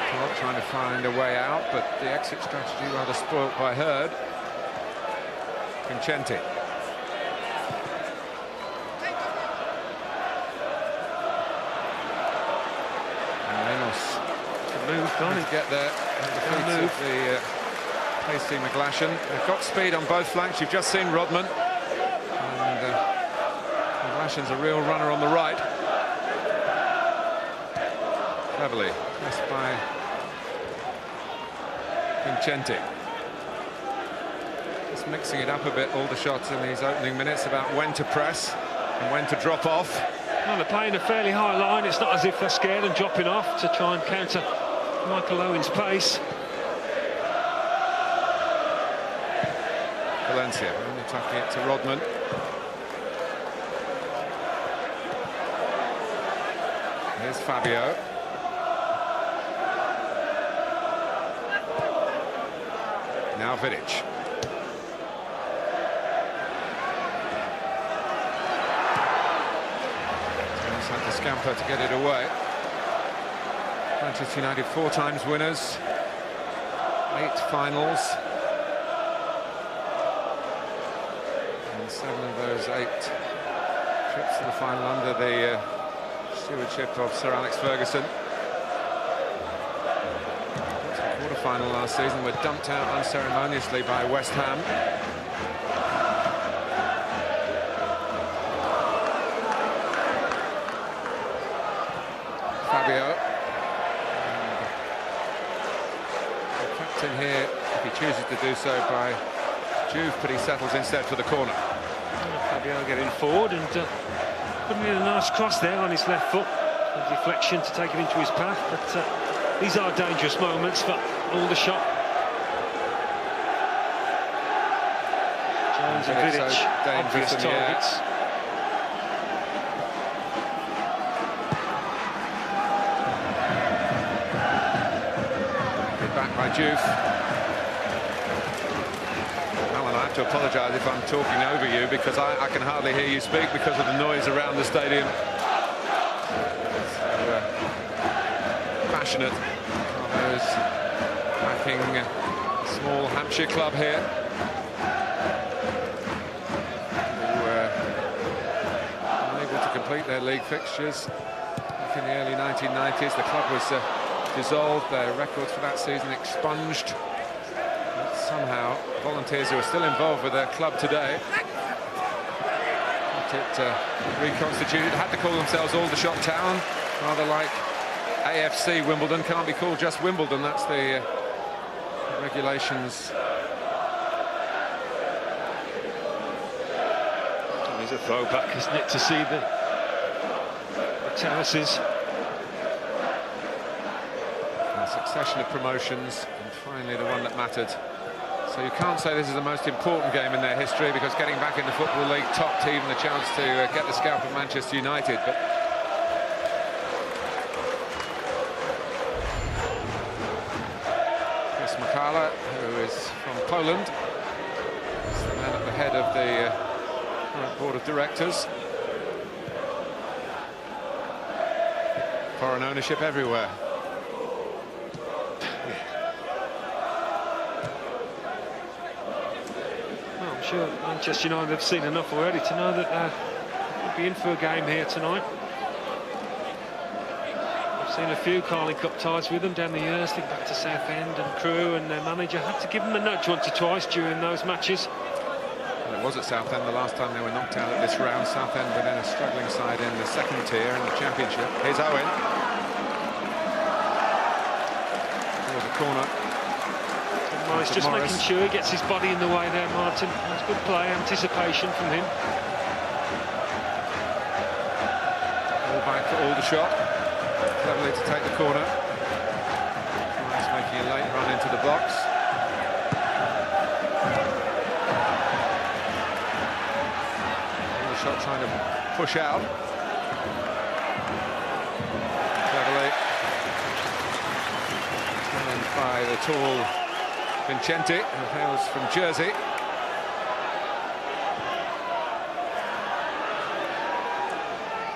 Todd trying to find a way out, but the exit strategy rather spoilt by Hurd. Vincenti. And Reynolds to get there at the feet of the hasty McGlashan. They've got speed on both flanks. You've just seen Rodman. And McGlashan's a real runner on the right. Cleverley pressed by Vincenti. Just mixing it up a bit, Aldershot, in these opening minutes about when to press and when to drop off. Well, they're playing a fairly high line. It's not as if they're scared and dropping off to try and counter Michael Owen's pace. Valencia attacking it to Rodman. Here's Fabio. Now Vidic. Jones had to scamper to get it away. Manchester United 4 times winners, 8 finals, and 7 of those 8 trips to the final under the stewardship of Sir Alex Ferguson. Got to the quarter-final last season, were dumped out unceremoniously by West Ham. Fabio. And the captain here, if he chooses to do so, by Juve, but he settles instead for the corner. Fabio getting forward and putting in a nice cross there on his left foot. A deflection to take it into his path, but these are dangerous moments for Aldershot. Jones and Vidic, obvious targets. Back by Juve. Alan, I have to apologise if I'm talking over you, because I can hardly hear you speak because of the noise around the stadium. So, passionate. Carver's backing a small Hampshire club here, who were unable to complete their league fixtures back in the early 1990s. The club was dissolved, their records for that season expunged. But somehow volunteers who are still involved with their club today got it reconstituted. Had to call themselves Aldershot Town, rather like AFC Wimbledon. Can't be called just Wimbledon, that's the regulations. It's a throwback, isn't it, to see the terraces. Succession of promotions, and finally the one that mattered. So you can't say this is the most important game in their history, because getting back in the Football League topped even the chance to get the scalp of Manchester United. But Chris Makala, who is from Poland, is the man at the head of the current board of directors. Foreign ownership everywhere. sure Manchester United have seen enough already to know that they'll be in for a game here tonight. I've seen a few Carling Cup ties with them down the years, think back to Southend and Crewe, and their manager had to give them a nudge once or twice during those matches. Well, it was at Southend the last time they were knocked out at this round. Southend were then a struggling side in the second tier in the Championship. Here's Owen. Towards the corner. He's just making sure he gets his body in the way there, Martin. That's good play, anticipation from him. Ball back for Aldershot. Cleverly to take the corner. He's making a late run into the box. Aldershot trying to push out. Cleverly. And by the tall Vincenti, who hails from Jersey.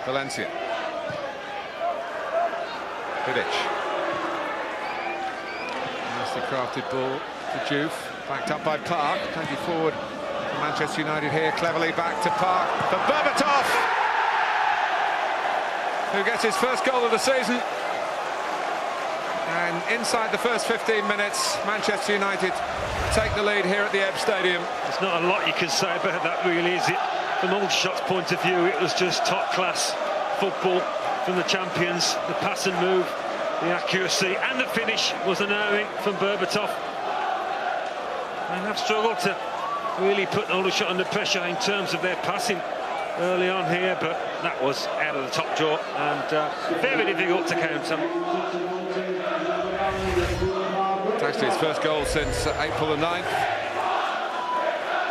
Valencia. Guttridge. Nicely crafted ball to Juve. Backed up by Park. Plenty forward for Manchester United here. Cleverly back to Park for Berbatov, who gets his first goal of the season. And inside the first 15 minutes, Manchester United take the lead here at the Ebb Stadium. There's not a lot you can say about that, really, is it? From Aldershot's point of view, it was just top-class football from the champions. The pass and move, the accuracy, and the finish was an erring from Berbatov. And have struggled to really put Aldershot under pressure in terms of their passing early on here, but that was out of the top drawer and very difficult to counter. It's actually his first goal since April the 9th.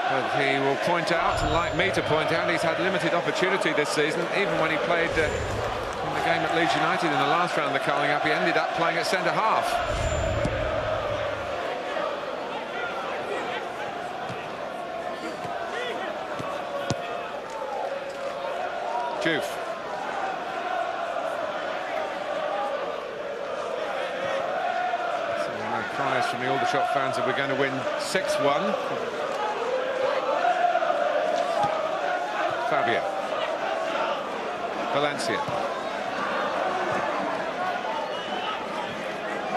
But he will point out, and like me to point out, he's had limited opportunity this season. Even when he played in the game at Leeds United in the last round of the Carling Cup, he ended up playing at centre-half. Juve. Cries from the Aldershot fans that we're going to win 6-1. Fabio. Valencia.